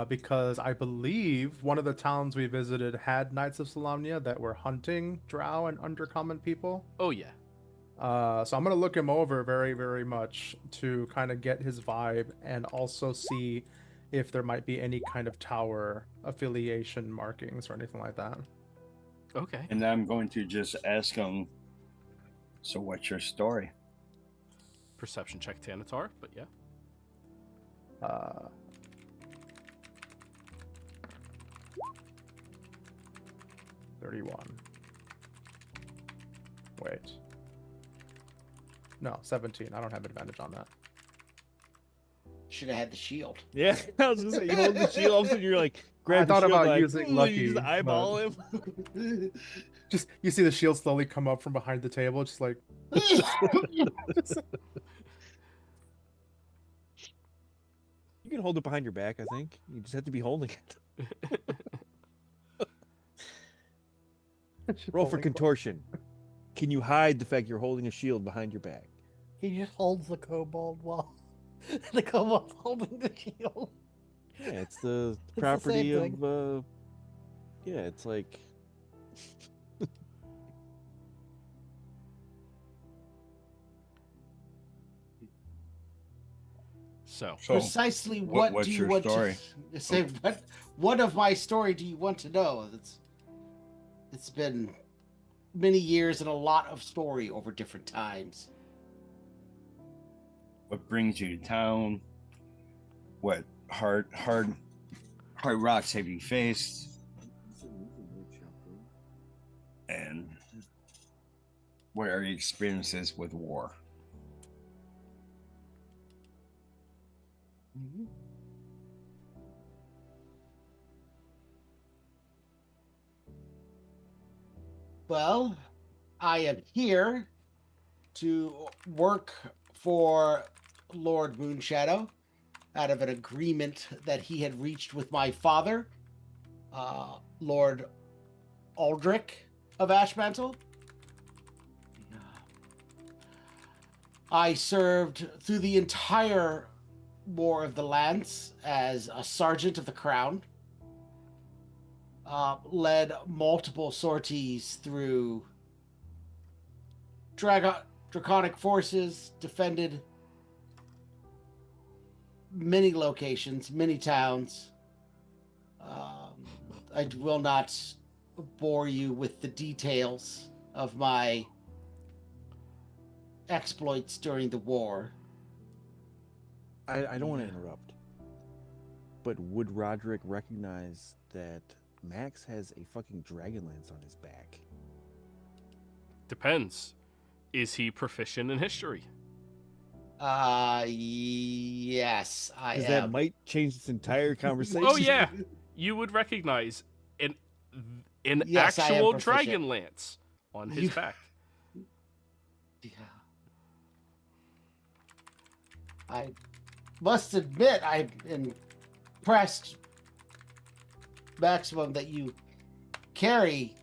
Speaker 7: because I believe one of the towns we visited had Knights of Solamnia that were hunting drow and undercommon people.
Speaker 1: Oh, yeah.
Speaker 7: So I'm going to look him over very, very much to kind of get his vibe and also see if there might be any kind of tower affiliation markings or anything like that.
Speaker 1: Okay.
Speaker 4: And I'm going to just ask him, so what's your story?
Speaker 1: Perception check, Tanatar, but yeah.
Speaker 7: 31. Wait. No, 17. I don't have advantage on that.
Speaker 6: Should have had the shield.
Speaker 5: Yeah, I was gonna say, you hold the shield, all of a sudden you're like, grab
Speaker 7: I
Speaker 5: the
Speaker 7: thought
Speaker 5: shield,
Speaker 7: about
Speaker 5: like,
Speaker 7: using
Speaker 5: "Ooh,"
Speaker 7: lucky,
Speaker 5: you just eyeball
Speaker 7: but-
Speaker 5: him.
Speaker 7: Just you see the shield slowly come up from behind the table, just like
Speaker 5: You can hold it behind your back, I think. You just have to be holding it.
Speaker 7: just
Speaker 5: Roll for
Speaker 7: holding-
Speaker 5: contortion. Can you hide the fact you're holding a shield behind your back?
Speaker 3: He just holds the kobold while the kobold's holding the shield.
Speaker 5: Yeah, it's the
Speaker 3: the
Speaker 5: property
Speaker 3: same
Speaker 5: of yeah, it's like
Speaker 1: So,
Speaker 6: Precisely what
Speaker 4: what's
Speaker 6: do you
Speaker 4: your
Speaker 6: want
Speaker 4: story?
Speaker 6: to say? What of my story do you want to know? It's been many years and a lot of story over different times.
Speaker 4: What brings you to town? What hard rocks have you faced? And what are your experiences with war?
Speaker 6: Well, I am here to work for Lord Moonshadow out of an agreement that he had reached with my father, Lord Aldrich of Ashmantle. I served through the entire War of the Lance as a sergeant of the crown. Led multiple sorties through draconic forces, defended many locations, many towns. I will not bore you with the details of my exploits during the war.
Speaker 5: I don't want to interrupt. But would Roderick recognize that Max has a fucking Dragonlance on his back?
Speaker 1: depends. Is he proficient in history?
Speaker 6: Yes, I
Speaker 5: Because
Speaker 6: am.
Speaker 5: that might change this entire conversation.
Speaker 1: Oh yeah, you would recognize an
Speaker 6: Yes, I am
Speaker 1: actual
Speaker 6: proficient.
Speaker 1: Dragonlance on his
Speaker 6: You-
Speaker 1: back.
Speaker 6: Yeah. I must admit, I'm impressed, Maximum, that you carry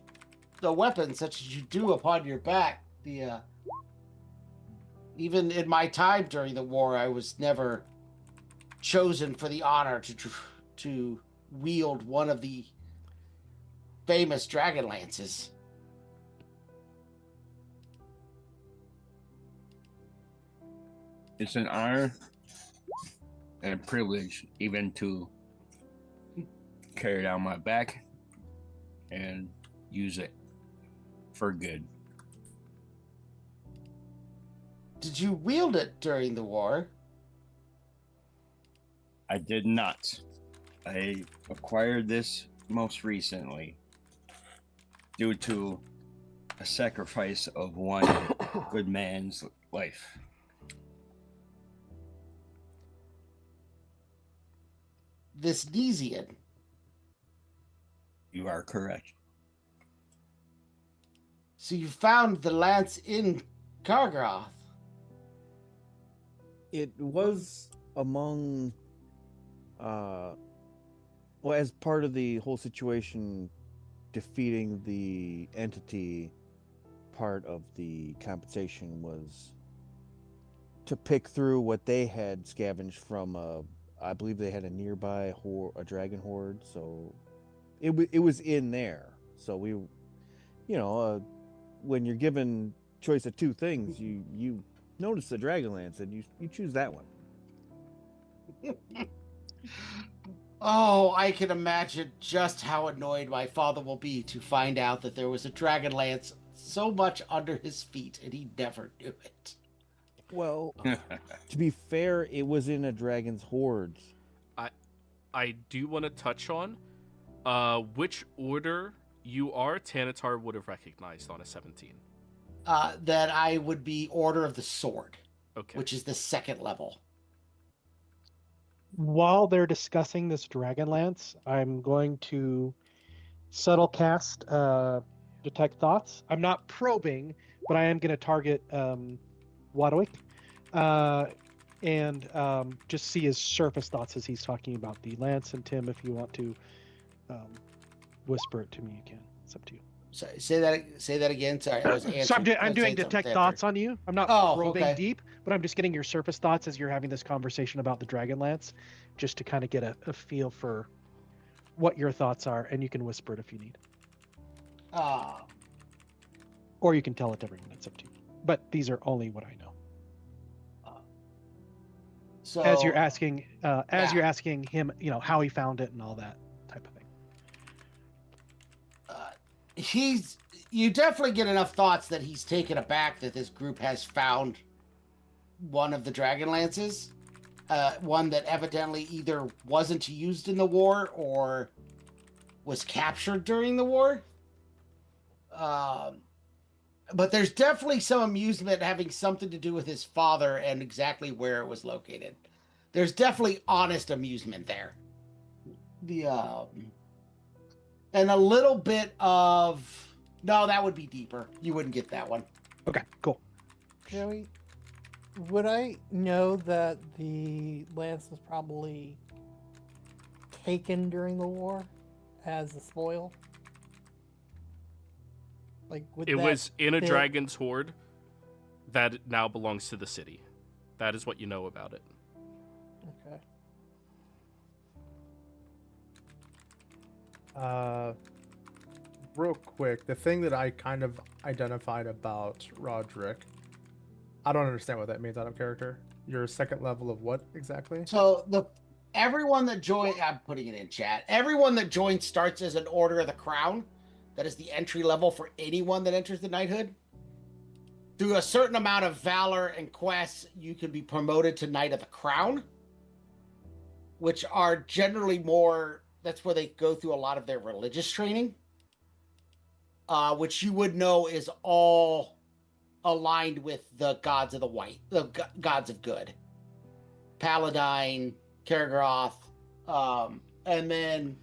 Speaker 6: the weapon such as you do upon your back. Even in my time during the war, I was never chosen for the honor to wield one of the famous dragon lances.
Speaker 4: It's an honor and a privilege even to carry it on my back and use it for good.
Speaker 6: Did you wield it during the war?
Speaker 4: I did not. I acquired this most recently due to a sacrifice of one good man's life.
Speaker 6: This Nesian.
Speaker 4: You are correct.
Speaker 6: So you found the lance in Kargaroth.
Speaker 5: It was among, well, as part of the whole situation, defeating the entity, part of the compensation was to pick through what they had scavenged from, I believe they had a nearby a dragon horde, so it was in there. So we, when you're given choice of two things, you notice the Dragonlance and you choose that one.
Speaker 6: Oh, I can imagine just how annoyed my father will be to find out that there was a Dragonlance so much under his feet and he never knew it.
Speaker 5: Well, to be fair, it was in a dragon's hordes.
Speaker 1: I do want to touch on which order you are. Tanatar would have recognized on a 17.
Speaker 6: That I would be Order of the Sword,
Speaker 1: Okay.
Speaker 6: which is the 2nd level.
Speaker 2: While they're discussing this Dragonlance, I'm going to subtle cast Detect Thoughts. I'm not probing, but I am going to target Wadwick and just see his surface thoughts as he's talking about the lance. And Tim, if you want to whisper it to me, you can. It's up to you.
Speaker 6: So, say that again. Sorry, I was answering.
Speaker 2: So I'm doing
Speaker 6: saying
Speaker 2: Detect
Speaker 6: something
Speaker 2: Thoughts
Speaker 6: after.
Speaker 2: on you. I'm not probing
Speaker 6: okay.
Speaker 2: deep, but I'm just getting your surface thoughts as you're having this conversation about the Dragonlance, just to kind of get a feel for what your thoughts are, and you can whisper it if you need. Or you can tell it to everyone. It's up to you. But these are only what I know.
Speaker 6: So
Speaker 2: As you're asking,
Speaker 6: yeah.
Speaker 2: you're asking him, how he found it and all that type of thing.
Speaker 6: You definitely get enough thoughts that he's taken aback that this group has found one of the Dragonlances, one that evidently either wasn't used in the war or was captured during the war. But there's definitely some amusement having something to do with his father and exactly where it was located. There's definitely honest amusement there. And a little bit of... No, that would be deeper. You wouldn't get that one.
Speaker 2: Okay, cool.
Speaker 3: Joey, would I know that the lance was probably taken during the war as a spoil? Like,
Speaker 1: It was in a
Speaker 3: fit-
Speaker 1: dragon's hoard that now belongs to the city. That is what you know about it.
Speaker 3: Okay.
Speaker 7: Real quick, the thing that I kind of identified about Roderick, I don't understand what that means out of character. Your 2nd level of what exactly?
Speaker 6: So everyone that joins... I'm putting it in chat. Everyone that joins starts as an Order of the Crown. That is the entry level for anyone that enters the knighthood. Through a certain amount of valor and quests, you can be promoted to Knight of the Crown, which are generally more... That's where they go through a lot of their religious training, which you would know is all aligned with the gods of the gods of good. Paladine, Kargaroth, and then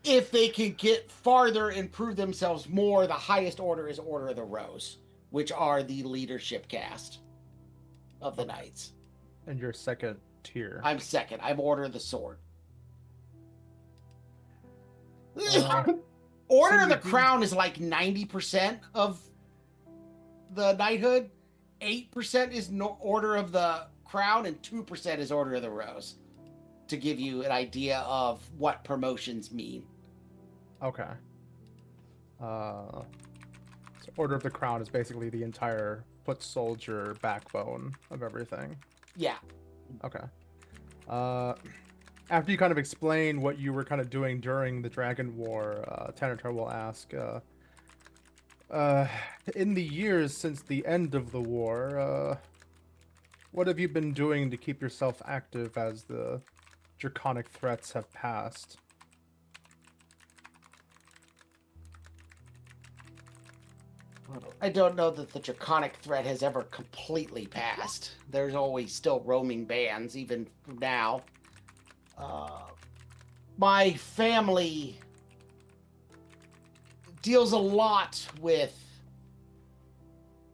Speaker 6: if they can get farther and prove themselves more, the highest order is Order of the Rose, which are the leadership caste of the knights.
Speaker 7: And your 2nd tier.
Speaker 6: I'm 2nd. I'm Order of the Sword. Order of the Crown is like 90% of the knighthood. 8% is Order of the Crown, and 2% is Order of the Rose. To give you an idea of what promotions mean.
Speaker 7: Okay. So Order of the Crown is basically the entire foot soldier backbone of everything.
Speaker 6: Yeah.
Speaker 7: Okay. After you kind of explain what you were kind of doing during the Dragon War, Tanatar will ask, in the years since the end of the war, what have you been doing to keep yourself active as the draconic threats have passed?
Speaker 6: I don't know that the draconic threat has ever completely passed. There's always still roaming bands, even now. My family deals a lot with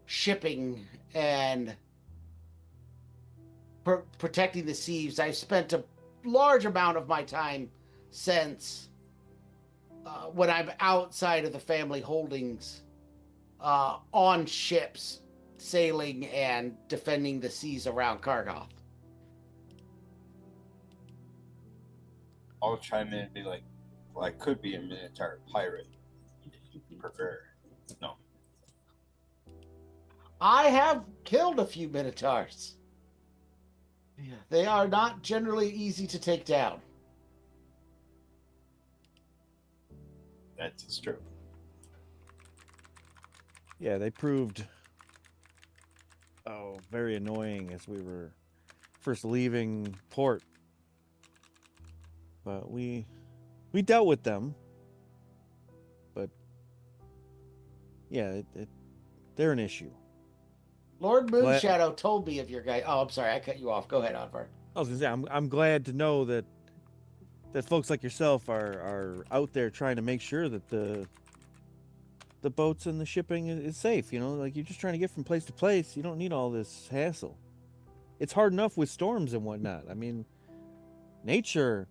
Speaker 6: shipping and protecting the seas. I've spent a large amount of my time since when I'm outside of the family holdings on ships, sailing and defending the seas around Kargoth.
Speaker 8: I'll chime in and be like, well, I could be a Minotaur pirate if you prefer. No.
Speaker 6: I have killed a few Minotaurs. Yeah, they are not generally easy to take down.
Speaker 8: That's true.
Speaker 5: Yeah, they proved very annoying as we were first leaving port. But we dealt with them. But yeah, they're an issue.
Speaker 6: Lord Moonshadow told me of your guy. Oh, I'm sorry, I cut you off. Go ahead, Advar.
Speaker 5: I was gonna say I'm glad to know that folks like yourself are out there trying to make sure that the boats and the shipping is safe. You know, like you're just trying to get from place to place. You don't need all this hassle. It's hard enough with storms and whatnot. I mean, nature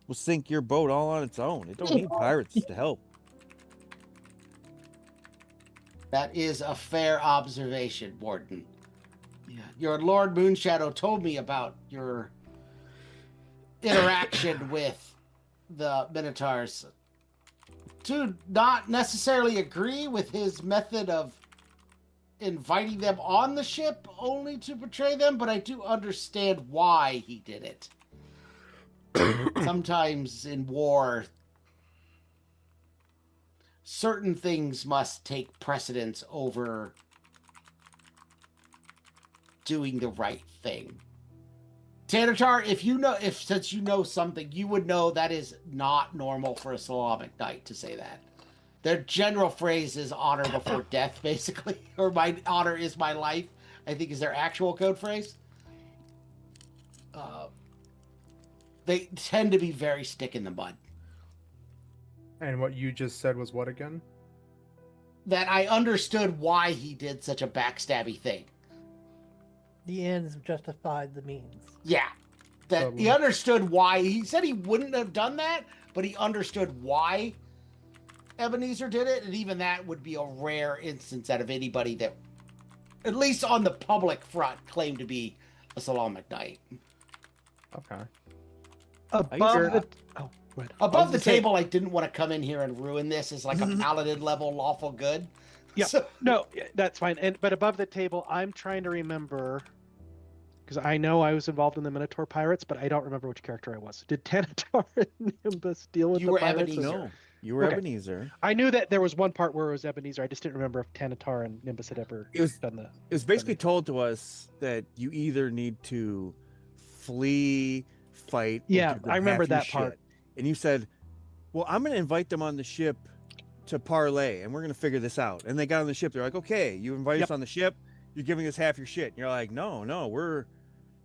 Speaker 5: will sink your boat all on its own. It don't need pirates to help.
Speaker 6: That is a fair observation, Warden. Yeah, your Lord Moonshadow told me about your interaction with the Minotaurs. To not necessarily agree with his method of inviting them on the ship only to betray them, but I do understand why he did it. Sometimes in war, certain things must take precedence over doing the right thing. Tanatar, since you know something, you would know that is not normal for a Solomonic Knight to say that. Their general phrase is honor before death, basically, or my honor is my life, I think is their actual code phrase. They tend to be very stick in the mud.
Speaker 7: And what you just said was what again?
Speaker 6: That I understood why he did such a backstabby thing.
Speaker 3: The ends justified the means.
Speaker 6: Yeah. That he understood why. He said he wouldn't have done that, but he understood why Ebenezer did it, and even that would be a rare instance out of anybody that, at least on the public front, claimed to be a Solomonic Knight.
Speaker 7: Okay.
Speaker 6: Above the table, I didn't want to come in here and ruin this as like a paladin level lawful good.
Speaker 2: Yeah,
Speaker 6: So,
Speaker 2: no, that's fine. But above the table, I'm trying to remember, because I know I was involved in the Minotaur Pirates, but I don't remember which character I was. Did Tanatar and Nimbus deal with
Speaker 6: You
Speaker 2: the
Speaker 6: were
Speaker 2: pirates?
Speaker 6: Ebenezer.
Speaker 5: No, you were
Speaker 2: Okay.
Speaker 5: Ebenezer.
Speaker 2: I knew that there was one part where it was Ebenezer. I just didn't remember if Tanatar and Nimbus had ever done the.
Speaker 5: It was basically told to us that you either need to flee, fight. or
Speaker 2: Yeah,
Speaker 5: give them
Speaker 2: I remember
Speaker 5: half your
Speaker 2: that part.
Speaker 5: shit. And you said, "Well, I'm going to invite them on the ship to parlay, and we're going to figure this out." And they got on the ship. They're like, "Okay, you invite us on the ship. You're giving us half your shit." And you're like, "No, we're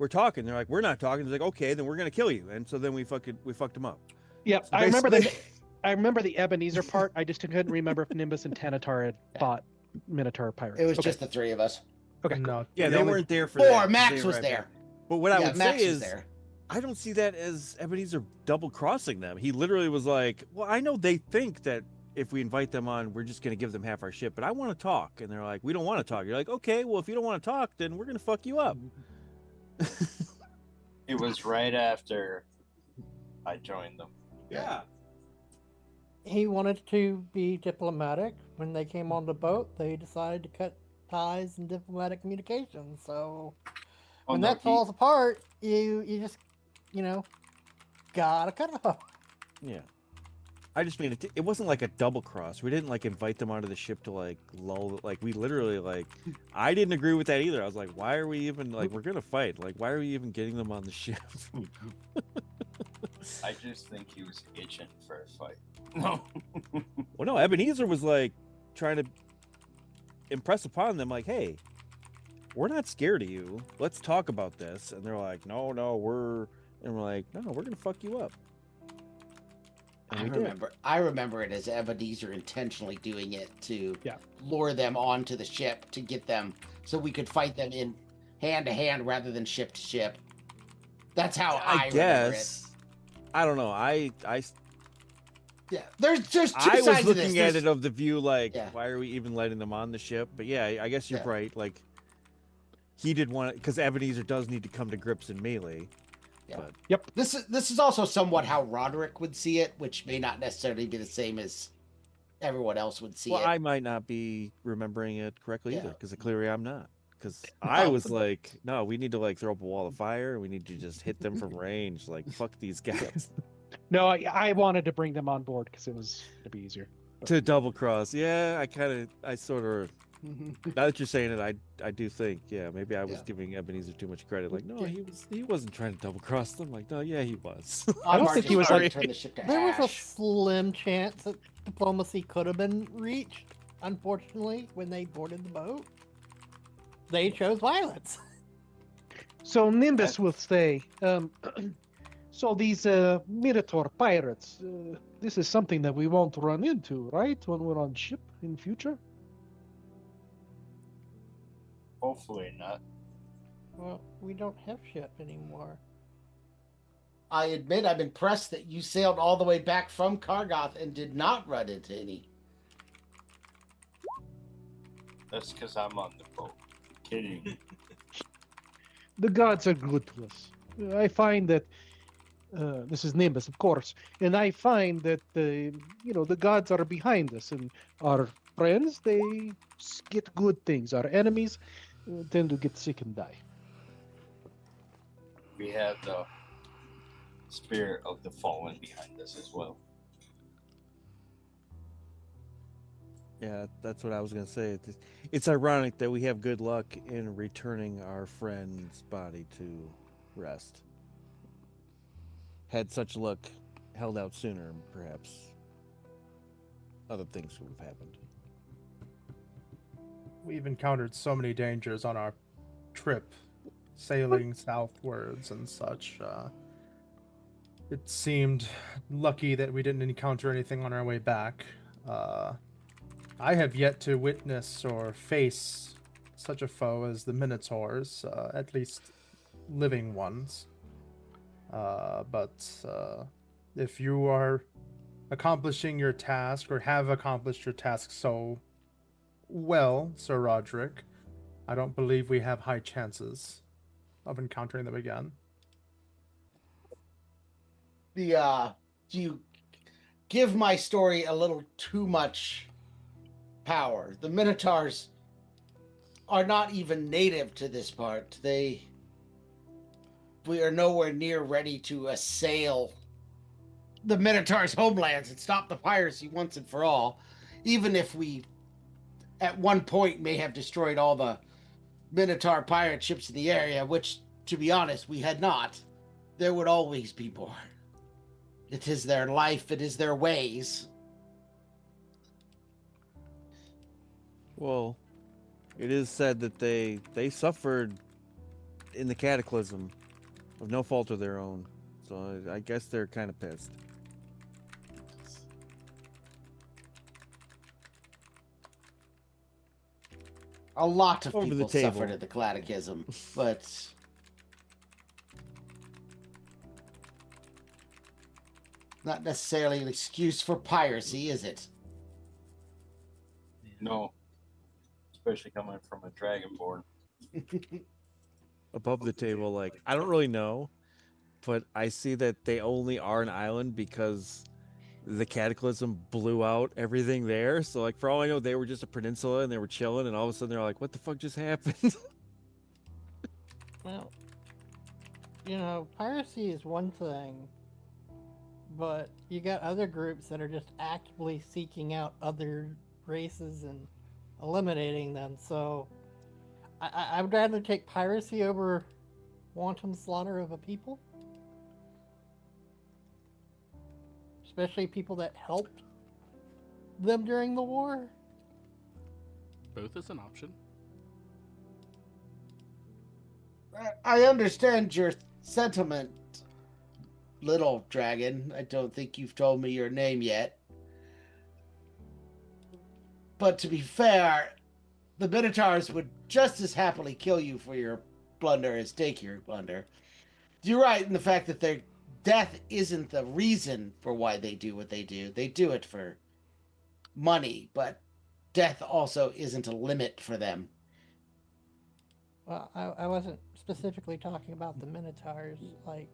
Speaker 5: talking." They're like, "We're not talking." They're like, "Okay, then we're going to kill you." And so then we fucked them up.
Speaker 2: Yeah,
Speaker 5: So
Speaker 2: I remember the.
Speaker 5: basically-
Speaker 2: I remember the Ebenezer part. I just couldn't remember if Nimbus and Tanatar had fought Minotaur Pirates.
Speaker 6: it was
Speaker 2: Okay.
Speaker 6: just the three of us.
Speaker 2: Okay.
Speaker 7: No.
Speaker 5: Yeah,
Speaker 7: the
Speaker 5: they
Speaker 7: only-
Speaker 5: weren't there for
Speaker 6: Or
Speaker 5: that.
Speaker 6: Max
Speaker 5: They
Speaker 6: was
Speaker 5: were
Speaker 6: there.
Speaker 5: back. But what I
Speaker 6: Yeah,
Speaker 5: would
Speaker 6: Max
Speaker 5: say
Speaker 6: was
Speaker 5: is,
Speaker 6: there.
Speaker 5: I don't see that as Ebenezer double crossing them. He literally was like, "Well, I know they think that if we invite them on, we're just going to give them half our shit, but I want to talk." And they're like, "We don't want to talk." You're like, "Okay, well, if you don't want to talk, then we're going to fuck you up."
Speaker 8: It was right after I joined them.
Speaker 5: Yeah.
Speaker 3: He wanted to be diplomatic. When they came on the boat, they decided to cut ties and diplomatic communication. So
Speaker 8: Oh,
Speaker 3: when
Speaker 8: no,
Speaker 3: that falls apart, you just, gotta cut it off.
Speaker 5: Yeah. I just mean it wasn't like a double cross. We didn't like invite them onto the ship to like lull. Like we literally like, I didn't agree with that either. I was like, why are we even like, we're going to fight. Like, why are we even getting them on the ship?
Speaker 8: I just think he was itching for a fight. No.
Speaker 5: Well, no, Ebenezer was like trying to impress upon them, like, "Hey, we're not scared of you. Let's talk about this." And they're like, "No, we're," and we're like, "No, we're gonna fuck you up." And we did.
Speaker 6: I remember it as Ebenezer intentionally doing it to
Speaker 2: Yeah.
Speaker 6: lure them onto the ship to get them so we could fight them in hand to hand rather than ship to ship. That's how I remember
Speaker 5: guess. I don't know.
Speaker 6: Yeah, there's just two
Speaker 5: I was
Speaker 6: sides of
Speaker 5: looking
Speaker 6: this.
Speaker 5: at it of the view like,
Speaker 6: Yeah.
Speaker 5: why are we even letting them on the ship? But yeah, I guess you're
Speaker 6: Yeah.
Speaker 5: right. Like, he did want because Ebenezer does need to come to grips in melee.
Speaker 6: Yeah.
Speaker 5: But
Speaker 6: This is also somewhat how Roderick would see it, which may not necessarily be the same as everyone else would see
Speaker 5: well,
Speaker 6: it.
Speaker 5: I might not be remembering it correctly
Speaker 6: Yeah.
Speaker 5: either because clearly I'm not. Because I was like, no, we need to like throw up a wall of fire. We need to just hit them from range. Like, fuck these guys.
Speaker 2: No, I wanted to bring them on board because it was to be easier.
Speaker 5: To double cross. Yeah, I sort of. Now that you're saying it, I do think, yeah, maybe I was
Speaker 6: Yeah.
Speaker 5: giving Ebenezer too much credit. Like, no, he wasn't trying to double cross them. Like, no, yeah, he was.
Speaker 2: I don't
Speaker 6: Odvar
Speaker 2: think
Speaker 6: just
Speaker 2: he was
Speaker 6: tried to
Speaker 2: like-
Speaker 6: turn the ship to
Speaker 3: There was a
Speaker 6: ash.
Speaker 3: slim chance that diplomacy could have been reached. Unfortunately, when they boarded the boat, they chose violence.
Speaker 2: So Nimbus will say, so these Minotaur pirates, this is something that we won't run into, right? When we're on ship in future?
Speaker 8: Hopefully not.
Speaker 3: Well, we don't have ship anymore.
Speaker 6: I admit I'm impressed that you sailed all the way back from Kargoth and did not run into any.
Speaker 8: That's because I'm on the boat. Kidding.
Speaker 2: The gods are good to us. I find that this is Nimbus, of course, and I find that the gods are behind us, and our friends they get good things. Our enemies tend to get sick and die.
Speaker 8: We have the spirit of the fallen behind us as well.
Speaker 5: Yeah, that's what I was gonna say. It's ironic that we have good luck in returning our friend's body to rest. Had such luck held out sooner, perhaps other things would have happened.
Speaker 7: We've encountered so many dangers on our trip, sailing southwards and such. It seemed lucky that we didn't encounter anything on our way back. I have yet to witness or face such a foe as the Minotaurs, at least living ones. But if you are accomplishing your task or have accomplished your task so well, Sir Roderick, I don't believe we have high chances of encountering them again.
Speaker 6: You give my story a little too much power. The Minotaurs are not even native to this part. We are nowhere near ready to assail the Minotaurs' homelands and stop the piracy once and for all. Even if we, at one point, may have destroyed all the Minotaur pirate ships in the area, which, to be honest, we had not. There would always be more. It is their life, it is their ways.
Speaker 5: Well, it is said that they suffered in the cataclysm of no fault of their own. So I guess they're kind of pissed.
Speaker 6: A lot of
Speaker 5: Over the
Speaker 6: people
Speaker 5: table.
Speaker 6: suffered at the cataclysm, but not necessarily an excuse for piracy, is it?
Speaker 8: No. Especially coming from a dragonborn.
Speaker 5: Above the table, like, I don't really know, but I see that they only are an island because the cataclysm blew out everything there. So, like, for all I know, they were just a peninsula and they were chilling, and all of a sudden they're like, what the fuck just happened?
Speaker 3: Well, piracy is one thing, but you got other groups that are just actively seeking out other races and eliminating them. So I would rather take piracy over wanton slaughter of a people, especially people that helped them during the war.
Speaker 1: Both is an option.
Speaker 6: I understand your sentiment, little dragon. I don't think you've told me your name yet. But to be fair, the Minotaurs would just as happily kill you for your plunder as take your plunder. You're right in the fact that their death isn't the reason for why they do what they do. They do it for money, but death also isn't a limit for them.
Speaker 3: Well, I wasn't specifically talking about the Minotaurs. Like,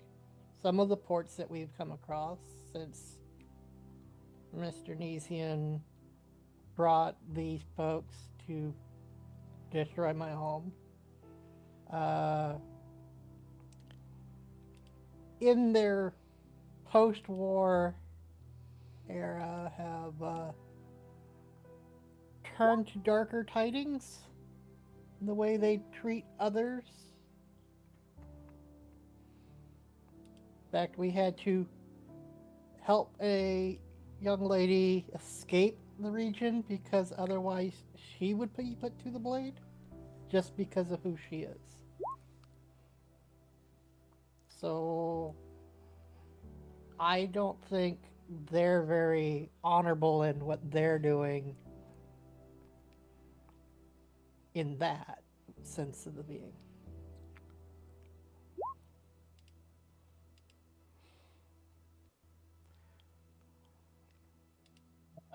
Speaker 3: some of the ports that we've come across since Mr. Nesian brought these folks to destroy my home. In their post-war era have turn to darker tidings in the way they treat others. In fact, we had to help a young lady escape the region because otherwise she would be put to the blade just because of who she is. So I don't think they're very honorable in what they're doing in that sense of the being.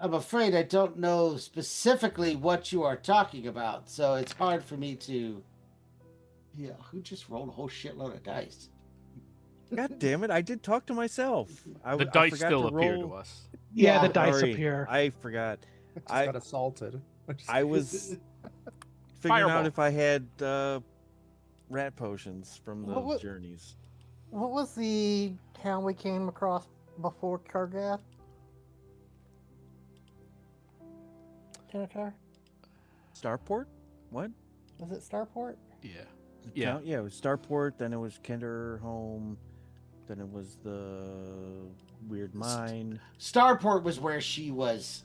Speaker 6: I'm afraid I don't know specifically what you are talking about, so it's hard for me to. Yeah, who just rolled a whole shitload of dice?
Speaker 5: God damn it! I did talk to myself. I
Speaker 1: The
Speaker 5: I
Speaker 1: dice
Speaker 5: forgot
Speaker 1: still
Speaker 5: to
Speaker 1: appear
Speaker 5: roll.
Speaker 1: to us.
Speaker 2: Yeah, the
Speaker 6: Yeah,
Speaker 2: dice
Speaker 5: Sorry,
Speaker 2: appear.
Speaker 5: I forgot.
Speaker 7: Just
Speaker 5: I
Speaker 7: got assaulted.
Speaker 5: I was figuring
Speaker 1: Fireball.
Speaker 5: out if I had rat potions from
Speaker 3: What
Speaker 5: those
Speaker 3: wa-
Speaker 5: journeys.
Speaker 3: What was the town we came across before Kargath? Tanatar?
Speaker 5: Starport? What?
Speaker 3: Was it Starport?
Speaker 1: Yeah.
Speaker 5: The
Speaker 1: Yeah.
Speaker 5: town? Yeah, it was Starport. Then it was Kinderholm. Then it was the weird mine.
Speaker 6: Starport was where she was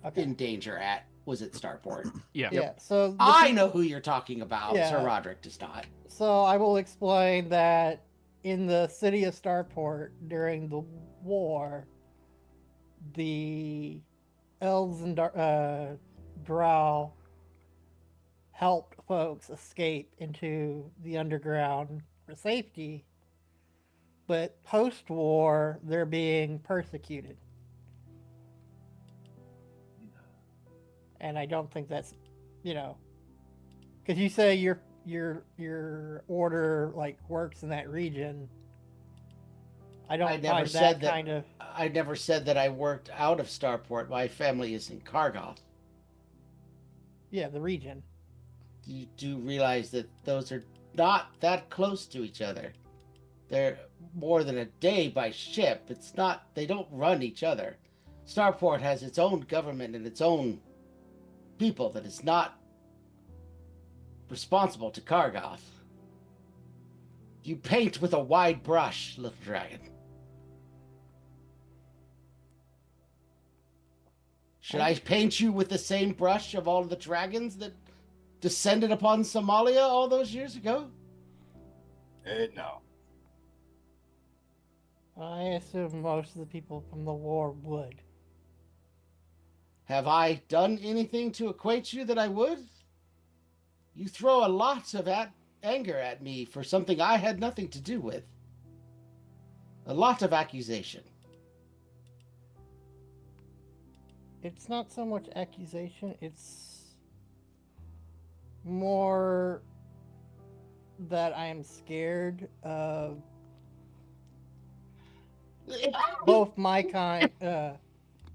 Speaker 3: Okay.
Speaker 6: in danger at. Was it Starport?
Speaker 1: Yeah.
Speaker 3: Yeah, so the
Speaker 6: I
Speaker 3: peop-
Speaker 6: know who you're talking about.
Speaker 3: Yeah.
Speaker 6: Sir Roderick does not.
Speaker 3: So I will explain that in the city of Starport during the war, the elves and drow helped folks escape into the underground for safety, but post-war they're being persecuted. And I don't think that's, because you say your order like works in that region. I don't
Speaker 6: I never
Speaker 3: find
Speaker 6: said
Speaker 3: that
Speaker 6: that.
Speaker 3: kind of.
Speaker 6: I never said that I worked out of Starport. My family is in Kargoth.
Speaker 3: Yeah, the region.
Speaker 6: You do realize that those are not that close to each other. They're more than a day by ship. It's not. They don't run each other. Starport has its own government and its own people that is not responsible to Kargoth. You paint with a wide brush, little dragon. Should I paint you with the same brush of all of the dragons that descended upon Somalia all those years ago?
Speaker 8: No.
Speaker 3: I assume most of the people from the war would.
Speaker 6: Have I done anything to equate you that I would? You throw a lot of anger at me for something I had nothing to do with. A lot of accusation.
Speaker 3: It's not so much accusation, it's more that I am scared of both my kind, the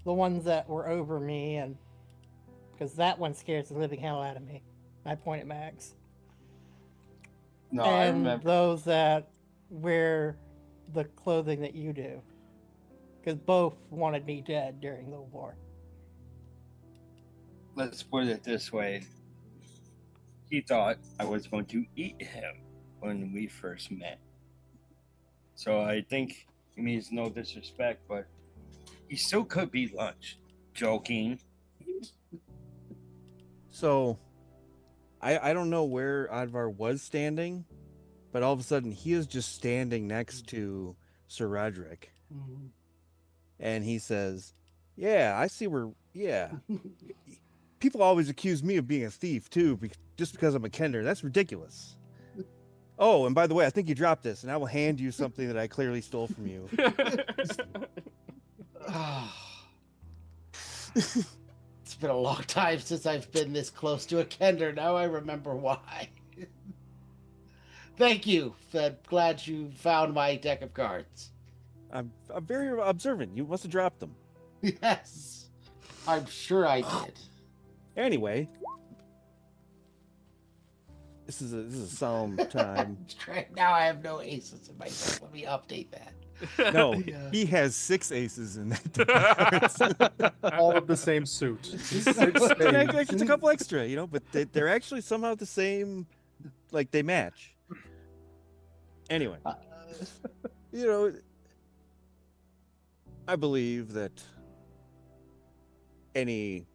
Speaker 3: ones that were over me, and because that one scares the living hell out of me. I point at Max.
Speaker 8: No, I
Speaker 3: And
Speaker 8: remember.
Speaker 3: those that wear the clothing that you do. Because both wanted me dead during the war.
Speaker 4: Let's put it this way. He thought I was going to eat him when we first met. So I think he means no disrespect, but he still could be lunch. Joking.
Speaker 5: So, I don't know where Advar was standing, but all of a sudden he is just standing next to Sir Roderick. And he says, yeah, I see where, yeah. People always accuse me of being a thief, too, just because I'm a Kender. That's ridiculous. Oh, and by the way, I think you dropped this, and I will hand you something that I clearly stole from you.
Speaker 6: It's been a long time since I've been this close to a Kender. Now I remember why. Thank you. I'm glad you found my deck of cards.
Speaker 5: I'm very observant. You must have dropped them.
Speaker 6: Yes, I'm sure I did.
Speaker 5: Anyway, this is a solemn time.
Speaker 6: Now I have no aces in my deck. Let me update that.
Speaker 5: No, he has 6 aces in that.
Speaker 7: All of the same suit. Six
Speaker 5: Just
Speaker 7: spades.
Speaker 5: a couple extra, but they're actually somehow the same, like they match. Anyway, I believe that any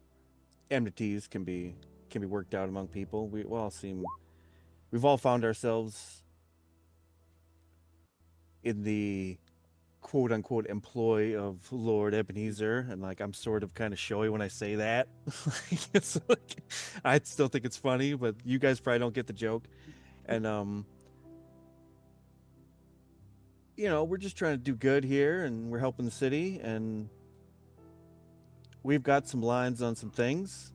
Speaker 5: enmities can be worked out among people. We've all found ourselves in the quote unquote employ of Lord Ebenezer, and like I'm sort of kind of showy when I say that. I still think it's funny, but you guys probably don't get the joke. And we're just trying to do good here, and we're helping the city, and we've got some lines on some things.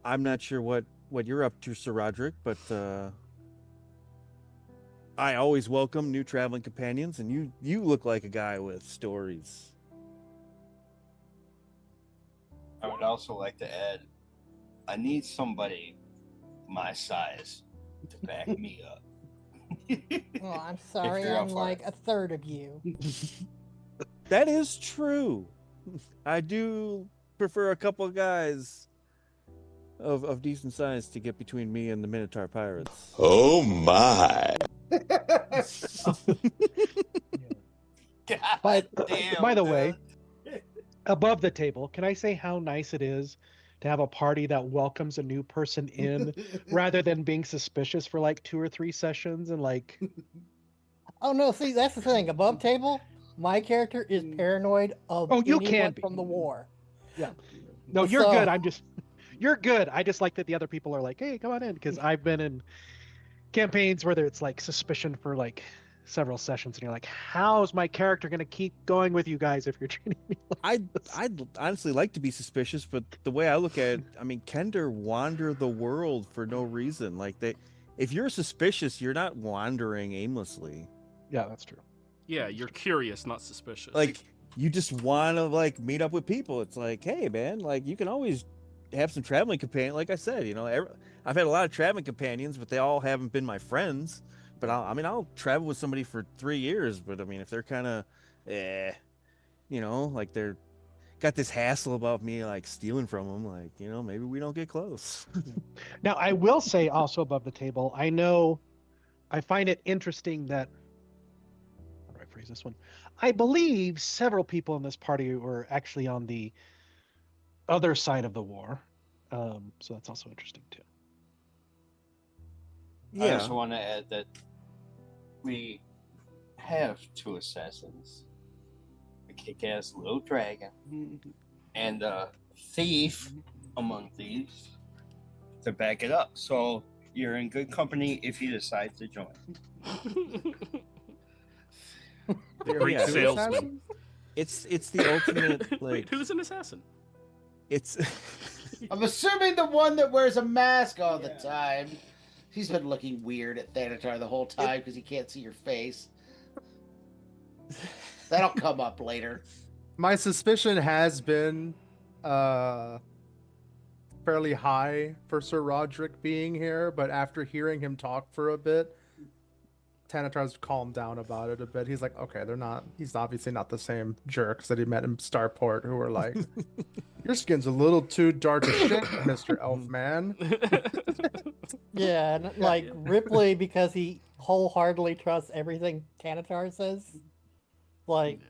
Speaker 5: I'm not sure what you're up to, Sir Roderick, but I always welcome new traveling companions, and you look like a guy with stories.
Speaker 4: I would also like to add, I need somebody my size to back me up.
Speaker 3: Well, I'm sorry,
Speaker 4: you're
Speaker 3: I'm
Speaker 4: up for
Speaker 3: like
Speaker 4: it.
Speaker 3: a third of you.
Speaker 5: That is true. I do prefer a couple of guys of decent size to get between me and the Minotaur pirates.
Speaker 9: Oh my.
Speaker 2: By
Speaker 4: Damn,
Speaker 2: the way,
Speaker 4: dude.
Speaker 2: above the table, can I say how nice it is to have a party that welcomes a new person in rather than being suspicious for like 2 or 3 sessions and like
Speaker 3: Oh no, see that's the thing. Above table, my character is paranoid of
Speaker 2: Oh, you
Speaker 3: anyone
Speaker 2: can be.
Speaker 3: from the war.
Speaker 2: no, you're
Speaker 3: So-
Speaker 2: good. You're good. I just like that the other people are like, hey, come on in, because I've been in campaigns where it's like suspicion for like several sessions, and you're like, how's my character gonna keep going with you guys if you're treating me like
Speaker 5: I'd honestly like to be suspicious, but the way I look at it, I mean, Kender wander the world for no reason. Like if you're suspicious, you're not wandering aimlessly.
Speaker 2: Yeah, that's true.
Speaker 1: Yeah, you're curious, not suspicious.
Speaker 5: Like you just want to like meet up with people. It's like, hey man, like you can always have some traveling companion. Like I said, I've had a lot of traveling companions, but they all haven't been my friends. But I'll travel with somebody for 3 years. But I mean, if they're kind of, like they're got this hassle about me like stealing from them, like maybe we don't get close.
Speaker 2: Now, I will say also above the table, I find it interesting that, how do I phrase this one? I believe several people in this party were actually on the other side of the war. So that's also interesting too.
Speaker 4: I also want to add that we have 2 assassins, a kick-ass little dragon, and a thief among thieves to back it up. So you're in good company if you decide to join.
Speaker 1: Great
Speaker 5: Yeah.
Speaker 1: salesman.
Speaker 5: It's the ultimate like
Speaker 1: Wait, who's an assassin?
Speaker 5: it's
Speaker 6: I'm assuming the one that wears a mask all the time. He's been looking weird at Thanatar the whole time because he can't see your face. That'll come up later.
Speaker 7: My suspicion has been fairly high for Sir Roderick being here, but after hearing him talk for a bit, Thanatar's calmed down about it a bit. He's like, okay, he's obviously not the same jerks that he met in Starport who were like, your skin's a little too dark as shit, Mr. Elfman.
Speaker 3: Yeah, and like Ripley, because he wholeheartedly trusts everything Thanatar says. Like,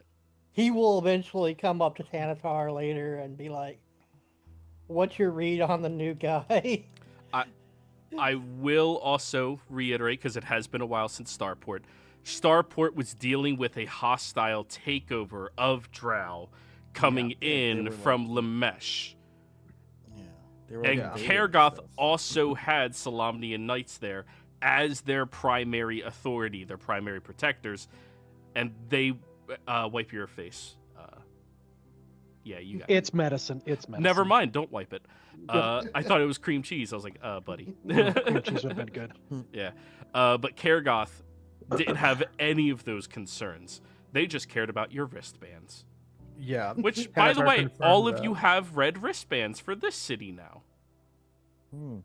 Speaker 3: he will eventually come up to Thanatar later and be like, "What's your read on the new guy?"
Speaker 1: I will also reiterate, because it has been a while since Starport. Starport was dealing with a hostile takeover of Drow coming
Speaker 5: they
Speaker 1: in
Speaker 5: were
Speaker 1: from Lamesh.
Speaker 5: they were
Speaker 1: And
Speaker 5: invading
Speaker 1: Kargoth
Speaker 5: stuff.
Speaker 1: also had Solamnian Knights there as their primary authority, their primary protectors, and they wipe your face. Yeah, you got it.
Speaker 2: It's medicine. It's medicine.
Speaker 1: Never mind, don't wipe it. I thought it was cream cheese. I was like, buddy.
Speaker 2: Cream cheese would have been good.
Speaker 1: Yeah. But Kargoth didn't have any of those concerns. They just cared about your wristbands.
Speaker 7: Yeah.
Speaker 1: Which, by the
Speaker 7: Thanatar
Speaker 1: way,
Speaker 7: confirmed
Speaker 1: all of
Speaker 7: that.
Speaker 1: you have red wristbands for this city now.
Speaker 7: We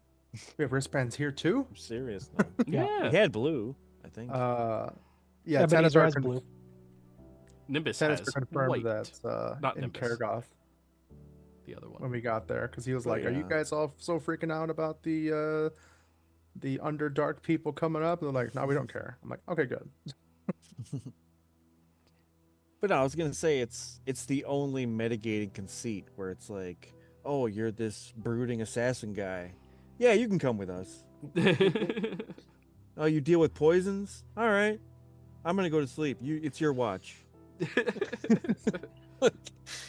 Speaker 7: have wristbands here too?
Speaker 5: I'm serious now.
Speaker 2: Yeah.
Speaker 1: Yeah.
Speaker 5: We had blue, I think.
Speaker 7: Yeah,
Speaker 2: Ebenezer
Speaker 7: Thanatar
Speaker 2: has blue.
Speaker 1: Nimbus
Speaker 7: Tennis
Speaker 1: has
Speaker 7: confirmed
Speaker 1: white,
Speaker 7: that
Speaker 1: not
Speaker 7: in
Speaker 1: Nimbus.
Speaker 7: Kargoth
Speaker 1: The other one.
Speaker 7: when we got there, because he was
Speaker 5: Oh,
Speaker 7: like, "Are you
Speaker 5: yeah.
Speaker 7: guys all so freaking out about the Underdark people coming up?" And they're like, "No, we don't care." I'm like, "Okay, good."
Speaker 5: But no, I was gonna say it's the only mitigating conceit where it's like, oh, you're this brooding assassin guy. Yeah, you can come with us. Oh, you deal with poisons? All right, I'm gonna go to sleep. It's your watch.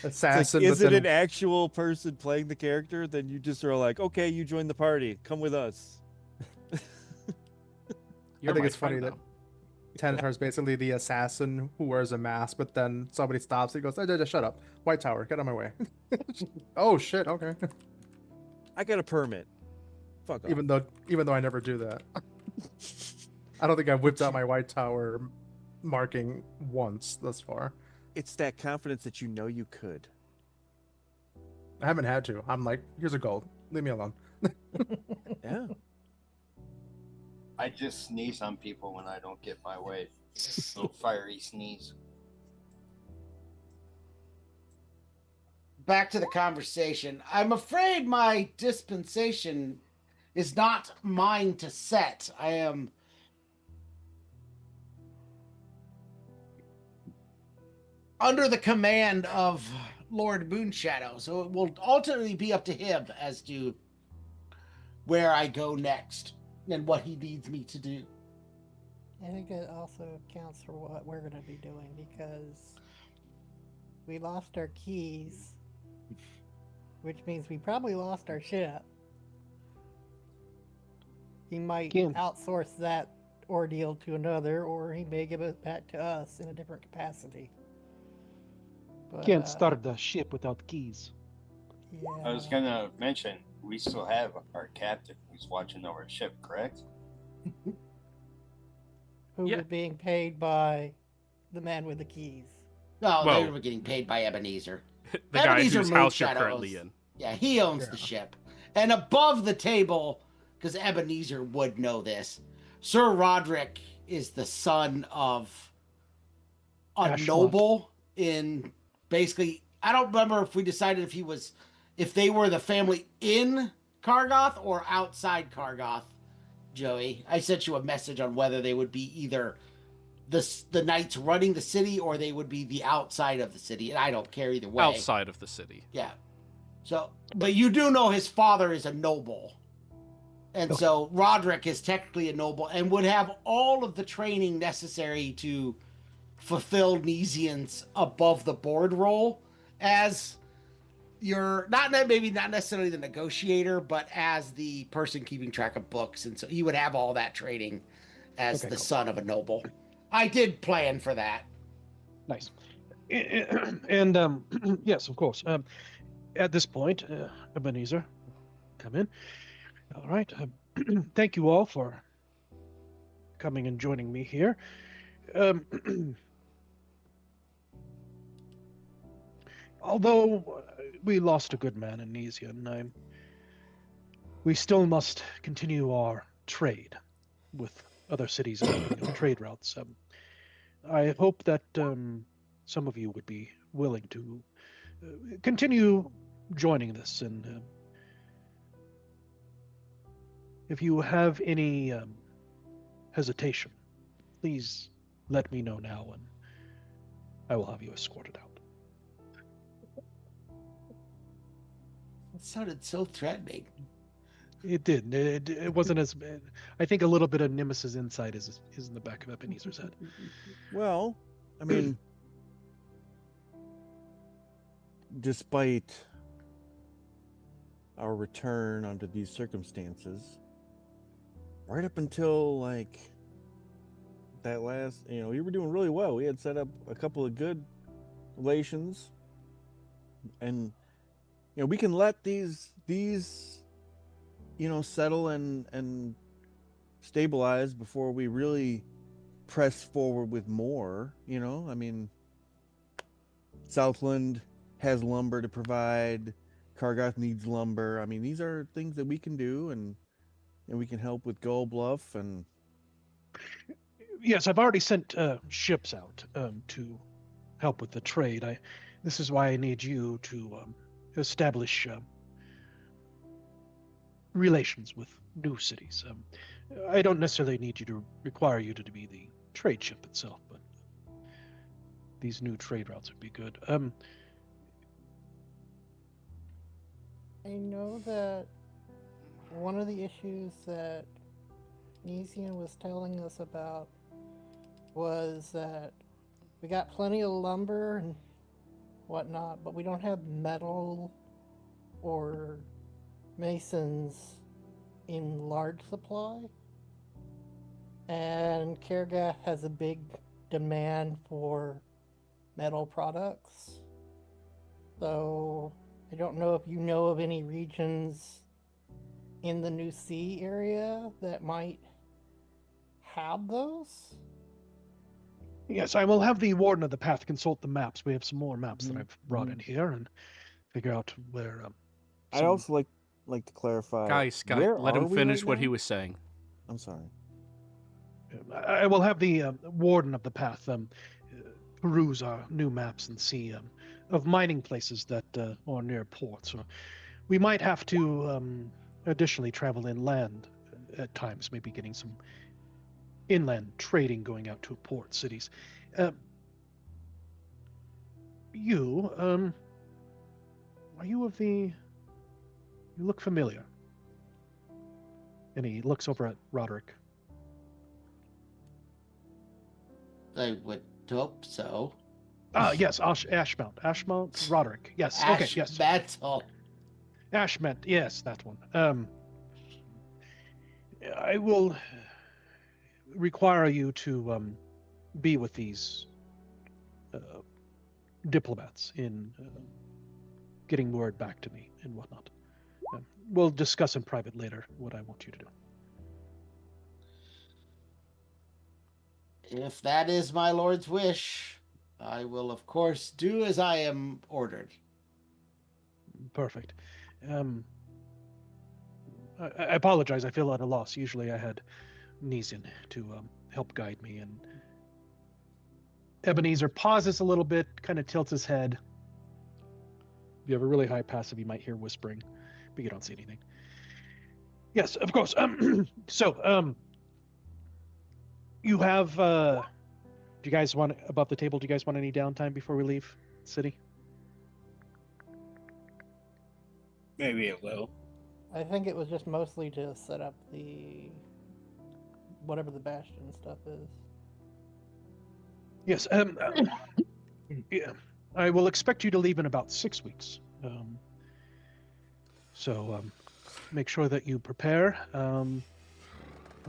Speaker 7: Assassin,
Speaker 5: Is
Speaker 7: but
Speaker 5: it
Speaker 7: then
Speaker 5: an actual person playing the character? Then you just are like, okay, you join the party. Come with us.
Speaker 1: You're
Speaker 7: I think
Speaker 1: my
Speaker 7: it's funny
Speaker 1: friend
Speaker 7: that
Speaker 1: now.
Speaker 7: Tanatar is basically the assassin who wears a mask, but then somebody stops. He goes, "Shut up, White Tower, get out of my way." Oh shit, okay.
Speaker 5: I got a permit. Fuck off.
Speaker 7: Even though I never do that. I don't think I've whipped out my White Tower marking once thus far.
Speaker 5: It's that confidence that you know you could.
Speaker 7: I haven't had to. I'm like, here's a gold. Leave me alone.
Speaker 5: Yeah.
Speaker 8: I just sneeze on people when I don't get my way. Little fiery sneeze.
Speaker 6: Back to the conversation. I'm afraid my dispensation is not mine to set. I am under the command of Lord Moonshadow, so it will ultimately be up to him as to where I go next and what he needs me to do.
Speaker 3: I think it also accounts for what we're going to be doing because we lost our keys, which means we probably lost our ship. He might
Speaker 2: Kim.
Speaker 3: outsource that ordeal to another, or he may give it back to us in a different capacity. But,
Speaker 2: Can't start the ship without keys.
Speaker 3: Yeah.
Speaker 8: I was gonna mention we still have our captain who's watching over our ship, correct?
Speaker 3: Who
Speaker 1: Yeah.
Speaker 3: was being paid by the man with the keys.
Speaker 6: No,
Speaker 1: Well-
Speaker 6: they were getting paid by Ebenezer.
Speaker 1: The guy
Speaker 6: Ebenezer
Speaker 1: whose house you're
Speaker 6: Moonshadow
Speaker 1: currently
Speaker 6: owns-
Speaker 1: in.
Speaker 6: Yeah, he owns the ship. And above the table, because Ebenezer would know this, Sir Roderick is the son of a
Speaker 2: Ashmont.
Speaker 6: noble in basically, I don't remember if we decided if they were the family in Kargoth or outside Kargoth, Joey. I sent you a message on whether they would be either the knights running the city or they would be the outside of the city, and I don't care either way.
Speaker 1: Outside of the city.
Speaker 6: Yeah. So, but you do know his father is a noble. And
Speaker 2: Okay.
Speaker 6: so Roderick is technically a noble and would have all of the training necessary to fulfill Nesian's above the board role as your, maybe not necessarily the negotiator, but as the person keeping track of books. And so he would have all that training as
Speaker 2: Okay,
Speaker 6: the
Speaker 2: cool.
Speaker 6: son of a noble. I did plan for that.
Speaker 2: Nice. And yes, of course. At this point, Ebenezer, come in. All right. Thank you all for coming and joining me here. Although we lost a good man in Nesian, we still must continue our trade with other cities and trade routes. I hope that some of you would be willing to continue joining this, and if you have any hesitation, please let me know now, and I will have you escorted out.
Speaker 6: It sounded so threatening.
Speaker 2: It did. It wasn't as bad. I think a little bit of Nemesis insight is in the back of Ebenezer's head.
Speaker 5: Well, I mean, despite our return under these circumstances, right up until like that last, we were doing really well. We had set up a couple of good relations, and we can let these settle and stabilize before we really press forward with more. I mean, Southland has lumber to provide. Kargoth needs lumber. I mean, these are things that we can do, and we can help with Gold Bluff. And
Speaker 2: Yes, I've already sent ships out to help with the trade. This is why I need you to establish relations with new cities. I don't necessarily need you to require you to be the trade ship itself, but these new trade routes would be good.
Speaker 3: I know that one of the issues that Nesian was telling us about was that we got plenty of lumber and whatnot, but we don't have metal or masons in large supply. And Kergath has a big demand for metal products. So I don't know if you know of any regions in the New Sea area that might have those.
Speaker 2: Yes, I will have the Warden of the Path consult the maps. We have some more maps that I've brought in here and figure out where.
Speaker 5: I'd also like to clarify.
Speaker 1: Guys,
Speaker 5: where
Speaker 1: let
Speaker 5: are
Speaker 1: him
Speaker 5: we
Speaker 1: finish
Speaker 5: right
Speaker 1: what
Speaker 5: now?
Speaker 1: he was saying.
Speaker 5: I'm sorry.
Speaker 2: I will have the Warden of the Path peruse our new maps and see of mining places that are near ports. Or we might have to additionally travel inland at times, maybe getting some inland trading going out to port cities. You, are you of the... You look familiar. And he looks over at Roderick.
Speaker 6: I would hope so.
Speaker 2: Yes, Ashmount. Ashmount, Roderick. Yes, okay, yes.
Speaker 6: That's all.
Speaker 2: Ashmount, yes, that one. I will require you to be with these diplomats in getting word back to me and whatnot. We'll discuss in private later what I want you to do.
Speaker 6: If that is my lord's wish, I will of course do as I am ordered.
Speaker 2: Perfect. I apologize. I feel at a loss. Usually I had Nesian to help guide me, and Ebenezer pauses a little bit, kind of tilts his head. If you have a really high passive, you might hear whispering, but you don't see anything. Yes, of course. So, you have, do you guys want, above the table, do you guys want any downtime before we leave the city?
Speaker 8: Maybe a little.
Speaker 3: I think it was just mostly to set up the whatever the Bastion stuff is.
Speaker 2: Yes, yeah, I will expect you to leave in about 6 weeks. So make sure that you prepare. Well,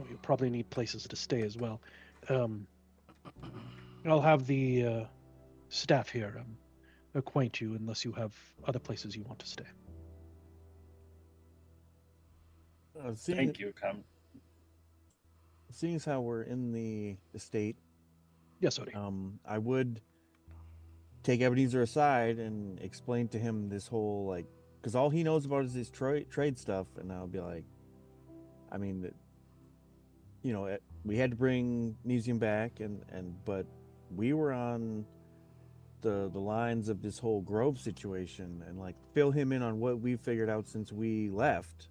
Speaker 2: you'll probably need places to stay as well. I'll have the staff here acquaint you unless you have other places you want to stay.
Speaker 8: Thank you,
Speaker 5: Seeing as how we're in the estate,
Speaker 2: Yes, Odie.
Speaker 5: I would take Ebenezer aside and explain to him this whole, like, because all he knows about is this trade stuff, and I'll be like, I mean, you know, we had to bring Nesian back, but we were on the lines of this whole Grove situation, and like fill him in on what we figured out since we left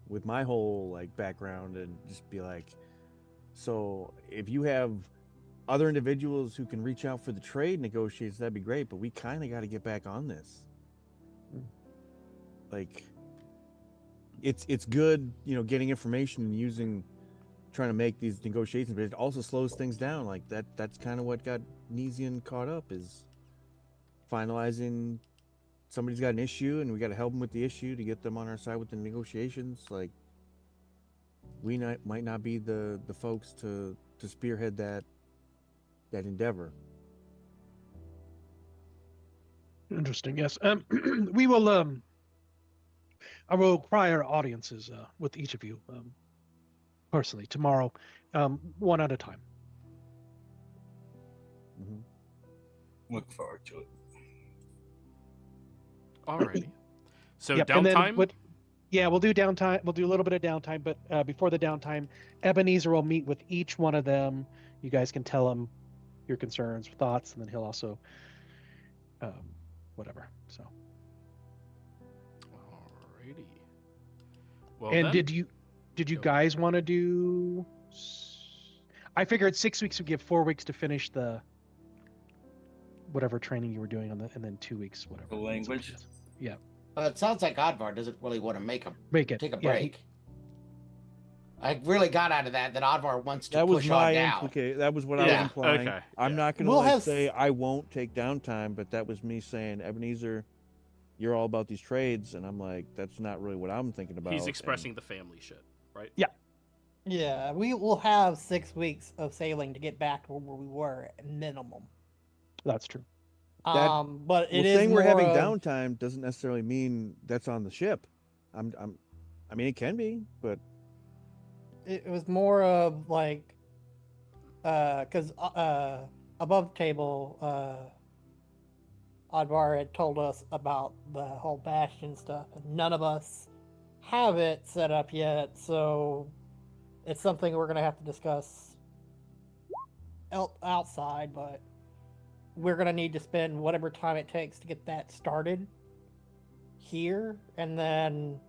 Speaker 5: with my whole like background, and just be like, so if you have other individuals who can reach out for the trade negotiations, that'd be great, but we kind of got to get back on this. Like, it's good, you know, getting information and trying to make these negotiations, but it also slows things down. Like that's kind of what got Nesian caught up, is finalizing. Somebody's got an issue and we got to help them with the issue to get them on our side with the negotiations. Like, we might not be the folks to spearhead that endeavor.
Speaker 2: Interesting. Yes. We will. I will require audiences with each of you personally tomorrow, one at a time.
Speaker 8: Look forward to it.
Speaker 1: Alrighty. So
Speaker 2: Yep, and then
Speaker 1: downtime?
Speaker 2: Yeah, we'll do downtime. We'll do a little bit of downtime, but before the downtime, Ebenezer will meet with each one of them. You guys can tell him your concerns, thoughts, and then he'll also whatever. So.
Speaker 1: Alrighty. Well,
Speaker 2: And
Speaker 1: then,
Speaker 2: did you
Speaker 1: Go.
Speaker 2: guys want to do? I figured 6 weeks would give 4 weeks to finish the whatever training you were doing on the, and then 2 weeks whatever.
Speaker 4: The language?
Speaker 2: Yeah,
Speaker 6: It sounds like Odvar doesn't really want to take a
Speaker 2: Yeah,
Speaker 6: break. I really got out of that Odvar wants to
Speaker 5: That was
Speaker 6: push
Speaker 5: my
Speaker 6: on down.
Speaker 5: implication. That was what I was
Speaker 6: Yeah,
Speaker 5: implying.
Speaker 1: okay,
Speaker 5: I'm
Speaker 1: yeah.
Speaker 5: not going to
Speaker 3: We'll have
Speaker 5: say I won't take downtime, but that was me saying, Ebenezer, you're all about these trades, and I'm like, that's not really what I'm thinking about.
Speaker 1: he's
Speaker 5: and-
Speaker 1: expressing the family shit, right?
Speaker 3: Yeah, we will have 6 weeks of sailing to get back to where we were at minimum.
Speaker 2: that's true.
Speaker 5: That-
Speaker 3: But it
Speaker 5: well,
Speaker 3: is
Speaker 5: saying we're having
Speaker 3: more of-
Speaker 5: downtime doesn't necessarily mean that's on the ship. I mean, it can be, but
Speaker 3: It was more of like, because above the table, Odvar had told us about the whole bastion stuff, and none of us have it set up yet, so it's something we're gonna have to discuss outside, but we're gonna need to spend whatever time it takes to get that started here, and then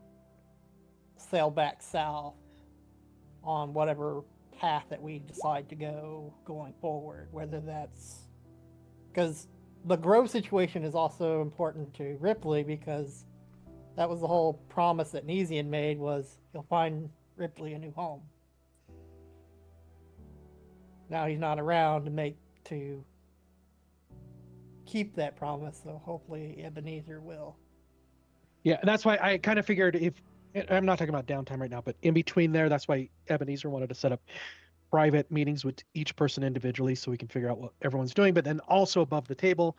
Speaker 3: sail back south on whatever path that we decide to go going forward, whether that's because the Grove situation is also important to Ripley, because that was the whole promise that Nesian made, was he'll find Ripley a new home. Now he's not around to keep that promise, so hopefully Ebenezer will.
Speaker 2: Yeah, and that's why I kind of figured if I'm not talking about downtime right now, but in between there, that's why Ebenezer wanted to set up private meetings with each person individually so we can figure out what everyone's doing, but then also above the table,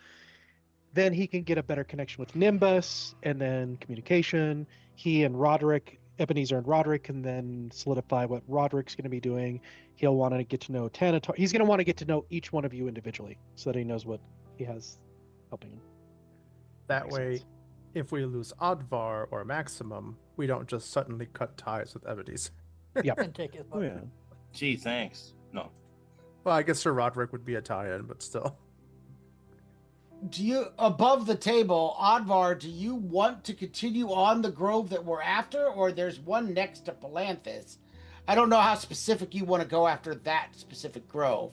Speaker 2: then he can get a better connection with Nimbus and then communication. He and Roderick, Ebenezer and Roderick, can then solidify what Roderick's going to be doing. He'll want to get to know Tanator. He's going to want to get to know each one of you individually so that he knows what he has helping him.
Speaker 7: That
Speaker 2: Makes
Speaker 7: way,
Speaker 2: sense.
Speaker 7: if we lose Odvar or Maximum, we don't just suddenly cut ties with Ebenezer.
Speaker 3: And take his
Speaker 5: oh
Speaker 3: boat.
Speaker 5: yeah.
Speaker 8: Gee, thanks. No.
Speaker 7: Well, I guess Sir Roderick would be a tie-in, but still.
Speaker 6: Do you, above the table, Odvar, do you want to continue on the grove that we're after, or there's one next to Palanthus? I don't know how specific you want to go after that specific grove.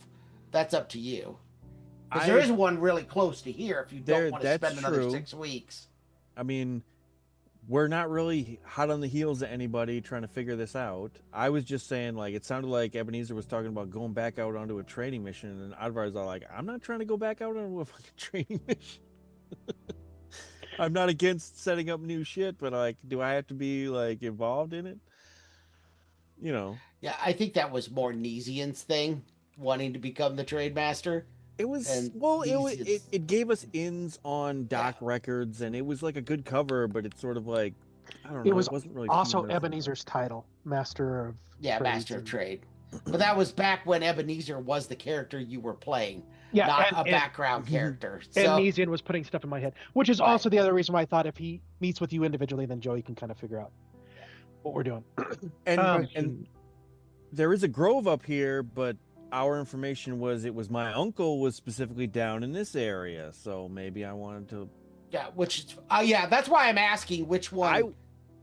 Speaker 6: That's up to you. Because there is one really close to here if you don't want to
Speaker 5: That's
Speaker 6: spend another
Speaker 5: true.
Speaker 6: 6 weeks.
Speaker 5: I mean, we're not really hot on the heels of anybody trying to figure this out. I was just saying, like, it sounded like Ebenezer was talking about going back out onto a training mission, and Advar's all like, I'm not trying to go back out onto a fucking training mission. I'm not against setting up new shit, but, like, do I have to be, like, involved in it? You know.
Speaker 6: Yeah, I think that was more Nesian's thing, wanting to become the trade master.
Speaker 5: It was
Speaker 6: And
Speaker 5: it gave us ins on doc records, and it was like a good cover, but it's sort of like, I don't know.
Speaker 2: It was
Speaker 5: wasn't really
Speaker 2: also
Speaker 5: feeding us.
Speaker 2: Ebenezer's title, Master of
Speaker 6: Yeah,
Speaker 2: Trades
Speaker 6: Master of
Speaker 2: and-
Speaker 6: Trade. But that was back when Ebenezer was the character you were playing,
Speaker 2: Yeah,
Speaker 6: not
Speaker 2: and,
Speaker 6: a background character.
Speaker 2: and
Speaker 6: So,
Speaker 2: Nesian was putting stuff in my head, which is
Speaker 6: Right.
Speaker 2: also the other reason why I thought if he meets with you individually, then Joey can kind of figure out what we're doing.
Speaker 5: And there is a grove up here, but our information was it was my uncle was specifically down in this area, so maybe I wanted to.
Speaker 6: yeah, that's why I'm asking which one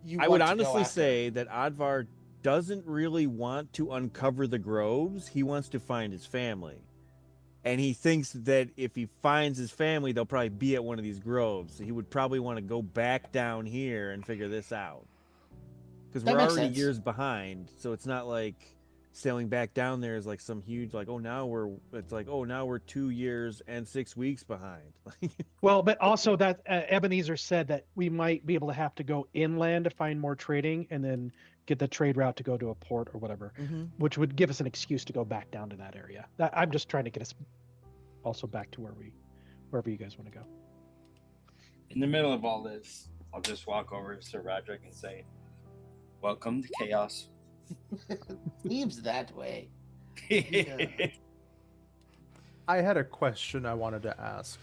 Speaker 6: you
Speaker 5: I
Speaker 6: want
Speaker 5: would
Speaker 6: to go
Speaker 5: honestly
Speaker 6: after.
Speaker 5: say that Advar doesn't really want to uncover the groves. He wants to find his family. And he thinks that if he finds his family, they'll probably be at one of these groves. So he would probably want to go back down here and figure this out. Because
Speaker 6: That
Speaker 5: we're
Speaker 6: makes
Speaker 5: already
Speaker 6: sense.
Speaker 5: years behind. So it's not like sailing back down there is like some huge, like, now we're 2 years and 6 weeks behind.
Speaker 2: Well, but also that Ebenezer said that we might be able to have to go inland to find more trading and then get the trade route to go to a port or whatever, which would give us an excuse to go back down to that area. I'm just trying to get us also back to wherever you guys want to go.
Speaker 8: In the middle of all this, I'll just walk over to Sir Roderick and say, "Welcome to chaos."
Speaker 6: Seems that way.
Speaker 7: I had a question I wanted to ask.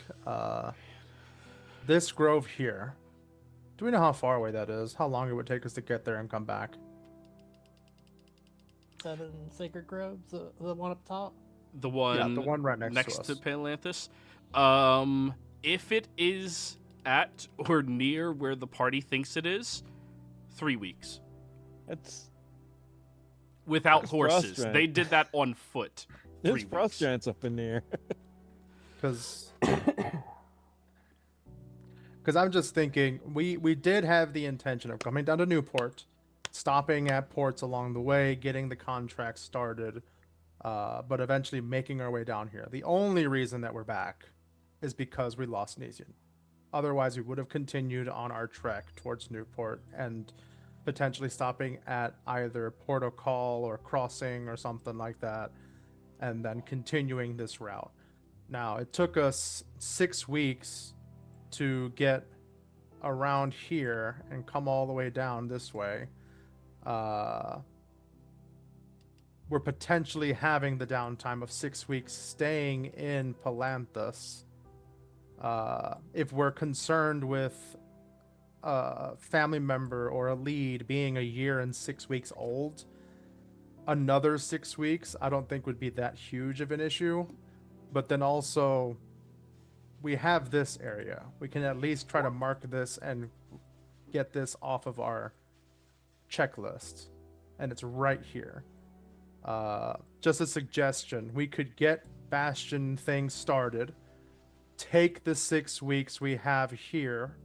Speaker 7: This grove here, do we know how far away that is? How long it would take us to get there and come back?
Speaker 3: 7 sacred groves, the one up top.
Speaker 1: The one,
Speaker 7: Yeah, the one right next to
Speaker 1: next
Speaker 7: us.
Speaker 1: to Palanthus. If it is at or near where the party thinks it is, 3 weeks.
Speaker 5: That's
Speaker 1: Without
Speaker 5: That's
Speaker 1: horses.
Speaker 5: frustrating.
Speaker 1: They did that on foot.
Speaker 5: there's
Speaker 1: 3 weeks.
Speaker 5: frost giants up in there.
Speaker 7: Because I'm just thinking, we did have the intention of coming down to Newport, stopping at ports along the way, getting the contract started, but eventually making our way down here. The only reason that we're back is because we lost Nesian. Otherwise, we would have continued on our trek towards Newport and potentially stopping at either Port o' Call or Crossing or something like that, and then continuing this route. Now, it took us 6 weeks to get around here and come all the way down this way. We're potentially having the downtime of 6 weeks staying in Palanthus. If we're concerned with a family member or a lead being a year and 6 weeks old, another 6 weeks I don't think would be that huge of an issue. But then also, we have this area. We can at least try to mark this and get this off of our checklist. And it's right here. Just a suggestion. We could get Bastion things started, take the 6 weeks we have here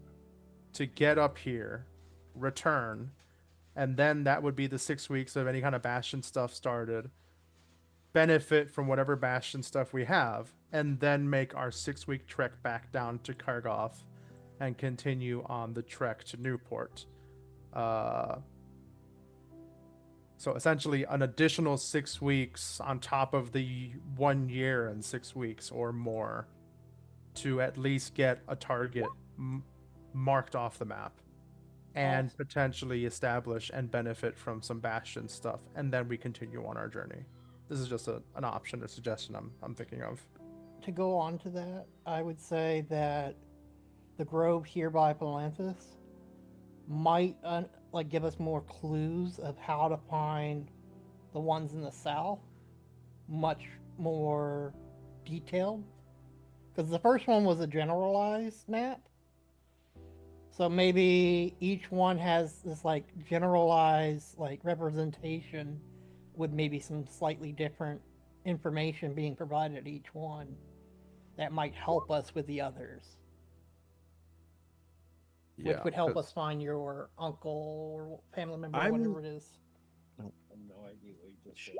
Speaker 7: to get up here, return, and then that would be the 6 weeks of any kind of Bastion stuff started. Benefit from whatever Bastion stuff we have, and then make our 6 week trek back down to Kargoth and continue on the trek to Newport. So essentially an additional 6 weeks on top of the 1 year and 6 weeks or more to at least get a target marked off the map and potentially establish and benefit from some Bastion stuff, and then we continue on our journey. This is just an option, a suggestion I'm thinking of.
Speaker 3: To go on to that, I would say that the grove here by Palanthus might give us more clues of how to find the ones in the south, much more detailed. Because the first one was a generalized map, so maybe each one has this generalized representation with maybe some slightly different information being provided at each one that might help us with the others. Which would help us find your uncle or family member, whatever it is.
Speaker 8: I have no idea what you just said.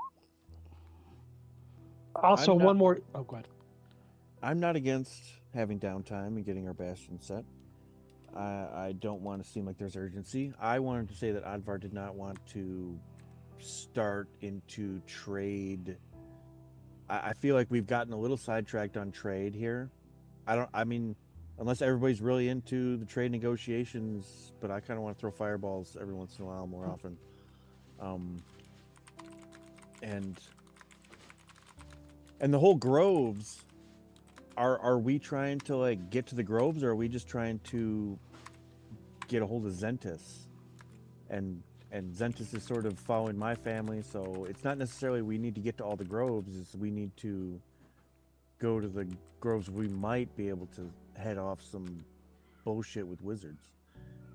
Speaker 2: Also,
Speaker 5: I'm not-
Speaker 2: one more. Oh, go ahead.
Speaker 5: I'm not against having downtime and getting our Bastion set. I don't want to seem like there's urgency. I wanted to say that Advar did not want to start into trade. I feel like we've gotten a little sidetracked on trade here. I mean, unless everybody's really into the trade negotiations, but I kind of want to throw fireballs every once in a while more often. And the whole groves, are we trying to get to the groves, or are we just trying to get a hold of Zentis? And Zentis is sort of following my family, so it's not necessarily we need to get to all the groves, it's we need to go to the groves. We might be able to head off some bullshit with wizards.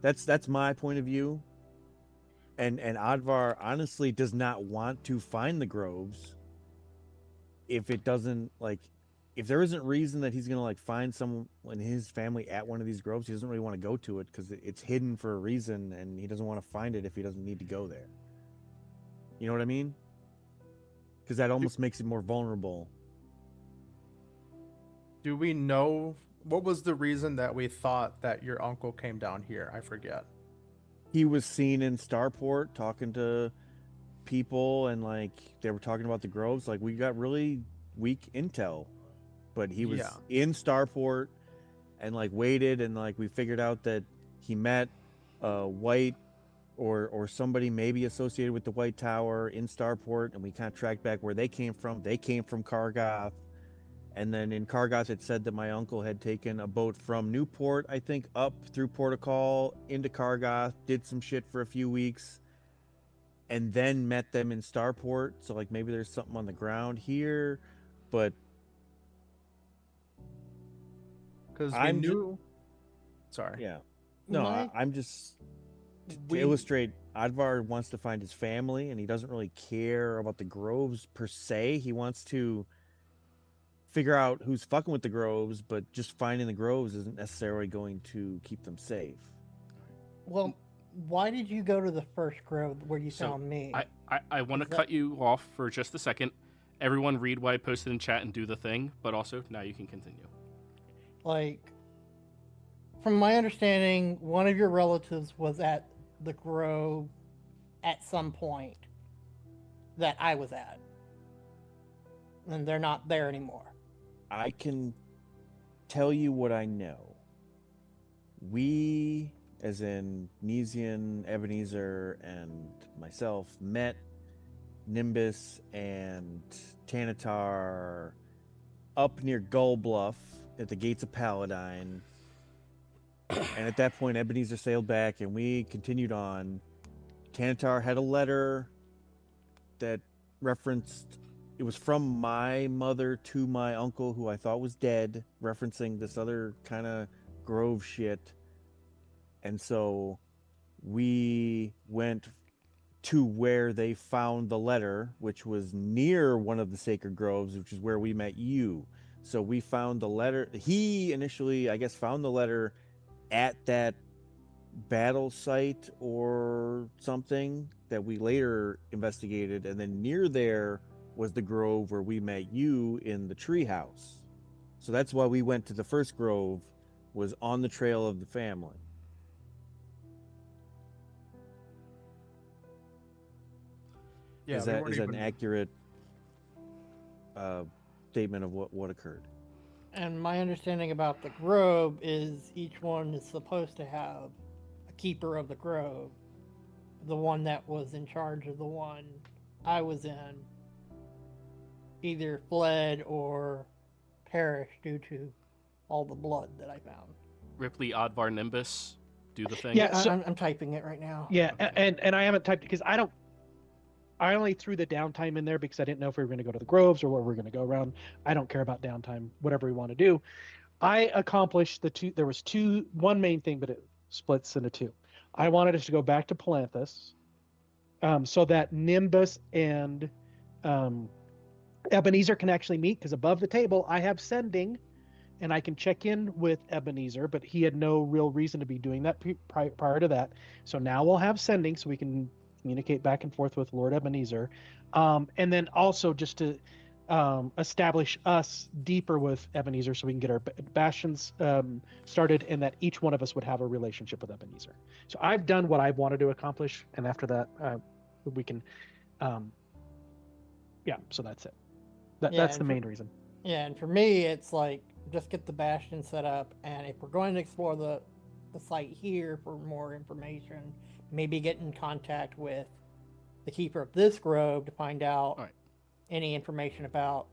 Speaker 5: That's my point of view. And Advar honestly does not want to find the groves if it doesn't if there isn't reason that he's gonna find someone in his family at one of these groves. He doesn't really want to go to it because it's hidden for a reason, and he doesn't want to find it if he doesn't need to go there. You know what I mean? Because that almost makes it more vulnerable.
Speaker 7: Do we know what was the reason that we thought that your uncle came down here? I forget.
Speaker 5: He was seen in Starport talking to people, and they were talking about the groves. We got really weak intel. But he was in Starport and waited, and we figured out that he met White or somebody maybe associated with the White Tower in Starport, and we kind of tracked back where they came from. They came from Kargoth, and then in Kargoth it said that my uncle had taken a boat from Newport, I think, up through Port o' Call into Kargoth, did some shit for a few weeks, and then met them in Starport. So maybe there's something on the ground here, but
Speaker 7: because Sorry.
Speaker 5: Yeah. No,
Speaker 3: My-
Speaker 5: I'm just to
Speaker 3: We-
Speaker 5: illustrate. Advar wants to find his family, and he doesn't really care about the groves per se. He wants to figure out who's fucking with the groves, but just finding the groves isn't necessarily going to keep them safe.
Speaker 3: Well, why did you go to the first grove where you
Speaker 1: So,
Speaker 3: found me?
Speaker 1: I want to
Speaker 3: Is that-
Speaker 1: cut you off for just a second. Everyone read what I posted in chat and do the thing, but also now you can continue.
Speaker 3: Like, from my understanding, one of your relatives was at the grove at some point that I was at. And they're not there anymore.
Speaker 5: I can tell you what I know. We, as in Nesian, Ebenezer, and myself, met Nimbus and Tanatar up near Gull Bluff at the gates of Paladine. And at that point, Ebenezer sailed back and we continued on. Tanatar had a letter that referenced, it was from my mother to my uncle, who I thought was dead, referencing this other kind of grove shit. And so we went to where they found the letter, which was near one of the sacred groves, which is where we met you. So we found the letter. He initially, I guess, found the letter at that battle site or something that we later investigated, and then near there was the grove where we met you in the treehouse. So that's why we went to the first grove, was on the trail of the family.
Speaker 7: Yeah,
Speaker 5: is
Speaker 7: we
Speaker 5: that
Speaker 7: weren't
Speaker 5: is that an
Speaker 7: even-
Speaker 5: accurate statement of what occurred?
Speaker 3: And my understanding about the grove is each one is supposed to have a keeper of the grove. The one that was in charge of the one I was in either fled or perished due to all the blood that I found.
Speaker 1: Ripley, Advar, Nimbus, do the thing.
Speaker 2: Yeah, so-
Speaker 3: I'm typing it right now.
Speaker 2: Yeah,
Speaker 1: Okay.
Speaker 2: and I haven't typed it because I only threw the downtime in there because I didn't know if we were going to go to the groves or where we were going to go around. I don't care about downtime, whatever we want to do. I accomplished the two. There was one main thing, but it splits into two. I wanted us to go back to Palanthus, so that Nimbus and Ebenezer can actually meet. Because above the table, I have sending, and I can check in with Ebenezer, but he had no real reason to be doing that prior to that. So now we'll have sending, so we can communicate back and forth with Lord Ebenezer, and then also just to establish us deeper with Ebenezer, so we can get our bastions started, and that each one of us would have a relationship with Ebenezer. So I've done what I wanted to accomplish, and after that, we can, yeah. So that's it.
Speaker 3: Yeah,
Speaker 2: That's the
Speaker 3: and
Speaker 2: main reason.
Speaker 3: Yeah, and for me, it's like just get the bastion set up, and if we're going to explore the site here for more information, maybe get in contact with the keeper of this grove to find out
Speaker 1: Alright.
Speaker 3: any information about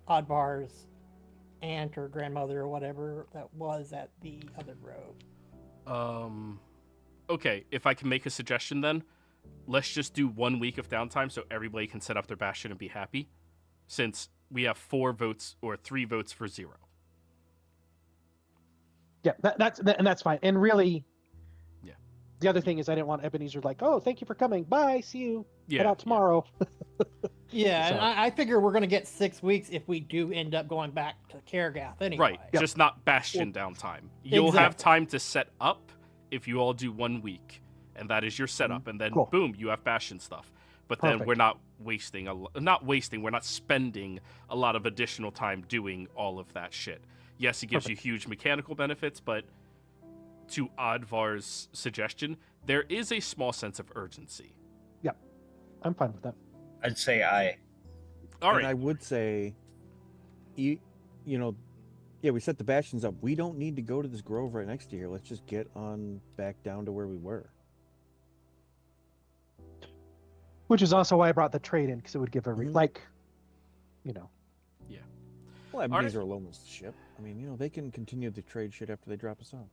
Speaker 3: Advar's aunt or grandmother or whatever that was at the other grove.
Speaker 1: Okay, if I can make a suggestion then, let's just do 1 week of downtime so everybody can set up their bastion and be happy, since we have 4 votes or 3 votes for 0.
Speaker 2: Yeah, that's fine. And really,
Speaker 1: Yeah.
Speaker 2: The other thing is I didn't want Ebenezer like, oh, thank you for coming. Bye, see you.
Speaker 1: Yeah.
Speaker 2: Head out tomorrow.
Speaker 3: Yeah, and
Speaker 2: So-
Speaker 3: I figure we're going to get 6 weeks if we do end up going back to Caregath anyway.
Speaker 1: Right, just not bastion downtime. You'll have time to set up if you all do 1 week, and that is your setup, and then
Speaker 2: Cool.
Speaker 1: boom, you have bastion stuff. But then
Speaker 2: Perfect.
Speaker 1: we're not wasting we're not spending a lot of additional time doing all of that shit. Yes, it gives you huge mechanical benefits, but to Advar's suggestion, there is a small sense of urgency.
Speaker 2: I'm fine with that.
Speaker 4: I'd say I.
Speaker 1: All
Speaker 5: And I
Speaker 1: right,
Speaker 5: would say, you know, yeah, we set the bastions up. We don't need to go to this grove right next to here. Let's just get on back down to where we were.
Speaker 2: Which is also why I brought the trade in, because it would give a
Speaker 5: Mhm.
Speaker 2: like, you know.
Speaker 5: Well,
Speaker 1: right.
Speaker 5: Ebenezer alone was the ship. I mean, you know, they can continue the trade shit after they drop us off.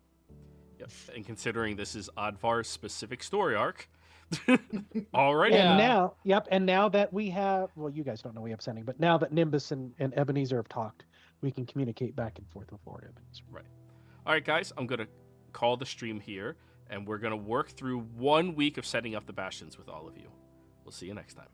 Speaker 1: yep. And considering this is Advar's specific story arc, alrighty.
Speaker 3: Yeah.
Speaker 2: And now that we have, well, you guys don't know we have sending, but now that Nimbus and Ebenezer have talked, we can communicate back and forth with Lord Ebenezer.
Speaker 1: All right, guys, I'm gonna call the stream here, and we're going to work through 1 week of setting up the bastions with all of you. We'll see you next time.